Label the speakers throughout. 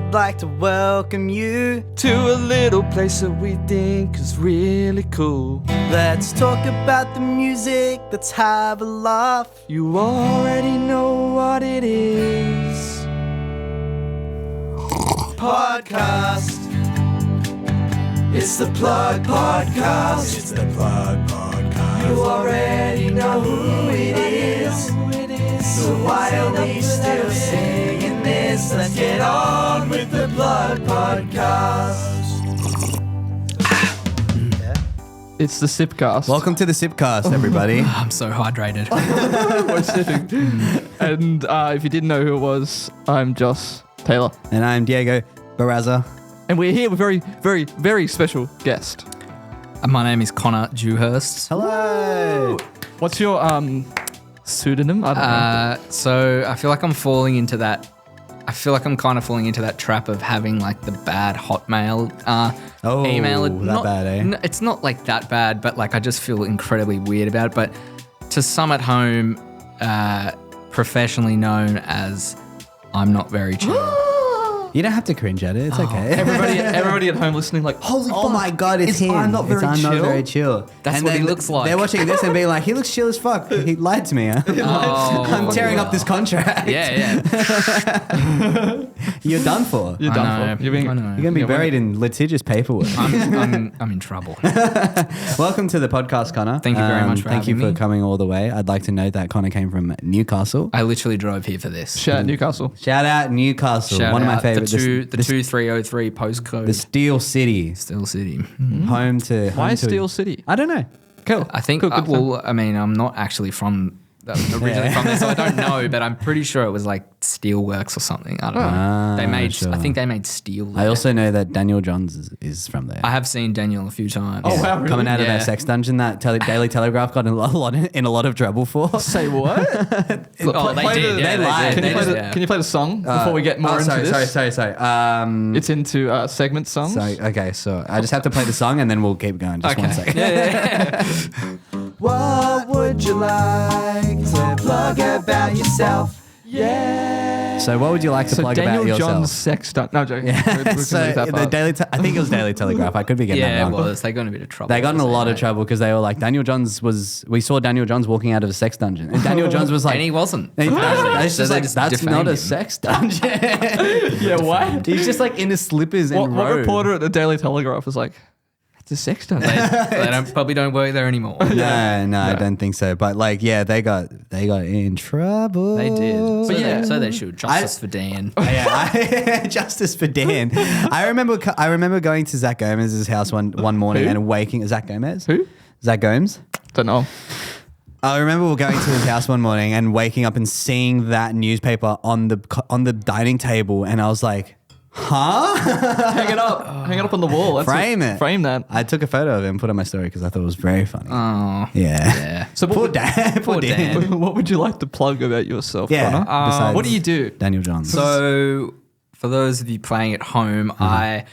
Speaker 1: we'd like to welcome you
Speaker 2: to a little place that we think is really cool.
Speaker 1: Let's talk about the music, let's have a laugh.
Speaker 2: You already know what it is.
Speaker 1: Podcast. It's the Plug Podcast.
Speaker 3: It's the Plug Podcast.
Speaker 1: You already know who it is. So why are we still singing this? Let's get on with the Plug Podcast.
Speaker 2: It's the Sipcast.
Speaker 3: Welcome to the Sipcast, everybody.
Speaker 4: I'm so hydrated.
Speaker 2: We're sipping. And if you didn't know who it was, I'm Joss Taylor.
Speaker 3: And I'm Diego Barraza.
Speaker 2: And we're here with a very, very, very special guest.
Speaker 4: My name is Connor Dewhurst.
Speaker 3: Hello.
Speaker 2: What's your pseudonym? I don't know.
Speaker 4: So I feel like I'm falling into that. I feel like I'm kind of falling into that trap of having like the bad Hotmail email.
Speaker 3: That bad, eh?
Speaker 4: It's not like that bad, but like I just feel incredibly weird about it. But to some at home, professionally known as I'm not very chill.
Speaker 3: You don't have to cringe at it. It's okay.
Speaker 2: Everybody at home listening like, holy
Speaker 3: Oh
Speaker 2: fuck,
Speaker 3: my God, it's him.
Speaker 2: I'm not very
Speaker 3: I'm
Speaker 2: chill.
Speaker 3: not very chill.
Speaker 4: That's
Speaker 3: and
Speaker 4: what he
Speaker 3: then
Speaker 4: looks like.
Speaker 3: They're watching this and being like, he looks chill as fuck. He lied to me. Huh? I'm tearing up this contract.
Speaker 4: Yeah.
Speaker 3: You're done for.
Speaker 2: You're done for. You're
Speaker 3: You're going to be buried in litigious paperwork.
Speaker 4: I'm in trouble.
Speaker 3: Welcome to the podcast, Connor.
Speaker 4: Thank you very much for
Speaker 3: Thank you
Speaker 4: having
Speaker 3: for
Speaker 4: me.
Speaker 3: coming all the way. I'd like to note that Connor came from Newcastle.
Speaker 4: I literally drove here for this.
Speaker 2: Shout out Newcastle.
Speaker 3: Shout out Newcastle.
Speaker 4: Shout
Speaker 3: one of my
Speaker 4: out
Speaker 3: favorite.
Speaker 4: The 2303 postcode.
Speaker 3: The Steel City.
Speaker 4: Steel City.
Speaker 3: Home to.
Speaker 2: Why
Speaker 3: home to-
Speaker 2: Steel City?
Speaker 3: I don't know.
Speaker 2: Cool.
Speaker 4: I think,
Speaker 2: Cool, good
Speaker 4: I mean, I'm not actually originally from there, so I don't know, but I'm pretty sure it was like Steelworks or something. I don't know. They made,
Speaker 3: sure.
Speaker 4: I think they made steel there.
Speaker 3: I also know that Daniel Johns is from there.
Speaker 4: I have seen Daniel a few times.
Speaker 2: Oh, wow, really?
Speaker 3: Coming out of
Speaker 4: Yeah.
Speaker 3: that sex dungeon that Daily Telegraph got in a lot of trouble for.
Speaker 2: Say what?
Speaker 4: Oh, they did. Yeah,
Speaker 3: they lied.
Speaker 2: Can you,
Speaker 4: did.
Speaker 2: can you play the song before we get more into this?
Speaker 3: Sorry.
Speaker 2: It's into segment songs.
Speaker 3: Okay, so I just have to play the song and then we'll keep going. Just one second.
Speaker 1: What would you like to plug about yourself? Yeah.
Speaker 3: So what would you like to
Speaker 2: So
Speaker 3: plug
Speaker 2: Daniel
Speaker 3: about yourself?
Speaker 2: John's sex stunt. No, joking.
Speaker 3: Yeah.
Speaker 2: We can
Speaker 3: So
Speaker 2: leave that part.
Speaker 3: I think it was Daily Telegraph. I could be getting
Speaker 4: Yeah,
Speaker 3: that
Speaker 4: it
Speaker 3: wrong.
Speaker 4: was. They got in a bit of trouble.
Speaker 3: They got in a lot of trouble because they were like, we saw Daniel Johns walking out of a sex dungeon. And Daniel Johns was like,
Speaker 4: And he wasn't.
Speaker 3: It's
Speaker 4: So
Speaker 3: just
Speaker 4: they
Speaker 3: like,
Speaker 4: just
Speaker 3: that's not a
Speaker 4: defamed him.
Speaker 3: sex dungeon.
Speaker 2: Yeah, what?
Speaker 3: He's just like in his slippers and
Speaker 2: What
Speaker 3: robe.
Speaker 2: reporter at the Daily Telegraph was like, it's a sex stunt.
Speaker 4: They probably don't work there anymore.
Speaker 3: No, I don't think so. But like, yeah, they got in trouble.
Speaker 4: They did.
Speaker 2: But yeah.
Speaker 4: So they should. Justice for Dan.
Speaker 3: Yeah, justice for Dan. I remember going to Zach Gomez's house one morning
Speaker 2: Who?
Speaker 3: and waking. Zach Gomez.
Speaker 2: Who?
Speaker 3: Zach Gomes.
Speaker 2: Don't know.
Speaker 3: I remember going to his house one morning and waking up and seeing that newspaper on the dining table, and I was like, huh?
Speaker 2: Hang it up. Hang it up on the wall. That's
Speaker 3: Frame it.
Speaker 2: Frame that.
Speaker 3: I took a photo of it and put it on my story because I thought it was very funny.
Speaker 4: Oh.
Speaker 3: Yeah.
Speaker 2: So
Speaker 3: Poor Dan. Poor Dan.
Speaker 2: what would you like to plug about yourself,
Speaker 3: Yeah.
Speaker 2: Connor?
Speaker 3: besides
Speaker 2: What do you do?
Speaker 3: Daniel Johns.
Speaker 4: So, for those of you playing at home, I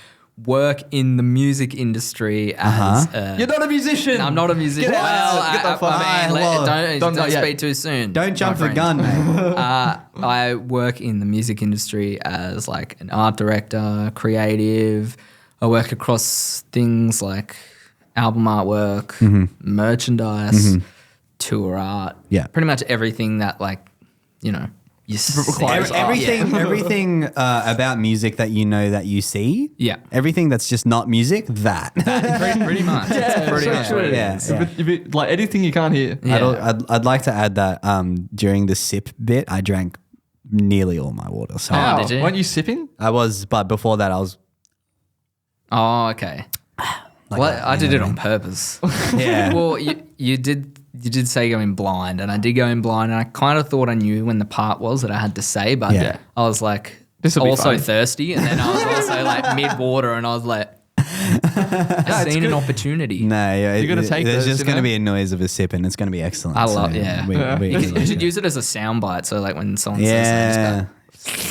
Speaker 4: work in the music industry as
Speaker 2: You're not a musician.
Speaker 4: I'm not a musician.
Speaker 2: Get out.
Speaker 4: Well,
Speaker 2: Get the fuck
Speaker 4: I mean,
Speaker 3: out.
Speaker 2: Don't
Speaker 4: don't
Speaker 2: yet.
Speaker 4: speak too soon.
Speaker 3: Don't jump
Speaker 4: my
Speaker 3: the
Speaker 4: friend.
Speaker 3: gun, mate.
Speaker 4: I work in the music industry as like an art director, creative. I work across things like album artwork, merchandise, tour art.
Speaker 3: Yeah.
Speaker 4: Pretty much everything that like, you know, you
Speaker 2: Requires art.
Speaker 3: Everything about music that you know that you see.
Speaker 4: Yeah.
Speaker 3: Everything that's just not music, that.
Speaker 4: Pretty much. It's pretty much what it
Speaker 3: Yeah.
Speaker 4: is.
Speaker 2: Like anything you can't hear.
Speaker 4: Yeah.
Speaker 3: I'd like to add that during the sip bit, I drank nearly all my water. So
Speaker 4: Oh, did you?
Speaker 2: Weren't you sipping?
Speaker 3: I was, but before that, I was.
Speaker 4: Oh, okay.
Speaker 3: Like
Speaker 4: Well,
Speaker 3: that,
Speaker 4: I
Speaker 3: you
Speaker 4: did
Speaker 3: know
Speaker 4: it
Speaker 3: what I
Speaker 4: on purpose.
Speaker 3: Yeah.
Speaker 4: Well, you did say going blind, and I did go in blind, and I kind of thought I knew when the part was that I had to say, but
Speaker 3: Yeah.
Speaker 4: I was like
Speaker 2: This'll be
Speaker 4: also
Speaker 2: fun.
Speaker 4: thirsty, and then I was also like mid water, and I was like, I seen an opportunity.
Speaker 3: No, yeah,
Speaker 2: You gotta take
Speaker 3: there's
Speaker 2: those,
Speaker 3: just
Speaker 2: you
Speaker 3: going to
Speaker 2: know?
Speaker 3: be a noise of a sip, and it's going to be excellent.
Speaker 4: I love,
Speaker 3: So
Speaker 4: yeah. You should use it as a soundbite, so like when someone says
Speaker 3: Yeah.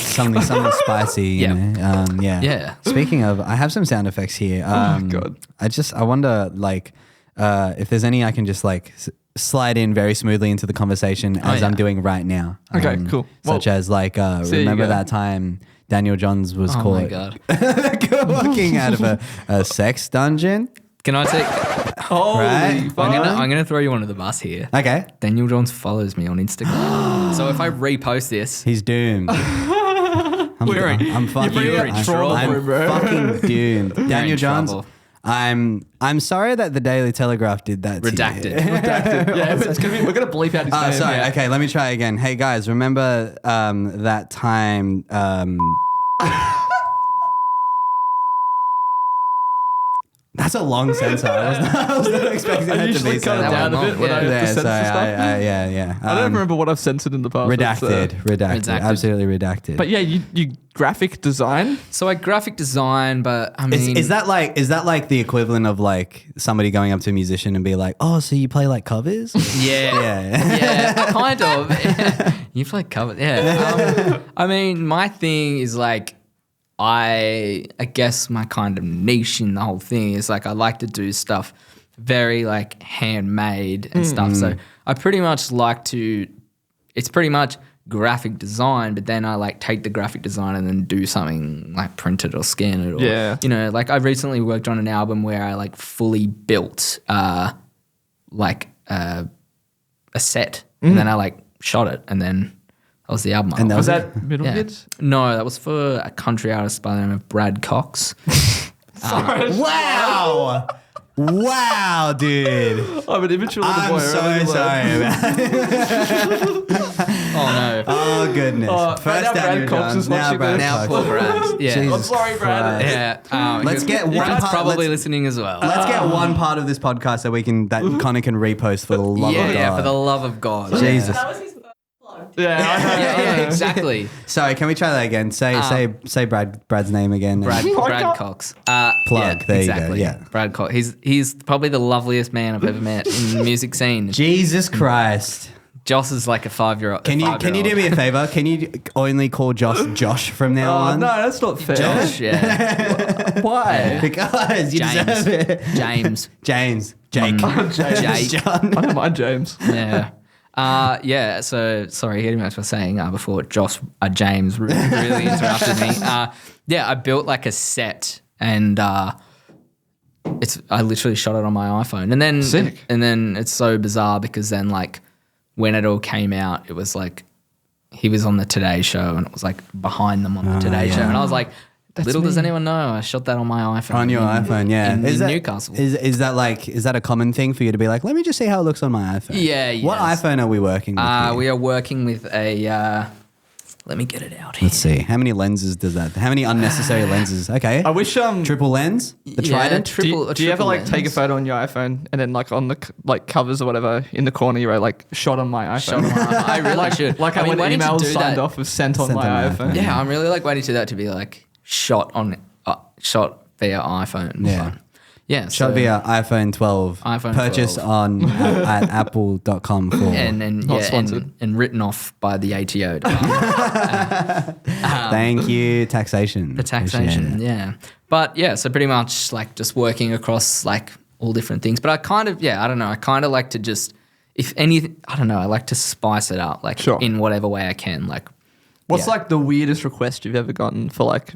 Speaker 4: something,
Speaker 3: Something spicy, you
Speaker 4: Yeah.
Speaker 3: know.
Speaker 4: Yeah.
Speaker 3: Speaking of, I have some sound effects here.
Speaker 2: my God.
Speaker 3: I wonder, like, if there's any I can just like slide in very smoothly into the conversation as I'm doing right now.
Speaker 2: Okay, cool.
Speaker 3: Such
Speaker 2: Well,
Speaker 3: as like,
Speaker 2: you
Speaker 3: remember
Speaker 2: go.
Speaker 3: that time Daniel Johns was
Speaker 4: Oh
Speaker 3: caught
Speaker 4: my god!
Speaker 3: walking out of a sex dungeon?
Speaker 4: Can I take?
Speaker 2: Holy
Speaker 3: Right?
Speaker 2: fuck.
Speaker 4: I'm gonna throw you under the bus here.
Speaker 3: Okay.
Speaker 4: Daniel Johns follows me on Instagram, so if I repost this,
Speaker 3: He's doomed.
Speaker 4: We're in-
Speaker 3: I'm fucking,
Speaker 4: you're in trouble,
Speaker 3: I'm
Speaker 2: bro.
Speaker 3: fucking doomed. Daniel
Speaker 4: in
Speaker 3: Johns,
Speaker 4: trouble.
Speaker 3: I'm sorry that the Daily Telegraph did that to you.
Speaker 4: redacted.
Speaker 2: Yeah, it's gonna be, we're going to bleep out his name.
Speaker 3: Sorry.
Speaker 2: Yeah.
Speaker 3: Okay, let me try again. Hey guys, remember that time? That's a long censor. I was not expecting
Speaker 2: I
Speaker 3: that to
Speaker 2: usually
Speaker 3: be
Speaker 2: cut
Speaker 3: so
Speaker 2: it down a
Speaker 3: long.
Speaker 2: bit when I have
Speaker 3: Yeah,
Speaker 2: to censor
Speaker 3: sorry,
Speaker 2: stuff.
Speaker 3: yeah.
Speaker 2: I don't remember what I've censored in the past.
Speaker 3: Redacted, redacted,
Speaker 4: Redacted.
Speaker 3: absolutely redacted.
Speaker 2: But yeah, you graphic design.
Speaker 4: So I graphic design, but I mean,
Speaker 3: is that like the equivalent of like somebody going up to a musician and be like, oh, so you play like covers?
Speaker 4: yeah,
Speaker 3: Yeah.
Speaker 4: kind of. You play cover, yeah. I mean, my thing is like, I guess my kind of niche in the whole thing is like I like to do stuff very like handmade and stuff. So I pretty much like to. It's pretty much graphic design, but then I like take the graphic design and then do something like print it or scan it or
Speaker 2: Yeah.
Speaker 4: like I recently worked on an album where I like fully built like a set and then I like shot it and then that was the album.
Speaker 3: And that
Speaker 2: Was
Speaker 3: was
Speaker 2: that Middle
Speaker 4: yeah.
Speaker 2: Kids?
Speaker 4: No, that was for a country artist by the name of Brad Cox.
Speaker 3: Wow. Wow, dude.
Speaker 2: I'm an immature little boy.
Speaker 3: I'm so sorry about it.
Speaker 4: Oh no.
Speaker 3: Oh, goodness.
Speaker 2: now Brad Cox is watching this.
Speaker 3: now
Speaker 4: Poor Brad. Yeah.
Speaker 3: Jesus
Speaker 2: I'm sorry, Brad.
Speaker 3: Christ.
Speaker 4: Yeah.
Speaker 3: Let's get one
Speaker 4: Brad's
Speaker 3: part-
Speaker 4: probably
Speaker 3: let's-
Speaker 4: listening as well.
Speaker 3: Let's get one part of this podcast that Connor can repost for the love of God.
Speaker 4: Yeah, for the love of God.
Speaker 3: Jesus.
Speaker 5: That was his first plug.
Speaker 2: Yeah, I know.
Speaker 4: Yeah, exactly.
Speaker 3: Sorry, can we try that again? Say Brad's name again.
Speaker 4: Brad Cox.
Speaker 3: Plug.
Speaker 4: Yeah,
Speaker 3: There you go,
Speaker 4: exactly.
Speaker 3: yeah.
Speaker 4: Brad Cox. He's probably the loveliest man I've ever met in the music scene.
Speaker 3: Jesus Christ.
Speaker 4: Joss is like a 5-year-old.
Speaker 3: Can you do me a favor? Can you only call Josh from now
Speaker 2: Oh,
Speaker 3: on?
Speaker 2: no, that's not fair.
Speaker 4: Josh? Yeah.
Speaker 2: Why?
Speaker 3: Because you
Speaker 4: James.
Speaker 3: deserve it.
Speaker 4: James.
Speaker 3: Jake.
Speaker 4: Jake.
Speaker 3: John.
Speaker 2: I don't mind James.
Speaker 4: Yeah. Yeah. So sorry, getting back to what I was saying before James really interrupted me. Yeah, I built like a set and I literally shot it on my iPhone and then
Speaker 2: Sick.
Speaker 4: and then it's so bizarre because then like when it all came out, it was like he was on the Today Show and it was like behind them on the Today Show and I was like, little does anyone know, I shot that on my iPhone.
Speaker 3: On your iPhone, yeah.
Speaker 4: in
Speaker 3: that,
Speaker 4: Newcastle.
Speaker 3: Is that a common thing for you to be like, let me just see how it looks on my iPhone?
Speaker 4: Yeah,
Speaker 3: What
Speaker 4: yes.
Speaker 3: iPhone are we working with? here?
Speaker 4: We are working with a. Let me get it out here.
Speaker 3: Let's see. How many lenses does that? How many unnecessary lenses? Okay.
Speaker 2: I wish
Speaker 3: Triple lens? The
Speaker 4: Yeah,
Speaker 3: Trident?
Speaker 2: Do you ever
Speaker 4: triple
Speaker 2: like take a
Speaker 4: lens.
Speaker 2: photo on your iPhone and then like on the like covers or whatever in the corner you write like shot on my iPhone?
Speaker 4: Shot on my iPhone. I really should.
Speaker 2: Like
Speaker 4: I mean,
Speaker 2: when
Speaker 4: why didn't you
Speaker 2: emails
Speaker 4: do
Speaker 2: signed
Speaker 4: that?
Speaker 2: off with sent on
Speaker 3: Sent
Speaker 2: my
Speaker 3: on my
Speaker 2: iPhone.
Speaker 3: iPhone.
Speaker 4: Yeah, I'm really like waiting to that to be like shot via iPhone.
Speaker 3: Yeah.
Speaker 4: But, yeah.
Speaker 3: Shot via iPhone 12.
Speaker 4: iPhone
Speaker 3: Purchased
Speaker 4: 12.
Speaker 3: on at apple.com for.
Speaker 4: and
Speaker 2: sponsored.
Speaker 4: and written off by the ATO department.
Speaker 3: Thank you, taxation.
Speaker 4: The taxation, yeah. But yeah, so pretty much like just working across like all different things. But I kind of, I don't know. I kind of like to just, if anything, I don't know. I like to spice it up, like
Speaker 2: Sure.
Speaker 4: in whatever way I can. Like,
Speaker 2: What's
Speaker 4: yeah.
Speaker 2: like the weirdest request you've ever gotten for like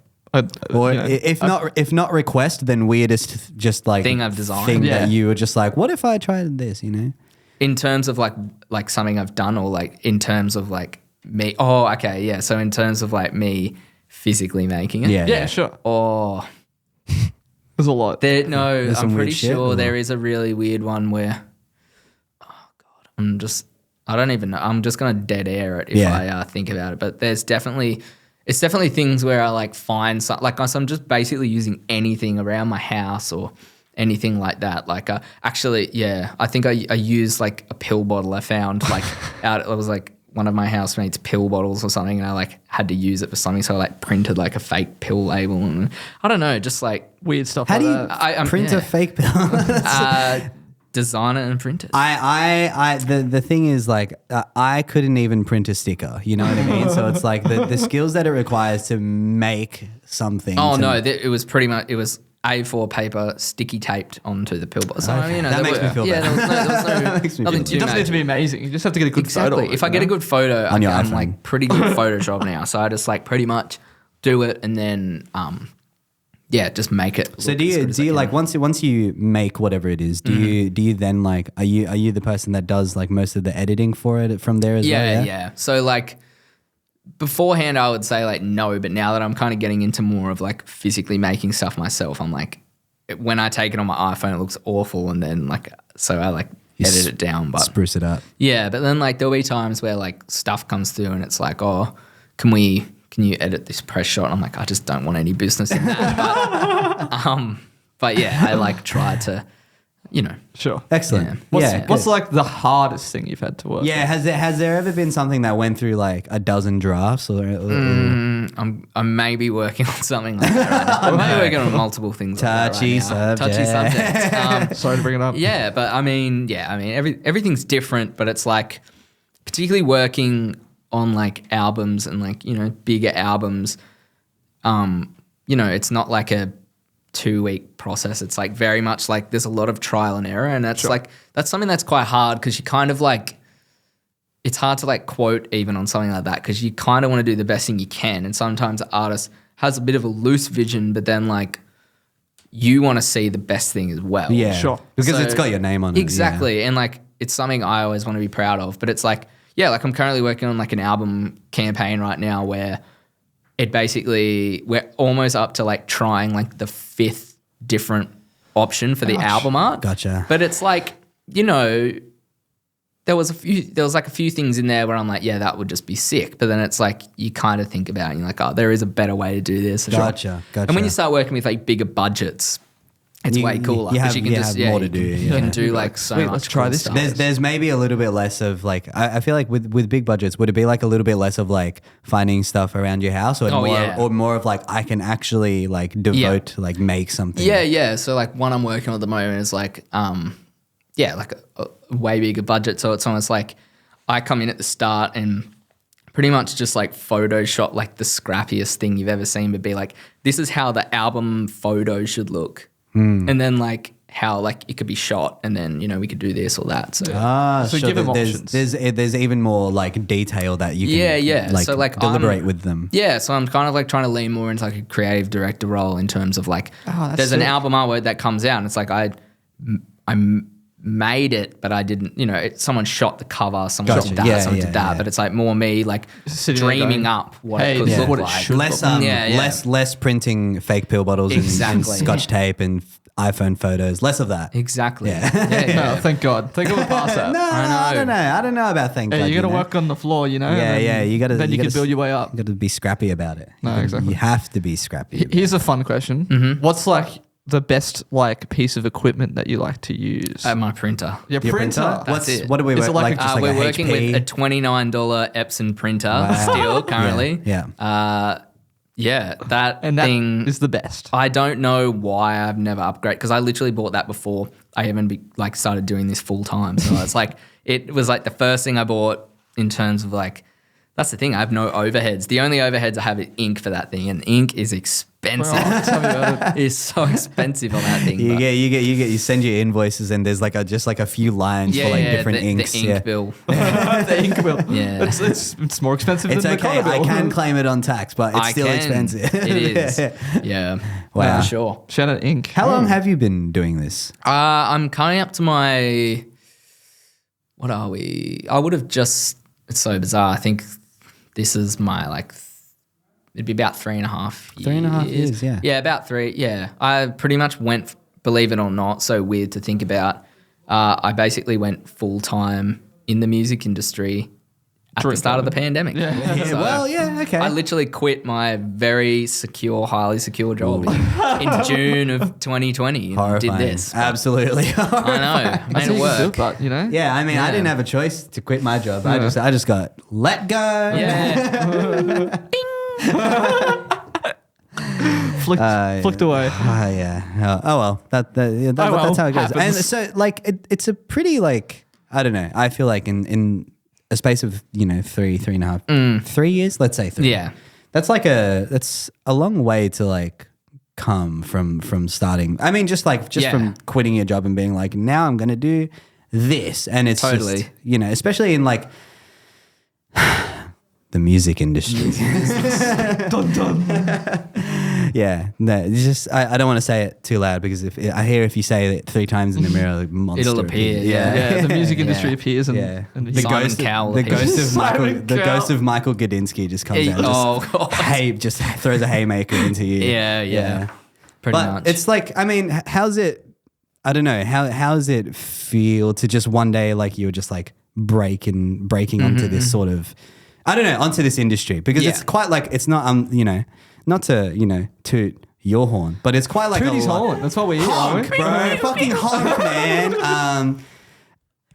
Speaker 3: Or if not request, then weirdest just like
Speaker 4: Thing I've designed.
Speaker 3: thing
Speaker 2: Yeah.
Speaker 3: that you were just like, what if I tried this? You know?
Speaker 4: in terms of like something I've done, or like in terms of like me. Oh, okay, yeah. So in terms of like me physically making it.
Speaker 3: Yeah.
Speaker 2: yeah, sure.
Speaker 4: Oh,
Speaker 2: There's a lot.
Speaker 4: no,
Speaker 3: There's some
Speaker 4: I'm
Speaker 3: weird
Speaker 4: pretty
Speaker 3: shit,
Speaker 4: sure
Speaker 3: or-
Speaker 4: there is a really weird one where, I don't even know. I'm just gonna dead air it if
Speaker 3: Yeah.
Speaker 4: I think about it. But it's definitely things where I like find some, like so I'm just basically using anything around my house or anything like that. Like actually, yeah, I think I used like a pill bottle I found like out. It was like one of my housemates' pill bottles or something, and I like had to use it for something, so I like printed like a fake pill label, and I don't know, just like
Speaker 2: Weird stuff
Speaker 3: How
Speaker 2: like
Speaker 3: do you
Speaker 2: that.
Speaker 4: I'm-
Speaker 3: print
Speaker 4: yeah.
Speaker 3: a fake bill?
Speaker 4: design it and print it.
Speaker 3: The thing is like I couldn't even print a sticker. You know what I mean? So it's like the skills that it requires to make something.
Speaker 4: Oh
Speaker 3: to-
Speaker 4: no, it was pretty much. It was A4 paper sticky taped onto the pill bottle. So,
Speaker 3: Okay. That makes me feel
Speaker 4: yeah,
Speaker 3: better.
Speaker 4: there was no
Speaker 3: That makes me
Speaker 4: nothing
Speaker 3: feel
Speaker 2: It
Speaker 4: too
Speaker 2: doesn't need to
Speaker 4: major.
Speaker 2: be amazing. You just have to get a good photo.
Speaker 4: Exactly. If I get a good photo,
Speaker 3: On your
Speaker 4: I'm
Speaker 3: iPhone.
Speaker 4: like pretty good at Photoshop now. So I just like pretty much do it and then just make it.
Speaker 3: So
Speaker 4: look
Speaker 3: do
Speaker 4: as
Speaker 3: you
Speaker 4: good as I can.
Speaker 3: like once you make whatever it is, do you then like are you the person that does like most of the editing for it from there as well?
Speaker 4: Yeah. So like beforehand, I would say like no, but now that I'm kind of getting into more of like physically making stuff myself, I'm like, when I take it on my iPhone, it looks awful, and then like so I like edit it down. But
Speaker 3: Spruce it up.
Speaker 4: yeah, but then like there'll be times where like stuff comes through and it's like, oh, can you edit this press shot? And I'm like, I just don't want any business in that. But yeah, I like try to,
Speaker 2: Sure.
Speaker 3: Excellent.
Speaker 4: Yeah.
Speaker 2: What's like the hardest thing you've had to work?
Speaker 3: Yeah, has there ever been something that went through like a dozen drafts or
Speaker 4: I'm maybe working on something like that right now. I'm maybe working on multiple things.
Speaker 3: Touchy
Speaker 4: like that right now. Touchy
Speaker 3: subject.
Speaker 4: subject.
Speaker 2: Sorry to bring it up.
Speaker 4: Yeah, but I mean, everything's different, but it's like, particularly working on like albums and like, bigger albums, it's not like a 2-week process. It's like very much like there's a lot of trial and error. And that's that's something that's quite hard because you kind of like, it's hard to like quote even on something like that because you kind of want to do the best thing you can. And sometimes the artist has a bit of a loose vision, but then like you want to see the best thing as well.
Speaker 3: Yeah,
Speaker 2: Sure.
Speaker 3: because
Speaker 4: So-
Speaker 3: it's got your name on it.
Speaker 4: Exactly. And like it's something I always want to be proud of. But it's like, like I'm currently working on like an album campaign right now where it basically, we're almost up to like trying like the 5th different option for the album art.
Speaker 3: Gotcha.
Speaker 4: But it's like, there was like a few things in there where I'm like, yeah, that would just be sick. But then it's like, you kind of think about it and you're like, oh, there is a better way to do this.
Speaker 3: Gotcha.
Speaker 4: And when you start working with like bigger budgets, it's way cooler.
Speaker 3: You
Speaker 4: 'cause
Speaker 3: have more to do.
Speaker 4: You can do like so much.
Speaker 2: let's try
Speaker 4: cool
Speaker 2: this.
Speaker 4: stuff.
Speaker 3: There's maybe a little bit less of like I feel like with big budgets, would it be like a little bit less of like finding stuff around your house or more of like I can actually like devote to like make something?
Speaker 4: Yeah. So like one I'm working on at the moment is like like a way bigger budget. So it's almost like I come in at the start and pretty much just like Photoshop like the scrappiest thing you've ever seen, but be like, this is how the album photo should look. And then like how like it could be shot and then, we could do this or that. So
Speaker 2: So give them options.
Speaker 3: There's even more like detail that you can
Speaker 4: So, like,
Speaker 3: deliberate with them.
Speaker 4: yeah, so I'm kind of like trying to lean more into like a creative director role in terms of like,
Speaker 2: that's
Speaker 4: there's an
Speaker 2: sick.
Speaker 4: album artwork that comes out and it's like I made it, but I didn't, someone shot the cover, someone
Speaker 3: Gotcha.
Speaker 4: did that,
Speaker 3: Yeah,
Speaker 4: someone
Speaker 3: yeah,
Speaker 4: did that,
Speaker 3: yeah.
Speaker 4: but it's like more me like
Speaker 2: Sitting there
Speaker 4: dreaming
Speaker 2: going,
Speaker 4: up what
Speaker 2: hey,
Speaker 4: it could
Speaker 2: this is
Speaker 4: look
Speaker 2: what it
Speaker 4: like.
Speaker 2: should
Speaker 3: Less less printing fake pill bottles and
Speaker 4: Exactly.
Speaker 3: Scotch tape and iPhone photos. Less of that.
Speaker 4: Exactly.
Speaker 2: No, thank God. Think of a past that.
Speaker 3: No, I don't know about things.
Speaker 2: Hey,
Speaker 3: like,
Speaker 2: you got to
Speaker 3: know.
Speaker 2: work on the floor,
Speaker 3: Yeah,
Speaker 2: and
Speaker 3: yeah. You got to.
Speaker 2: Then you can build your way up.
Speaker 3: You got to be scrappy about it.
Speaker 2: No, exactly.
Speaker 3: You have to be scrappy.
Speaker 2: Here's a fun question. What's like the best like piece of equipment that you like to use?
Speaker 4: My printer.
Speaker 2: Your
Speaker 3: Your
Speaker 2: printer.
Speaker 4: That's it.
Speaker 3: What do we
Speaker 2: Is
Speaker 3: work
Speaker 2: it like
Speaker 3: like? Just like
Speaker 4: we're
Speaker 3: a
Speaker 4: working
Speaker 3: HP?
Speaker 4: with a $29 Epson printer still currently.
Speaker 3: Yeah.
Speaker 4: That
Speaker 2: And that
Speaker 4: thing
Speaker 2: is the best.
Speaker 4: I don't know why I've never upgraded because I literally bought that before I even started doing this full time. So it's like it was like the first thing I bought in terms of like that's the thing. I have no overheads. The only overheads I have is ink for that thing, and ink is expensive.
Speaker 2: Tell me about it.
Speaker 4: It's so expensive on that thing.
Speaker 3: You send your invoices and there's like just like a few lines for like different inks.
Speaker 4: The ink bill.
Speaker 2: The ink bill.
Speaker 4: Yeah.
Speaker 2: It's more expensive
Speaker 3: It's
Speaker 2: than the
Speaker 3: okay.
Speaker 2: car
Speaker 3: I
Speaker 2: bill.
Speaker 3: can claim it on tax, but it's
Speaker 4: I
Speaker 3: still
Speaker 4: can.
Speaker 3: expensive.
Speaker 4: It is. Yeah.
Speaker 3: Wow.
Speaker 4: For sure.
Speaker 2: Shout out ink.
Speaker 3: How long have you been doing this?
Speaker 4: I'm coming up to my. What are we? I would have just. It's so bizarre. I think this is my it'd be about 3.5 years.
Speaker 3: 3.5 years, yeah.
Speaker 4: Yeah, about 3. Yeah. I pretty much went, believe it or not, so weird to think about. I basically went full time in the music industry at the start of the pandemic.
Speaker 2: Yeah.
Speaker 3: Yeah, okay.
Speaker 4: I literally quit my very secure, highly secure job in June of 2020 and
Speaker 3: Horrifying.
Speaker 4: did this.
Speaker 3: Absolutely.
Speaker 4: I know.
Speaker 2: That's
Speaker 4: Made it
Speaker 2: how
Speaker 4: work.
Speaker 2: you feel, but
Speaker 3: Yeah, I mean, I didn't have a choice to quit my job. I just got let go.
Speaker 4: Yeah.
Speaker 2: flicked away.
Speaker 3: Yeah. Oh well. That's how it goes.
Speaker 2: Happens.
Speaker 3: And so it's a pretty I don't know. I feel like in a space of 3.5, 3 years. Let's say 3.
Speaker 4: Yeah.
Speaker 3: That's that's a long way to come from starting? I mean, just from quitting your job and being like, now I'm going to do this. And it's
Speaker 4: Totally.
Speaker 3: just, especially in like the music industry.
Speaker 2: Dun, dun.
Speaker 3: Yeah. No, it's just, I don't want to say it too loud because I hear if you say it 3 times in the mirror, like monster
Speaker 4: It'll appear.
Speaker 2: Yeah, the music industry appears and
Speaker 3: The
Speaker 4: Simon
Speaker 3: ghost,
Speaker 4: Cowell
Speaker 3: the ghost of
Speaker 2: Simon
Speaker 3: the
Speaker 2: Cowell.
Speaker 3: ghost of Michael Gudinski just comes out.
Speaker 4: God.
Speaker 3: Just throws a haymaker into you.
Speaker 4: Yeah. Pretty
Speaker 3: But
Speaker 4: much.
Speaker 3: it's like, I mean, how's it? I don't know. How does it feel to just one day like you're just like breaking onto this sort of, I don't know, onto this industry because it's quite like it's not not to toot your horn, but it's quite like
Speaker 2: Tooty's horn. That's what we eat,
Speaker 3: honk, bro. Fucking honk, man.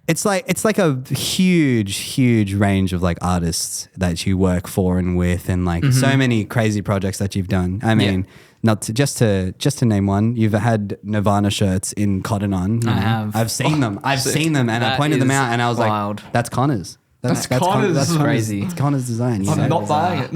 Speaker 3: It's like a huge range of like artists that you work for and with, and like so many crazy projects that you've done. I mean, not to just to name one. You've had Nirvana shirts in Cotton On.
Speaker 4: I have.
Speaker 3: I've seen them. I've seen them, and I
Speaker 4: That
Speaker 3: pointed them
Speaker 4: is
Speaker 3: out, and I was
Speaker 4: wild.
Speaker 3: like, "That's Connor's.
Speaker 2: That's Connor's.
Speaker 3: That's
Speaker 4: crazy.
Speaker 3: It's Connor's design."
Speaker 2: I'm not buying it.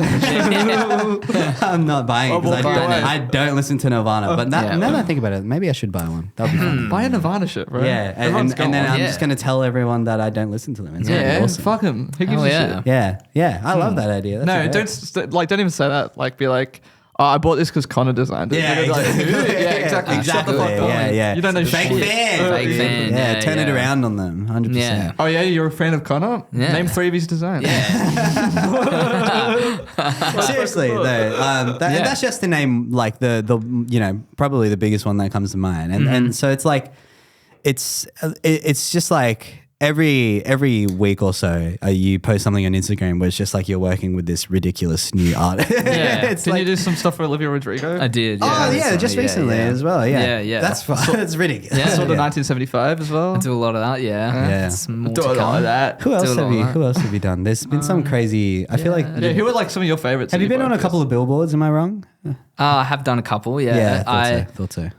Speaker 3: I'm not buying it because
Speaker 2: buy it.
Speaker 3: I don't listen to Nirvana. But now that I think about it, maybe I should buy one. That'd be fun.
Speaker 2: Buy a Nirvana shit, bro.
Speaker 3: Yeah,
Speaker 2: Everyone's got
Speaker 3: and then
Speaker 2: one.
Speaker 3: I'm just gonna tell everyone that I don't listen to them. It's gonna be
Speaker 2: Yeah,
Speaker 3: awesome.
Speaker 2: fuck him. Who gives
Speaker 4: Oh,
Speaker 2: a
Speaker 4: yeah.
Speaker 2: shit?
Speaker 3: Yeah. I love that idea. That's
Speaker 2: No,
Speaker 3: great.
Speaker 2: don't even say that. Like, be like, oh, I bought this because Connor designed it.
Speaker 3: Yeah,
Speaker 2: You're like,
Speaker 3: exactly.
Speaker 2: who? Yeah, exactly.
Speaker 3: Exactly.
Speaker 2: Shut the fuck up.
Speaker 3: Yeah.
Speaker 2: You don't know
Speaker 3: Fake
Speaker 2: shit.
Speaker 3: fan.
Speaker 4: Fake fan.
Speaker 3: Yeah, turn it
Speaker 4: yeah.
Speaker 3: around on them. 100%.
Speaker 4: Yeah.
Speaker 2: Oh yeah, you're a fan of Connor?
Speaker 4: Yeah.
Speaker 2: Name 3 of his designs.
Speaker 3: Seriously though, that's just to name like the probably the biggest one that comes to mind, and so it's like it's just like every week or so you post something on Instagram where it's just like you're working with this ridiculous new artist.
Speaker 4: Yeah.
Speaker 3: It's
Speaker 2: Didn't
Speaker 3: like,
Speaker 2: you do some stuff for Olivia Rodrigo?
Speaker 4: I did.
Speaker 3: oh yeah, just recently as well. Yeah,
Speaker 4: Yeah.
Speaker 3: That's fun. It's ridiculous.
Speaker 4: Yeah.
Speaker 2: Sort of 1975 as well.
Speaker 4: I do a lot of that. Yeah.
Speaker 3: Yeah.
Speaker 4: It's more
Speaker 2: Do
Speaker 4: to
Speaker 2: a lot
Speaker 4: come.
Speaker 2: of that.
Speaker 3: Who else
Speaker 4: Do a lot
Speaker 3: have you?
Speaker 4: of that.
Speaker 3: Who else have you done? There's been some crazy. I feel like.
Speaker 2: Yeah, who are like some of your favorites?
Speaker 3: Have
Speaker 2: that
Speaker 3: you been on a
Speaker 2: worked
Speaker 3: couple of billboards? Am I wrong?
Speaker 4: I have done a couple. Yeah.
Speaker 3: I thought so.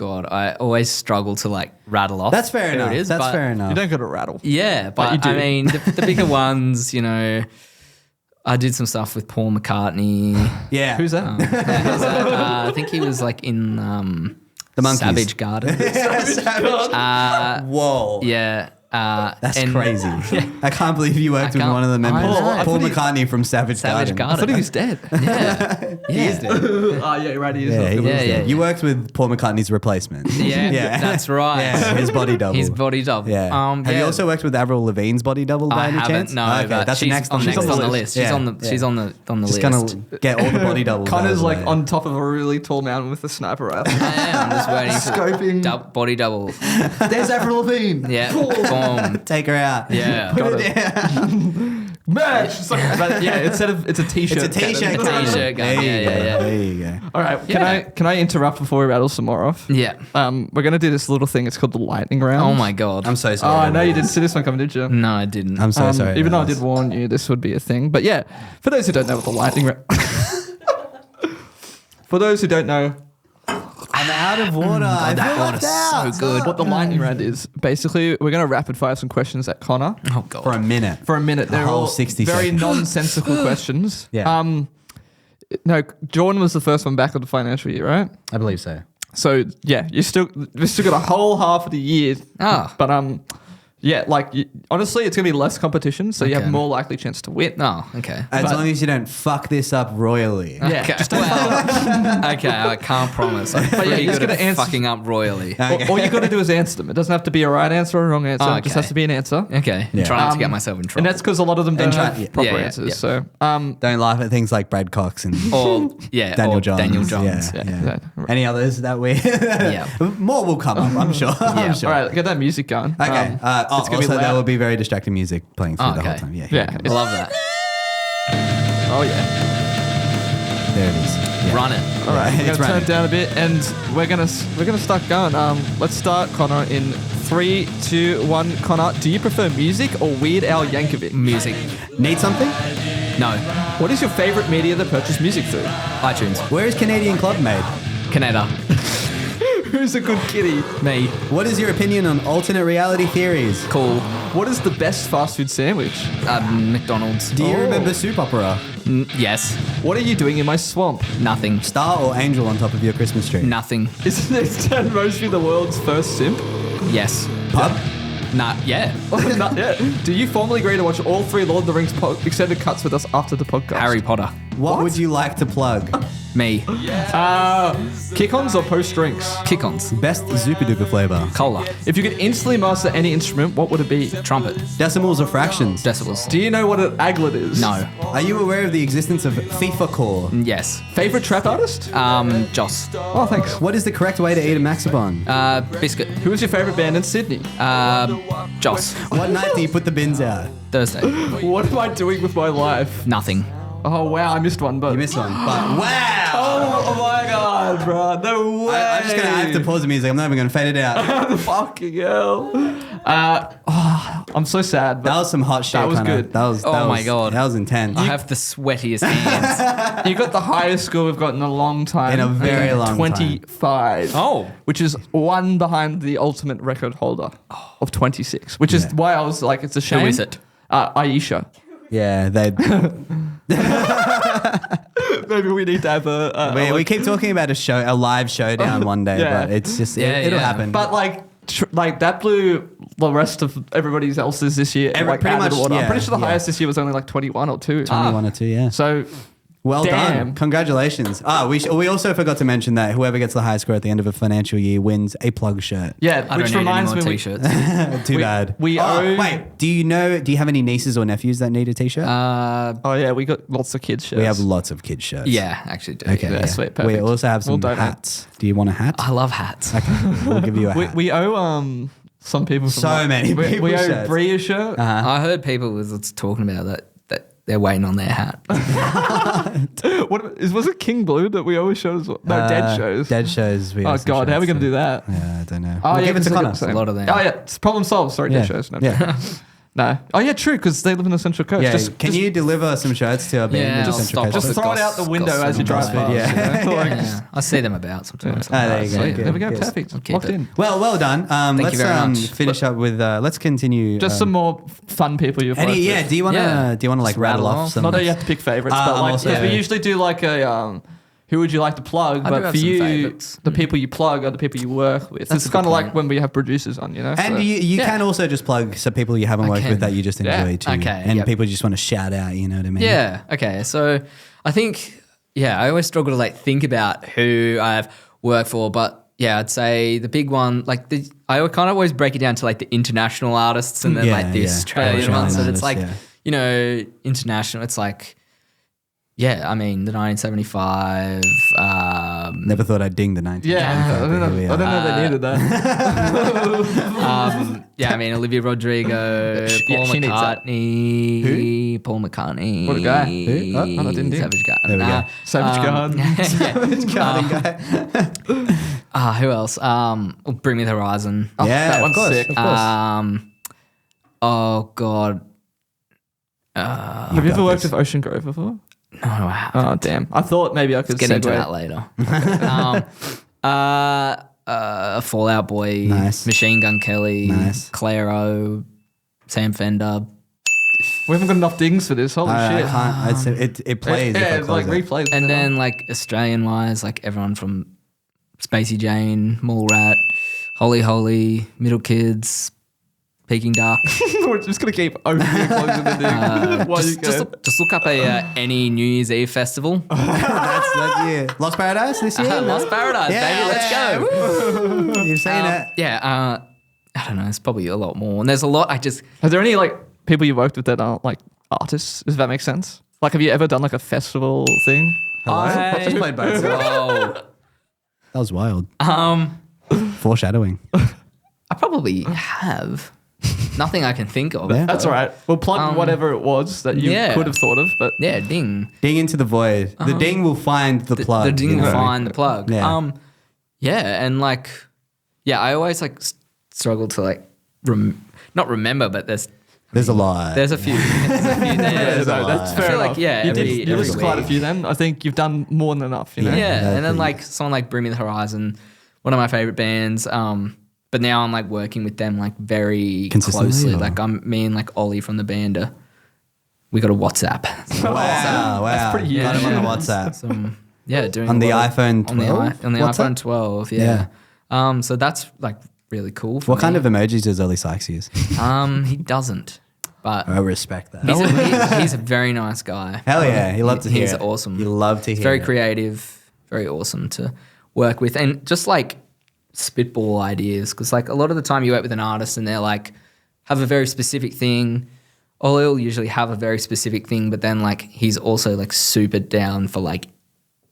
Speaker 4: I always struggle to like rattle off.
Speaker 3: That's fair
Speaker 4: who
Speaker 3: enough.
Speaker 4: It is,
Speaker 3: That's
Speaker 4: but-
Speaker 3: fair
Speaker 2: with?
Speaker 3: enough.
Speaker 2: You don't got to rattle.
Speaker 4: Yeah,
Speaker 2: But you
Speaker 4: but
Speaker 2: do.
Speaker 4: I mean, the bigger ones, I did some stuff with Paul McCartney.
Speaker 3: Yeah.
Speaker 2: Who's that?
Speaker 4: I think he was like in
Speaker 3: The Monkees.
Speaker 4: Savage Garden.
Speaker 3: Whoa.
Speaker 4: Yeah.
Speaker 3: That's
Speaker 4: and-
Speaker 3: crazy. I can't believe you worked
Speaker 4: I
Speaker 3: with
Speaker 4: can't-
Speaker 3: one of the members.
Speaker 4: I know.
Speaker 3: Paul McCartney from Savage
Speaker 4: Savage
Speaker 3: Garden.
Speaker 2: I thought he was
Speaker 4: Garden.
Speaker 2: dead.
Speaker 4: Yeah.
Speaker 3: He is dead.
Speaker 2: Oh yeah, right. He is.
Speaker 3: Yeah, he was
Speaker 4: Yeah,
Speaker 3: dead.
Speaker 4: yeah.
Speaker 3: You worked with Paul McCartney's replacement.
Speaker 4: Yeah, that's right.
Speaker 3: Yeah, his body double.
Speaker 4: His body double.
Speaker 3: Yeah. Have you also worked with Avril Lavigne's body double by
Speaker 4: I
Speaker 3: any
Speaker 4: haven't.
Speaker 3: chance?
Speaker 4: No,
Speaker 3: Okay,
Speaker 4: but
Speaker 3: that's
Speaker 4: she's
Speaker 3: next
Speaker 4: on
Speaker 3: on
Speaker 4: the list. She's
Speaker 3: Yeah,
Speaker 4: on the
Speaker 3: yeah.
Speaker 4: she's on the
Speaker 3: Just
Speaker 4: list.
Speaker 3: gonna get all the body doubles. out of
Speaker 2: Connor's
Speaker 3: the
Speaker 2: like
Speaker 3: way.
Speaker 2: on top of a really tall mountain with a sniper rifle.
Speaker 4: I'm just waiting for
Speaker 2: Scoping.
Speaker 4: body double.
Speaker 2: There's Avril Lavigne.
Speaker 4: Yeah. Boom.
Speaker 3: Take her out.
Speaker 4: Yeah.
Speaker 3: Put it down.
Speaker 2: Match. It's like, but yeah, instead of it's a t-shirt.
Speaker 3: It's a t-shirt.
Speaker 2: cannon.
Speaker 3: cannon.
Speaker 4: T-shirt gun.
Speaker 3: There you
Speaker 4: Yeah,
Speaker 3: go.
Speaker 4: yeah, yeah.
Speaker 3: There you go.
Speaker 2: All right.
Speaker 4: Yeah.
Speaker 2: Can I interrupt before we rattle some more off?
Speaker 4: Yeah.
Speaker 2: We're gonna do this little thing. It's called the lightning round.
Speaker 4: Oh my god.
Speaker 3: I'm so
Speaker 2: Oh,
Speaker 3: sorry.
Speaker 2: I know you didn't see this one coming, did you?
Speaker 4: No, I didn't.
Speaker 3: I'm so sorry.
Speaker 2: Even though I
Speaker 3: guys.
Speaker 2: did warn you, this would be a thing. But yeah, for those who don't know what the lightning round. For those who don't know
Speaker 3: I'm out of water. I
Speaker 4: that
Speaker 3: feel
Speaker 4: water
Speaker 3: left
Speaker 4: is
Speaker 3: out.
Speaker 4: so good.
Speaker 2: what the lightning round is, basically, we're gonna rapid fire some questions at Connor
Speaker 4: Oh god.
Speaker 3: For a minute.
Speaker 2: for a minute. They're
Speaker 3: whole
Speaker 2: all
Speaker 3: 60
Speaker 2: very
Speaker 3: seconds.
Speaker 2: nonsensical questions.
Speaker 3: Yeah.
Speaker 2: No, Jordan was the first one back of the financial year, right?
Speaker 3: I believe so.
Speaker 2: So yeah, we've still got a whole half of the year.
Speaker 4: Ah.
Speaker 2: But yeah, like honestly, it's gonna be less competition, so you have
Speaker 4: Okay.
Speaker 2: more likely chance to win.
Speaker 4: Oh, okay.
Speaker 3: As
Speaker 2: But-
Speaker 3: long as you don't fuck this up royally.
Speaker 2: Yeah,
Speaker 4: Okay.
Speaker 2: just don't
Speaker 4: Okay, I can't promise. I'm
Speaker 2: yeah,
Speaker 4: pretty
Speaker 2: you're just
Speaker 4: good
Speaker 2: gonna
Speaker 4: at
Speaker 2: answer-
Speaker 4: fucking up royally.
Speaker 2: all you got to do is answer them. It doesn't have to be a right answer or a wrong answer.
Speaker 4: Oh,
Speaker 2: It just
Speaker 4: okay.
Speaker 2: has to be an answer.
Speaker 4: Okay.
Speaker 3: Yeah.
Speaker 4: Try not to get myself in trouble.
Speaker 2: And that's because a lot of them don't
Speaker 3: try-
Speaker 2: have
Speaker 3: yeah.
Speaker 2: proper
Speaker 4: Yeah, yeah,
Speaker 2: answers.
Speaker 4: yeah.
Speaker 2: So,
Speaker 3: Don't laugh at things like Brad Cox and
Speaker 4: or
Speaker 3: Daniel
Speaker 4: or
Speaker 3: Johns.
Speaker 4: Daniel Johns.
Speaker 3: Yeah.
Speaker 2: Yeah.
Speaker 3: Any others that we?
Speaker 4: Yeah.
Speaker 3: More will come up, I'm sure. I'm sure.
Speaker 2: all right, get that music going.
Speaker 3: Okay.
Speaker 2: it's gonna
Speaker 3: Also,
Speaker 2: be
Speaker 3: there
Speaker 2: loud.
Speaker 3: will be very distracting music playing through
Speaker 4: Oh,
Speaker 3: the whole
Speaker 4: okay.
Speaker 3: time. Yeah.
Speaker 2: Yeah.
Speaker 3: Here it
Speaker 4: I
Speaker 3: comes.
Speaker 4: love that.
Speaker 2: Oh yeah.
Speaker 3: There it is. Yeah.
Speaker 4: Run it.
Speaker 2: All right, we're
Speaker 3: It's
Speaker 2: gonna turn
Speaker 3: running.
Speaker 2: it down a bit, and we're gonna start going. Let's start, Connor, in 3, 2, 1. Connor, do you prefer music or Weird Al Yankovic?
Speaker 4: Music.
Speaker 3: Need something?
Speaker 4: No.
Speaker 2: What is your favorite media to purchase music through?
Speaker 4: iTunes.
Speaker 3: Where is Canadian Club made?
Speaker 4: Canada.
Speaker 2: Who's a good kitty?
Speaker 4: Me.
Speaker 3: What is your opinion on alternate reality theories?
Speaker 4: Cool.
Speaker 2: What is the best fast food sandwich?
Speaker 4: McDonald's.
Speaker 3: Do you remember Soup Opera?
Speaker 4: Yes.
Speaker 2: What are you doing in my swamp?
Speaker 4: Nothing.
Speaker 3: Star or angel on top of your Christmas tree?
Speaker 4: Nothing.
Speaker 2: Isn't this Dan Mosby the world's first simp?
Speaker 4: Yes.
Speaker 3: Pub?
Speaker 4: Nah, yeah.
Speaker 2: Not yet. Do you formally agree to watch all 3 Lord of the Rings extended cuts with us after the podcast?
Speaker 4: Harry Potter.
Speaker 3: What would you like to plug?
Speaker 4: Me.
Speaker 2: Kick-ons or post-drinks?
Speaker 4: Kick-ons.
Speaker 3: Best Zupaduper flavor?
Speaker 4: Cola.
Speaker 2: If you could instantly master any instrument, what would it be?
Speaker 4: Trumpet.
Speaker 3: Decimals or fractions?
Speaker 4: Decibels.
Speaker 2: Do you know what an aglet is?
Speaker 4: No.
Speaker 3: Are you aware of the existence of FIFA Core?
Speaker 4: Yes.
Speaker 2: Favorite trap artist?
Speaker 4: Joss.
Speaker 2: Oh, thanks.
Speaker 3: What is the correct way to eat a Maxibon?
Speaker 4: Biscuit.
Speaker 2: Who is your favorite band in Sydney?
Speaker 4: Joss.
Speaker 3: What night do you put the bins out?
Speaker 4: Thursday.
Speaker 2: What am I doing with my life?
Speaker 4: Nothing.
Speaker 2: Oh, wow, I missed one, but...
Speaker 3: You missed one. But wow!
Speaker 2: Oh my god, bro. No way.
Speaker 3: I'm just gonna have to pause the music. I'm not even gonna fade it out.
Speaker 2: Fucking hell. I'm so sad. But
Speaker 3: That was some hot shit.
Speaker 2: That was
Speaker 3: Connor.
Speaker 2: good.
Speaker 3: That was.
Speaker 4: Oh my God.
Speaker 3: That was intense.
Speaker 4: I have the sweatiest hands.
Speaker 2: you got the highest score we've got in a long time.
Speaker 3: In a very long time.
Speaker 2: 25.
Speaker 4: Oh.
Speaker 2: Which is one behind the ultimate record holder of 26. Which is why I was like, it's a shame.
Speaker 4: Who is it?
Speaker 2: Aisha.
Speaker 3: Yeah, they.
Speaker 2: Maybe we need to have
Speaker 3: we keep talking about a live showdown one day,
Speaker 2: Yeah.
Speaker 3: but it's just
Speaker 4: Yeah,
Speaker 3: it'll
Speaker 4: yeah.
Speaker 3: happen.
Speaker 2: But like that blew the rest of everybody else's this year.
Speaker 3: Pretty
Speaker 2: out of
Speaker 3: much,
Speaker 2: the water. I'm
Speaker 3: yeah,
Speaker 2: pretty sure the
Speaker 3: yeah.
Speaker 2: highest this year was only like 21 or 2.
Speaker 3: 21 or 2, yeah.
Speaker 2: So
Speaker 3: Well
Speaker 2: Damn.
Speaker 3: done. Congratulations. We also forgot to mention that whoever gets the highest score at the end of a financial year wins a plug shirt.
Speaker 2: yeah,
Speaker 4: I
Speaker 2: which
Speaker 4: don't need any
Speaker 2: reminds
Speaker 4: more
Speaker 2: me.
Speaker 4: t-shirts.
Speaker 3: Too bad.
Speaker 2: we owe-
Speaker 3: Wait, do you have any nieces or nephews that need a t-shirt?
Speaker 2: Oh yeah, we got lots of kids shirts.
Speaker 3: we have lots of kids shirts.
Speaker 4: Yeah, actually do.
Speaker 3: Okay.
Speaker 2: Yeah,
Speaker 3: yeah.
Speaker 2: sweet,
Speaker 3: We
Speaker 2: perfect.
Speaker 3: also have some
Speaker 2: We'll donate.
Speaker 3: hats. Do you want a hat?
Speaker 4: I love hats.
Speaker 3: Okay, we'll give you a hat.
Speaker 2: We owe some people from
Speaker 3: So many
Speaker 2: we
Speaker 3: people
Speaker 2: owe
Speaker 3: shirts.
Speaker 2: Bree a shirt.
Speaker 4: I heard people was talking about that they're waiting on their hat.
Speaker 2: Was it King Blue that we always show as well? No, Dead shows.
Speaker 3: Dead shows. We
Speaker 2: Oh
Speaker 3: have some
Speaker 2: god, how are we
Speaker 3: shirts
Speaker 2: gonna do that?
Speaker 3: Yeah, I don't know.
Speaker 2: Oh,
Speaker 3: We'll
Speaker 2: yeah,
Speaker 3: give it to
Speaker 2: 'cause
Speaker 3: Connor.
Speaker 2: they got
Speaker 4: A lot of them.
Speaker 2: Oh yeah, it's problem solved. Sorry,
Speaker 3: Yeah.
Speaker 2: Dead shows. No,
Speaker 3: Yeah.
Speaker 2: no. Oh yeah, true, because they live in the Central Coast.
Speaker 3: Yeah, can you deliver some shirts to our band?
Speaker 4: Yeah,
Speaker 3: in the
Speaker 4: I'll
Speaker 3: Central
Speaker 4: stop
Speaker 3: Coast?
Speaker 2: just throw it out the window as you drive past?
Speaker 3: Yeah.
Speaker 2: You know? Like,
Speaker 4: Yeah, I see them about sometimes.
Speaker 3: there you go.
Speaker 2: sweet.
Speaker 3: Good,
Speaker 2: There we go.
Speaker 3: good.
Speaker 2: Perfect.
Speaker 4: keep
Speaker 2: Locked
Speaker 4: it.
Speaker 2: in.
Speaker 3: Well done.
Speaker 4: you
Speaker 3: Let's
Speaker 4: very much.
Speaker 3: finish up with. Let's continue.
Speaker 2: Just some more fun people you've worked with.
Speaker 3: Yeah. Do you want to?
Speaker 4: Yeah.
Speaker 3: Do you want to like
Speaker 4: Just
Speaker 3: rattle
Speaker 4: rattle
Speaker 3: off
Speaker 4: off.
Speaker 3: some?
Speaker 2: Not that you have to pick favorites,
Speaker 3: I'm
Speaker 2: but like
Speaker 3: also-
Speaker 2: 'cause we usually do like a who would you like to plug?
Speaker 4: I do
Speaker 2: But
Speaker 4: have
Speaker 2: for
Speaker 4: some
Speaker 2: you,
Speaker 4: favourites.
Speaker 2: the people you plug are the people you work with.
Speaker 4: That's
Speaker 2: It's
Speaker 4: a good
Speaker 2: kind of like
Speaker 4: point.
Speaker 2: when we have producers on, you know.
Speaker 3: And
Speaker 2: so-
Speaker 3: you
Speaker 4: Yeah.
Speaker 3: can also just plug some people you haven't
Speaker 4: I
Speaker 3: worked
Speaker 4: can.
Speaker 3: with that you just enjoy
Speaker 2: Yeah.
Speaker 3: too.
Speaker 4: Okay,
Speaker 3: And
Speaker 4: yep.
Speaker 3: people just want to shout out. You know what I mean?
Speaker 4: Yeah. Okay. So I think, I always struggle to like think about who I've worked for, but yeah, I'd say the big one, like I kind of always break it down to like the international artists and then
Speaker 3: Yeah,
Speaker 4: like the
Speaker 3: yeah.
Speaker 4: Australian
Speaker 3: Australian
Speaker 4: ones. And it's
Speaker 3: artists,
Speaker 4: like,
Speaker 3: yeah.
Speaker 4: international. It's like, I mean, the 1975.
Speaker 3: Never thought I'd ding the 19.
Speaker 2: yeah, I don't know they needed that.
Speaker 4: I mean, Olivia Rodrigo,
Speaker 2: Yeah,
Speaker 4: Paul
Speaker 2: she needs that.
Speaker 4: McCartney. Paul McCartney.
Speaker 2: What a guy.
Speaker 3: Who? Oh,
Speaker 2: I didn't do.
Speaker 4: Savage
Speaker 3: There
Speaker 4: Garden.
Speaker 3: we go.
Speaker 2: Savage Garden.
Speaker 4: Yeah. Who else? Bring Me the Horizon.
Speaker 3: Yeah,
Speaker 2: that
Speaker 3: of
Speaker 2: one's
Speaker 3: course,
Speaker 2: sick.
Speaker 3: of course.
Speaker 4: Oh God.
Speaker 2: Have you ever worked with Ocean Grove before?
Speaker 4: No, I haven't.
Speaker 2: Oh damn! I thought maybe I could
Speaker 4: Get into
Speaker 2: segue.
Speaker 4: that later. Fallout Boy,
Speaker 3: Nice.
Speaker 4: Machine Gun Kelly,
Speaker 3: Nice.
Speaker 4: Clairo, Sam Fender.
Speaker 2: We haven't got enough dings for this. Holy
Speaker 3: I
Speaker 2: shit!
Speaker 3: can't. I'd say it plays. if I
Speaker 2: Yeah, it's like
Speaker 3: close it.
Speaker 2: replays.
Speaker 4: And then like Australian wise, like everyone from Spacey Jane, Mallrat, Holy Holy, Middle Kids, Peking Duck.
Speaker 2: we're just gonna keep opening and closing the ding. While you go.
Speaker 4: Just look up any New Year's Eve festival.
Speaker 3: That's yeah. Lost Paradise this year.
Speaker 4: Lost Paradise,
Speaker 3: Yeah.
Speaker 4: baby, let's go.
Speaker 3: You've seen it.
Speaker 4: I don't know. It's probably a lot more, and there's a lot.
Speaker 2: Are there any like people you worked with that aren't like artists? Does that make sense? Like, have you ever done like a festival thing?
Speaker 3: I just played both.
Speaker 4: Whoa.
Speaker 3: That was wild. Foreshadowing.
Speaker 4: I probably have. Nothing I can think of.
Speaker 3: Yeah.
Speaker 2: That's all right. We'll plug whatever it was that you
Speaker 4: yeah.
Speaker 2: could have thought of, but
Speaker 4: Yeah, ding.
Speaker 3: Ding into the void. The ding will find the plug.
Speaker 4: The ding
Speaker 3: you
Speaker 4: will
Speaker 3: know?
Speaker 4: find the plug.
Speaker 3: Yeah.
Speaker 4: And like, I always like struggle to like, not remember, but
Speaker 3: There's a lot.
Speaker 4: there's a few. There's a few there.
Speaker 3: There's a lot.
Speaker 2: that's
Speaker 3: I
Speaker 2: fair
Speaker 4: feel like,
Speaker 2: enough.
Speaker 4: yeah,
Speaker 2: you
Speaker 4: every-
Speaker 2: did. You
Speaker 4: every
Speaker 2: listened to quite a
Speaker 4: week.
Speaker 2: few. Then I think you've done more than enough. You know.
Speaker 4: Yeah,
Speaker 3: that
Speaker 4: and then
Speaker 3: thing.
Speaker 4: like someone like Bring Me the Horizon one of my favorite bands. But now I'm like working with them like very
Speaker 3: Consistently,
Speaker 4: closely.
Speaker 3: or?
Speaker 4: Like me and like Ollie from the band. We got a WhatsApp.
Speaker 3: Wow.
Speaker 2: That's pretty
Speaker 3: Got him on the
Speaker 2: huge.
Speaker 3: WhatsApp.
Speaker 4: Doing
Speaker 3: On
Speaker 4: a
Speaker 3: the
Speaker 4: lot of-
Speaker 3: iPhone
Speaker 4: on the
Speaker 3: 12?
Speaker 4: on the
Speaker 3: WhatsApp?
Speaker 4: iPhone 12. Yeah. So that's like really cool. For
Speaker 3: What kind
Speaker 4: me.
Speaker 3: of emojis does Ollie Sykes use?
Speaker 4: He doesn't, but
Speaker 3: I respect that.
Speaker 4: he's a very nice guy.
Speaker 3: Hell yeah. You love to hear
Speaker 4: He's
Speaker 3: it.
Speaker 4: awesome.
Speaker 3: You love to hear
Speaker 4: He's very
Speaker 3: it.
Speaker 4: creative, very awesome to work with, and just like spitball ideas. Because like a lot of the time you work with an artist and they're like have a very specific thing. Or he'll usually have a very specific thing, but then like he's also like super down for like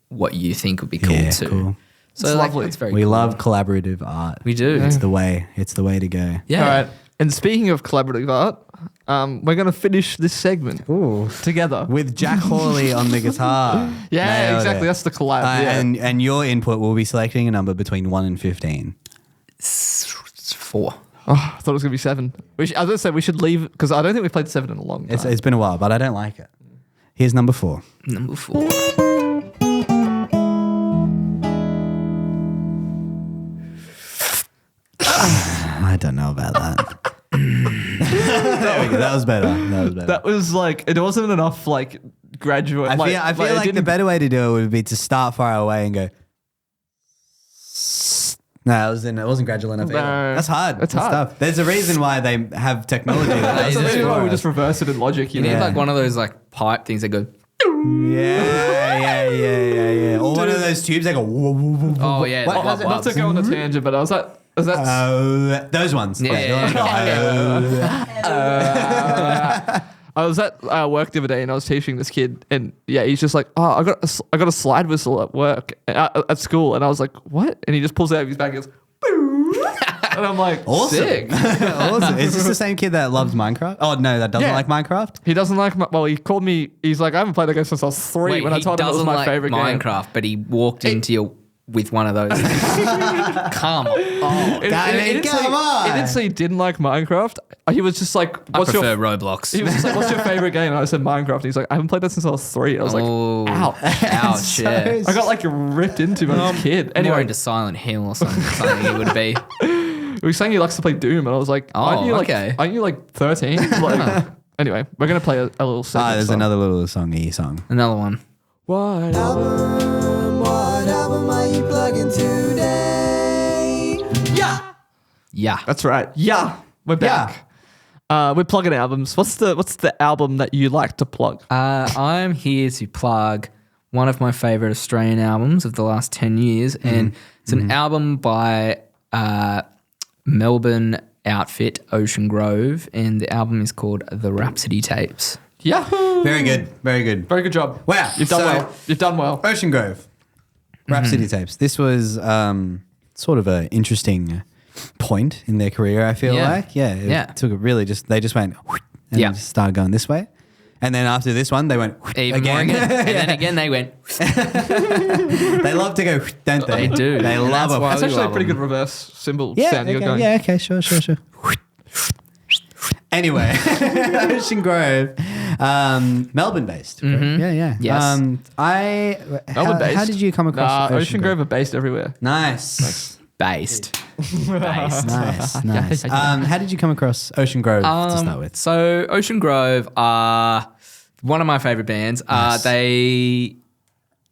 Speaker 4: what you think would be cool
Speaker 3: Yeah,
Speaker 4: too.
Speaker 3: cool.
Speaker 4: So
Speaker 2: It's
Speaker 4: like,
Speaker 2: lovely.
Speaker 4: it's very
Speaker 3: We
Speaker 4: cool.
Speaker 3: love collaborative art.
Speaker 4: We do.
Speaker 3: It's the way. It's the way to go.
Speaker 4: Yeah.
Speaker 2: All right. And speaking of collaborative art, we're going to finish this segment together.
Speaker 3: With Jack Hawley on the guitar.
Speaker 2: Yeah,
Speaker 3: Nailed
Speaker 2: exactly.
Speaker 3: it.
Speaker 2: That's the collab. Yeah.
Speaker 3: And your input will be selecting a number between 1 and 15.
Speaker 4: It's 4.
Speaker 2: Oh, I thought it was going to be 7. I was going to say we should leave because I don't think we've played 7 in a long time.
Speaker 3: It's been a while, but I don't like it. Here's number 4.
Speaker 4: Number 4.
Speaker 3: I don't know about that. There we go. That was better.
Speaker 2: That was like, it wasn't enough like graduate.
Speaker 3: I feel
Speaker 2: it
Speaker 3: like the
Speaker 2: didn't-
Speaker 3: better way to do it would be to start far away and go. No, it wasn't gradual enough.
Speaker 2: No.
Speaker 3: Either. That's hard.
Speaker 2: It's hard.
Speaker 3: Tough. There's a reason why they have technology. That does
Speaker 4: That's
Speaker 3: this
Speaker 2: Maybe
Speaker 3: for
Speaker 2: we
Speaker 3: us.
Speaker 2: just reverse it in Logic.
Speaker 4: You need
Speaker 3: Yeah.
Speaker 4: like one of those like pipe things that go.
Speaker 3: Yeah. Or one of those tubes that go. Whoa, whoa, whoa, whoa.
Speaker 4: Oh yeah,
Speaker 3: What
Speaker 4: the
Speaker 3: was it?
Speaker 2: Not to go on a tangent, but I was like, is that
Speaker 3: Those ones.
Speaker 2: I was at work the other day and I was teaching this kid, and yeah, he's just like, oh, I got a slide whistle at work at school, and I was like, what? And he just pulls it out of his bag and goes, "Boo." And I'm like,
Speaker 3: Awesome.
Speaker 2: sick.
Speaker 3: Awesome. Is this the same kid that loves Minecraft? Oh no, that doesn't
Speaker 2: Yeah.
Speaker 3: like Minecraft.
Speaker 2: He doesn't like. Well, he called me. He's like, I haven't played that game since I was 3.
Speaker 4: Wait,
Speaker 2: when I
Speaker 4: he
Speaker 2: told him it was
Speaker 4: doesn't
Speaker 2: my
Speaker 4: like
Speaker 2: favorite game.
Speaker 4: Minecraft, but he walked into you with one of those. Come on.
Speaker 2: It didn't say-
Speaker 3: come on.
Speaker 2: It didn't say he didn't like Minecraft. He was just like,
Speaker 4: I
Speaker 2: what's
Speaker 4: prefer
Speaker 2: your
Speaker 4: Roblox.
Speaker 2: He was just like, what's your favorite game? And I said Minecraft. And he's like, I haven't played that since I was 3. I was like,
Speaker 4: Oh,
Speaker 2: ouch.
Speaker 4: ouch, yeah.
Speaker 2: I got like ripped into by this kid.
Speaker 4: More
Speaker 2: Anyway,
Speaker 4: into Silent Hill or something he would be.
Speaker 2: he was saying he likes to play Doom, and I was like, aren't you
Speaker 4: okay.
Speaker 2: like 13? Like, anyway, we're gonna play a little segment.
Speaker 3: There's
Speaker 2: song.
Speaker 3: another little song.
Speaker 4: Another one.
Speaker 2: What?
Speaker 1: What album are you plugging today?
Speaker 4: Yeah.
Speaker 2: That's right. Yeah, we're back. We're plugging albums. What's the album that you like to plug?
Speaker 4: I'm here to plug one of my favorite Australian albums of the last 10 years. And it's an album by Melbourne outfit Ocean Grove. And the album is called The Rhapsody Tapes.
Speaker 2: Yahoo!
Speaker 3: Very good. Very good.
Speaker 2: job.
Speaker 3: Wow.
Speaker 2: You've done
Speaker 3: So-
Speaker 2: well. You've done well.
Speaker 3: Ocean Grove. Rhapsody Tapes. This was sort of an interesting point in their career, I feel
Speaker 4: Yeah.
Speaker 3: like. Yeah. It took it really they just went and
Speaker 4: Yeah.
Speaker 3: just started going this way. And then after this one, they went
Speaker 4: Even more
Speaker 3: again.
Speaker 4: again. And then again, they went.
Speaker 3: They love to go, don't they?
Speaker 4: They do.
Speaker 3: They
Speaker 4: And
Speaker 3: love
Speaker 4: that's
Speaker 3: it.
Speaker 4: why
Speaker 2: That's
Speaker 4: we
Speaker 2: actually a
Speaker 4: love
Speaker 2: pretty
Speaker 4: them.
Speaker 2: good reverse symbol
Speaker 3: Yeah,
Speaker 2: sound you got
Speaker 3: okay,
Speaker 2: going.
Speaker 3: okay, sure. Anyway, Ocean Grove, Melbourne based. Yeah.
Speaker 4: Yes.
Speaker 2: Melbourne-based.
Speaker 3: How did you come across
Speaker 2: Ocean Grove are based everywhere.
Speaker 3: Nice.
Speaker 4: Based.
Speaker 3: Nice. How did you come across Ocean Grove to start with?
Speaker 4: So Ocean Grove are one of my favorite bands.
Speaker 3: Nice.
Speaker 4: They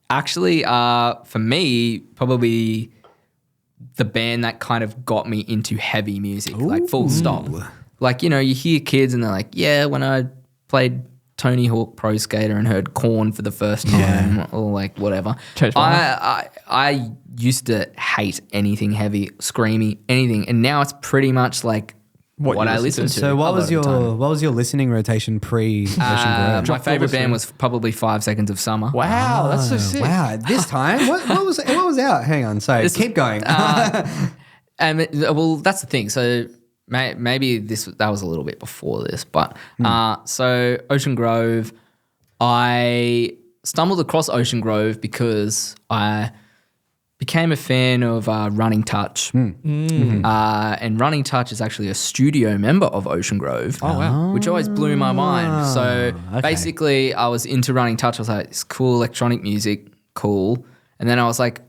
Speaker 4: actually are, for me, probably the band that kind of got me into heavy music, like full stop. Like, you know, you hear kids and they're like, yeah, when I played Tony Hawk Pro Skater and heard Korn for the first time or like whatever.
Speaker 2: Changed my
Speaker 4: I used to hate anything heavy, screamy, anything. And now it's pretty much like
Speaker 2: What
Speaker 4: what
Speaker 2: you
Speaker 4: I
Speaker 2: listen
Speaker 4: listen
Speaker 2: to.
Speaker 4: to.
Speaker 3: So
Speaker 4: a lot of the time.
Speaker 3: what was your listening rotation pre Ocean Grove?
Speaker 4: My favorite
Speaker 2: listen.
Speaker 4: band was probably 5 Seconds of Summer.
Speaker 2: Wow, that's so sick.
Speaker 3: Wow, this time what was out? Hang on, sorry, keep going.
Speaker 4: Well, that's the thing. So maybe that was a little bit before this, but so Ocean Grove, I stumbled across Ocean Grove because I became a fan of Running Touch. And Running Touch is actually a studio member of Ocean Grove.
Speaker 2: Oh, wow.
Speaker 4: Which always blew my mind. So
Speaker 3: okay.
Speaker 4: basically I was into Running Touch. I was like, it's cool electronic music, cool. And then I was like,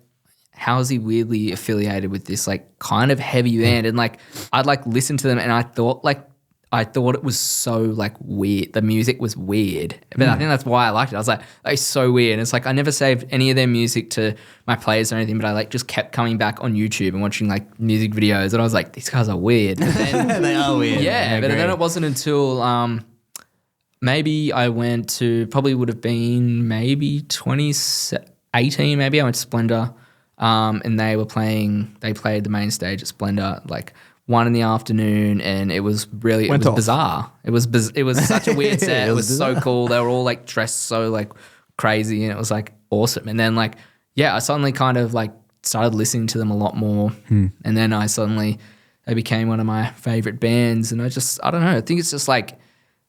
Speaker 4: how is he weirdly affiliated with this like kind of heavy band? And like I'd like listen to them and I thought it was so like weird. The music was weird. But I think that's why I liked it. I was like, it's so weird. And it's like I never saved any of their music to my plays or anything, but I like just kept coming back on YouTube and watching like music videos and I was like, these guys are weird. And then,
Speaker 3: They are weird.
Speaker 4: yeah, but then it wasn't until maybe I went to, probably would have been maybe 2018 maybe, I went to Splendor and they played the main stage at Splendor like 1 in the afternoon, and it was really bizarre. It was such a weird set. It was so cool. They were all like dressed so like crazy, and it was like awesome. And then like I suddenly kind of like started listening to them a lot more, and then they became one of my favorite bands. And I don't know. I think it's just like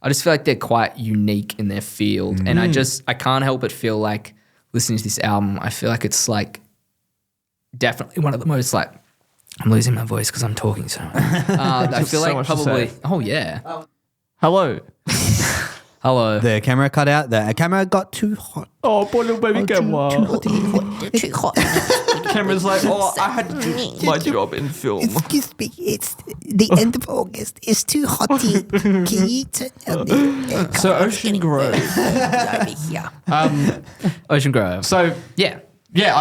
Speaker 4: I just feel like they're quite unique in their field, and I can't help but feel like listening to this album. I feel like it's like definitely one of the most like. I'm losing my voice because I'm talking so much. I feel
Speaker 2: so
Speaker 4: like
Speaker 2: much to
Speaker 4: probably.
Speaker 2: say.
Speaker 4: Oh yeah.
Speaker 2: Hello.
Speaker 4: Hello.
Speaker 3: The camera cut out. The camera got too hot.
Speaker 2: Oh, poor little baby camera.
Speaker 5: Too hot.
Speaker 2: Camera's like, oh, I had to do my job in film.
Speaker 5: Excuse me, it's the end of August. It's too hotty. Can you turn down the
Speaker 2: So Ocean Grove.
Speaker 5: over here?
Speaker 4: Ocean Grove.
Speaker 2: So
Speaker 4: Yeah.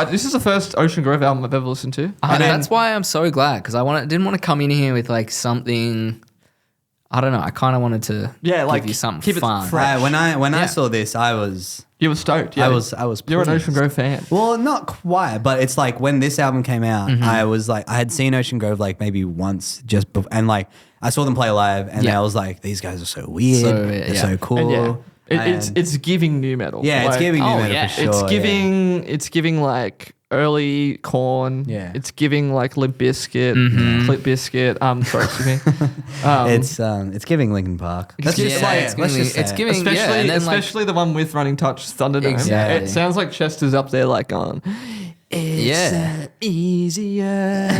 Speaker 2: this is the first Ocean Grove album I've ever listened to.
Speaker 4: And that's why I'm so glad because didn't want to come in here with like something. I don't know. I kind of wanted to
Speaker 2: like
Speaker 4: give you something
Speaker 2: keep it
Speaker 4: fun.
Speaker 2: fresh.
Speaker 3: When I
Speaker 4: Yeah.
Speaker 3: saw this, I was
Speaker 2: You were stoked. Yeah.
Speaker 3: I was
Speaker 2: You're an
Speaker 3: pleased.
Speaker 2: Ocean Grove fan.
Speaker 3: Well, not quite, but it's like when this album came out, I was like, I had seen Ocean Grove like maybe once and like I saw them play live, and
Speaker 4: Yeah.
Speaker 3: I was like, these guys are so weird,
Speaker 4: So,
Speaker 3: they're
Speaker 4: yeah.
Speaker 3: so cool.
Speaker 2: And it's giving new metal.
Speaker 3: yeah, it's
Speaker 2: Like,
Speaker 3: giving new
Speaker 4: oh,
Speaker 3: metal
Speaker 4: yeah.
Speaker 3: for sure.
Speaker 2: It's giving like early Corn.
Speaker 3: Yeah.
Speaker 2: It's giving like Limp Bizkit, Clip Biscuit. Sorry, excuse me.
Speaker 3: It's giving Linkin Park. Let's
Speaker 2: giving-
Speaker 3: just say
Speaker 2: it's
Speaker 3: it. Let's just say
Speaker 4: it's
Speaker 3: it.
Speaker 4: giving,
Speaker 2: Especially,
Speaker 4: and then, like,
Speaker 2: especially the one with Running Touch, Thunderdome.
Speaker 4: Exactly.
Speaker 2: It sounds like Chester's up there like on.
Speaker 4: Yeah.
Speaker 2: Easier.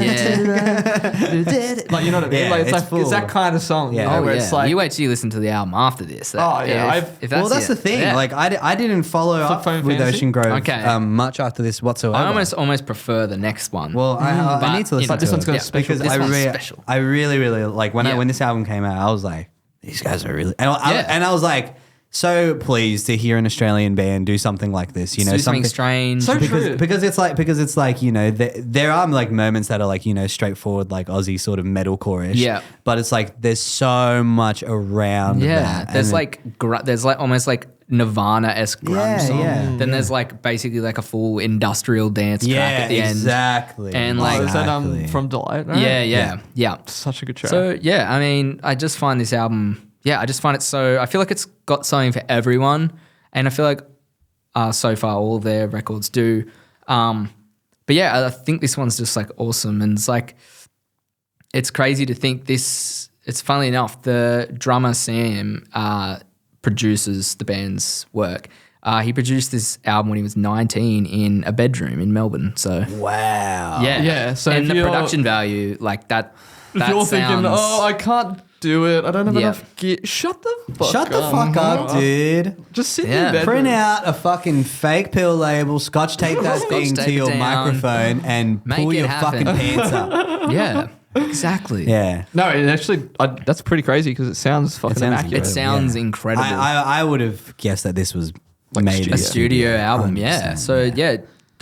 Speaker 4: Yeah.
Speaker 2: Like, you know what I mean?
Speaker 3: Yeah,
Speaker 2: like, it's
Speaker 3: it's
Speaker 2: that
Speaker 3: full.
Speaker 2: kind of song.
Speaker 3: Yeah.
Speaker 2: You know,
Speaker 4: Oh
Speaker 2: where
Speaker 4: yeah.
Speaker 2: it's like,
Speaker 4: You wait till you listen to the album after this.
Speaker 2: Oh, yeah,
Speaker 4: If
Speaker 3: Well, that's the thing.
Speaker 4: yeah.
Speaker 3: Like I didn't follow
Speaker 2: Flip
Speaker 3: up
Speaker 2: Phone
Speaker 3: with
Speaker 2: Fantasy?
Speaker 3: Ocean Grove
Speaker 4: Okay.
Speaker 3: much after this whatsoever.
Speaker 4: I almost prefer the next one.
Speaker 3: Well, I
Speaker 4: But,
Speaker 3: need to
Speaker 4: you
Speaker 3: listen
Speaker 4: know,
Speaker 3: to
Speaker 2: this
Speaker 3: it.
Speaker 2: one's got a
Speaker 4: Yeah.
Speaker 2: special.
Speaker 3: because
Speaker 4: This
Speaker 3: I
Speaker 4: one's
Speaker 3: really,
Speaker 4: special.
Speaker 3: I really like
Speaker 4: Yeah.
Speaker 3: when this album came out, I was like, these guys are really,
Speaker 4: Yeah.
Speaker 3: and I was like so pleased to hear an Australian band do something like this. You know,
Speaker 4: do something strange.
Speaker 2: So true.
Speaker 3: because it's like you know there are like moments that are like you know straightforward like Aussie sort of metalcore-ish.
Speaker 4: Yeah.
Speaker 3: but it's like there's so much around.
Speaker 4: Yeah,
Speaker 3: that.
Speaker 4: there's
Speaker 3: And
Speaker 4: like there's like almost like Nirvana-esque grunge
Speaker 3: Yeah,
Speaker 4: song.
Speaker 3: yeah,
Speaker 4: Then there's like basically like a full industrial dance track
Speaker 3: yeah,
Speaker 4: at the end.
Speaker 3: exactly.
Speaker 4: And,
Speaker 2: Oh,
Speaker 4: like-
Speaker 2: is that
Speaker 3: Exactly.
Speaker 2: from Delight? Right?
Speaker 4: Yeah.
Speaker 2: Such a good track.
Speaker 4: So yeah, I mean, I just find this album. Yeah, I just find it so. I feel like it's got something for everyone, and I feel like so far all of their records do. But yeah, I think this one's just like awesome, and it's like it's crazy to think this. It's funnily enough, the drummer Sam produces the band's work. He produced this album when he was 19 in a bedroom in Melbourne. So
Speaker 3: wow.
Speaker 2: Yeah, so
Speaker 4: and
Speaker 2: if
Speaker 4: the
Speaker 2: you're-
Speaker 4: production value like that.
Speaker 2: if you're thinking,
Speaker 4: sounds-
Speaker 2: oh, I can't do it. I don't have
Speaker 4: Yeah.
Speaker 2: enough gear. Shut the fuck
Speaker 3: Shut the
Speaker 2: up.
Speaker 3: fuck up, dude.
Speaker 2: Just sit
Speaker 4: Yeah.
Speaker 2: in bed.
Speaker 3: Print out a fucking fake pill label, scotch tape that thing
Speaker 4: tape
Speaker 3: to
Speaker 4: it
Speaker 3: your
Speaker 4: down.
Speaker 3: microphone, and
Speaker 4: Make
Speaker 3: pull
Speaker 4: it
Speaker 3: your
Speaker 4: happen.
Speaker 3: fucking pants up.
Speaker 4: Yeah, exactly.
Speaker 3: Yeah.
Speaker 2: No, it actually, that's pretty crazy because it sounds fucking
Speaker 3: sounds
Speaker 2: accurate.
Speaker 4: It sounds
Speaker 3: Yeah.
Speaker 4: incredible.
Speaker 3: I would have guessed that this was made
Speaker 2: studio.
Speaker 4: A studio album, yeah.
Speaker 3: 100%,
Speaker 4: So yeah,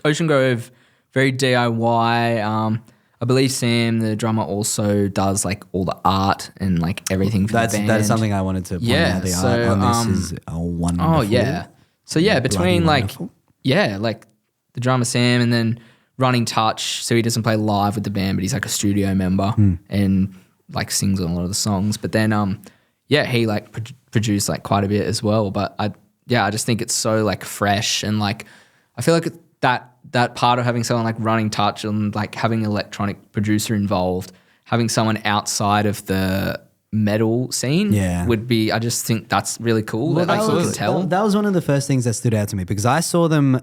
Speaker 4: Ocean Grove, very DIY. I believe Sam, the drummer, also does like all the art and like everything for
Speaker 3: That's
Speaker 4: the band.
Speaker 3: that is something I wanted to point
Speaker 4: Yeah,
Speaker 3: out. The
Speaker 4: so,
Speaker 3: art on this is wonderful.
Speaker 4: Oh yeah. So yeah, between
Speaker 3: Bloody
Speaker 4: like
Speaker 3: wonderful.
Speaker 4: like the drummer Sam and then Running Touch. So he doesn't play live with the band, but he's like a studio member and like sings on a lot of the songs. But then he like produced like quite a bit as well. But I just think it's so like fresh and like I feel like that part of having someone like Running Touch and like having an electronic producer involved, having someone outside of the metal scene
Speaker 3: Yeah.
Speaker 4: would be. I just think that's really cool. That like, you can tell.
Speaker 3: That was one of the first things that stood out to me because I saw them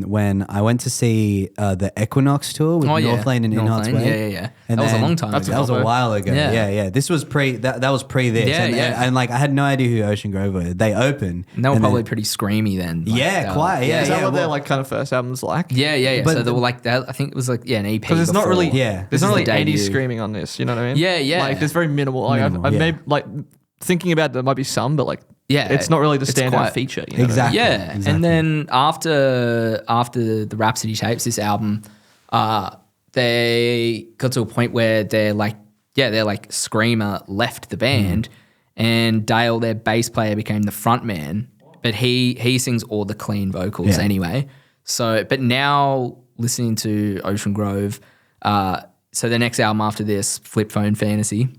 Speaker 3: when I went to see the Equinox tour with North Lane and In
Speaker 4: North
Speaker 3: Heart's
Speaker 4: Lane,
Speaker 3: Way.
Speaker 4: Yeah.
Speaker 3: And
Speaker 4: That was a
Speaker 3: then-
Speaker 4: long time ago.
Speaker 3: That was a while ago.
Speaker 4: Yeah.
Speaker 3: Yeah. This was that was pre this.
Speaker 4: Yeah,
Speaker 3: and,
Speaker 4: yeah.
Speaker 3: and like I had no idea who Ocean Grove were. They opened.
Speaker 4: And they were
Speaker 3: and
Speaker 4: probably
Speaker 3: then-
Speaker 4: pretty screamy then. Like,
Speaker 3: Yeah, quite. Yeah,
Speaker 2: Is that what their
Speaker 3: well-
Speaker 2: like kind of first albums like?
Speaker 4: Yeah.
Speaker 3: But
Speaker 4: So they were like that. I think it was like an EP.
Speaker 2: Because it's not really,
Speaker 3: Yeah.
Speaker 2: there's
Speaker 4: This
Speaker 2: not
Speaker 4: is
Speaker 2: really
Speaker 4: the
Speaker 2: any
Speaker 4: debut.
Speaker 2: screaming on this. You know what I mean?
Speaker 4: Yeah.
Speaker 2: Like there's very minimal. Like
Speaker 3: Minimal,
Speaker 2: I've
Speaker 3: yeah.
Speaker 2: made like thinking about there might be some, but like
Speaker 4: Yeah,
Speaker 2: it's not really the
Speaker 4: it's
Speaker 2: standout
Speaker 4: quite-
Speaker 2: feature. You know what I mean?
Speaker 3: Exactly.
Speaker 4: Yeah,
Speaker 3: exactly.
Speaker 4: and then after the Rhapsody Tapes, this album, they got to a point where they're like Screamer left the band, and Dale, their bass player, became the front man, but he sings all the clean vocals
Speaker 3: Yeah.
Speaker 4: anyway. So, but now listening to Ocean Grove, so the next album after this, Flip Phone Fantasy,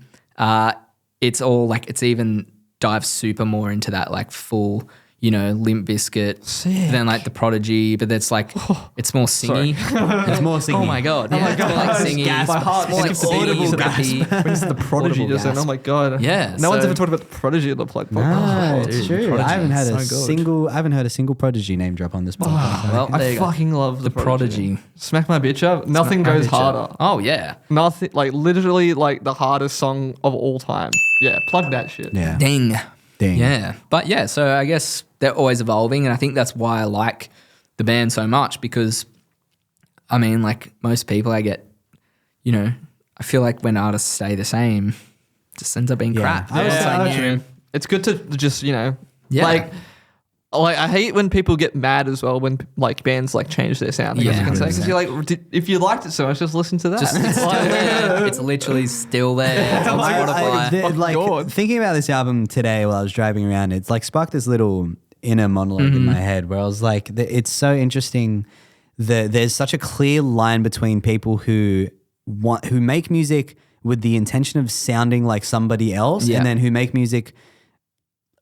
Speaker 4: it's all like it's even dives super more into that like full, Limp Bizkit, then like the Prodigy, but it's like it's more singy.
Speaker 3: It's more singing.
Speaker 4: Oh my god! Yeah, it's more like singing.
Speaker 2: My heart
Speaker 4: It's more like
Speaker 2: skips a beat
Speaker 4: audible
Speaker 2: when
Speaker 4: gaspy.
Speaker 2: When it's the Prodigy
Speaker 4: Audible
Speaker 2: just then,
Speaker 4: gasp.
Speaker 2: oh my god.
Speaker 4: Yeah,
Speaker 2: No one's
Speaker 4: so-
Speaker 2: ever talked about the Prodigy on the Plug
Speaker 3: No,
Speaker 2: podcast.
Speaker 3: it's
Speaker 4: dude,
Speaker 3: true.
Speaker 4: Prodigy,
Speaker 3: I haven't had
Speaker 4: so
Speaker 3: a
Speaker 4: good.
Speaker 3: single. I haven't heard a single Prodigy name drop on this podcast.
Speaker 4: Well, there
Speaker 2: I
Speaker 4: you go.
Speaker 2: fucking love the
Speaker 4: Prodigy.
Speaker 2: Smack my bitch up. Nothing goes harder.
Speaker 4: Oh yeah.
Speaker 2: Nothing like literally like the hardest song of all time. Yeah, plug that shit.
Speaker 3: Yeah.
Speaker 4: Ding.
Speaker 3: Dang.
Speaker 4: Yeah. But yeah, so I guess they're always evolving, and I think that's why I like the band so much because, I mean, like most people, I get, I feel like when artists stay the same, it just ends up being
Speaker 3: Yeah.
Speaker 4: crap.
Speaker 3: I was
Speaker 4: It's
Speaker 2: Yeah,
Speaker 4: like,
Speaker 2: I know what you mean. It's good to just
Speaker 4: Yeah.
Speaker 2: like I hate when people get mad as well when like bands like change their sound. I guess
Speaker 4: Yeah,
Speaker 2: you can say because
Speaker 4: 100%.
Speaker 2: you're like, if you liked it so much, just listen to that.
Speaker 4: Just, it's still there. It's literally still there. It's on Spotify.
Speaker 3: Like
Speaker 2: God.
Speaker 3: thinking about this album today while I was driving around, it's like sparked this little inner monologue in my head where I was like, it's so interesting that there's such a clear line between people who make music with the intention of sounding like somebody else,
Speaker 4: Yeah.
Speaker 3: and then who make music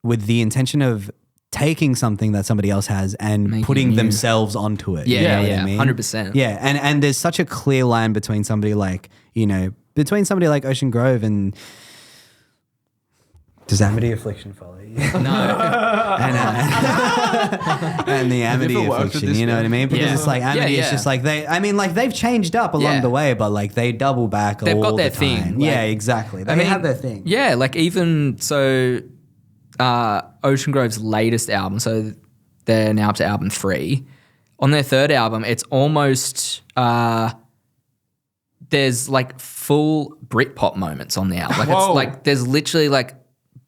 Speaker 3: with the intention of taking something that somebody else has and
Speaker 4: Making
Speaker 3: putting
Speaker 4: new.
Speaker 3: themselves onto it. You know what I mean?
Speaker 4: 100%.
Speaker 3: Yeah, and there's such a clear line between somebody like Ocean Grove and does Amity Affliction follow you?
Speaker 4: No.
Speaker 3: and the Amity
Speaker 2: ever worked with
Speaker 3: Affliction,
Speaker 2: this
Speaker 3: you know what I mean? Because
Speaker 4: Yeah.
Speaker 3: it's like Amity is
Speaker 4: Yeah.
Speaker 3: just like they've changed up along
Speaker 4: Yeah.
Speaker 3: the way, but like they double back
Speaker 4: They've
Speaker 3: all
Speaker 4: got their
Speaker 3: the time.
Speaker 4: thing,
Speaker 3: Yeah,
Speaker 4: like-
Speaker 3: exactly. They have their thing.
Speaker 4: Yeah, like even so, Ocean Grove's latest album, so they're now up to album 3. On their third album, it's almost there's like full Britpop moments on the album. Like
Speaker 2: Whoa.
Speaker 4: it's like there's literally like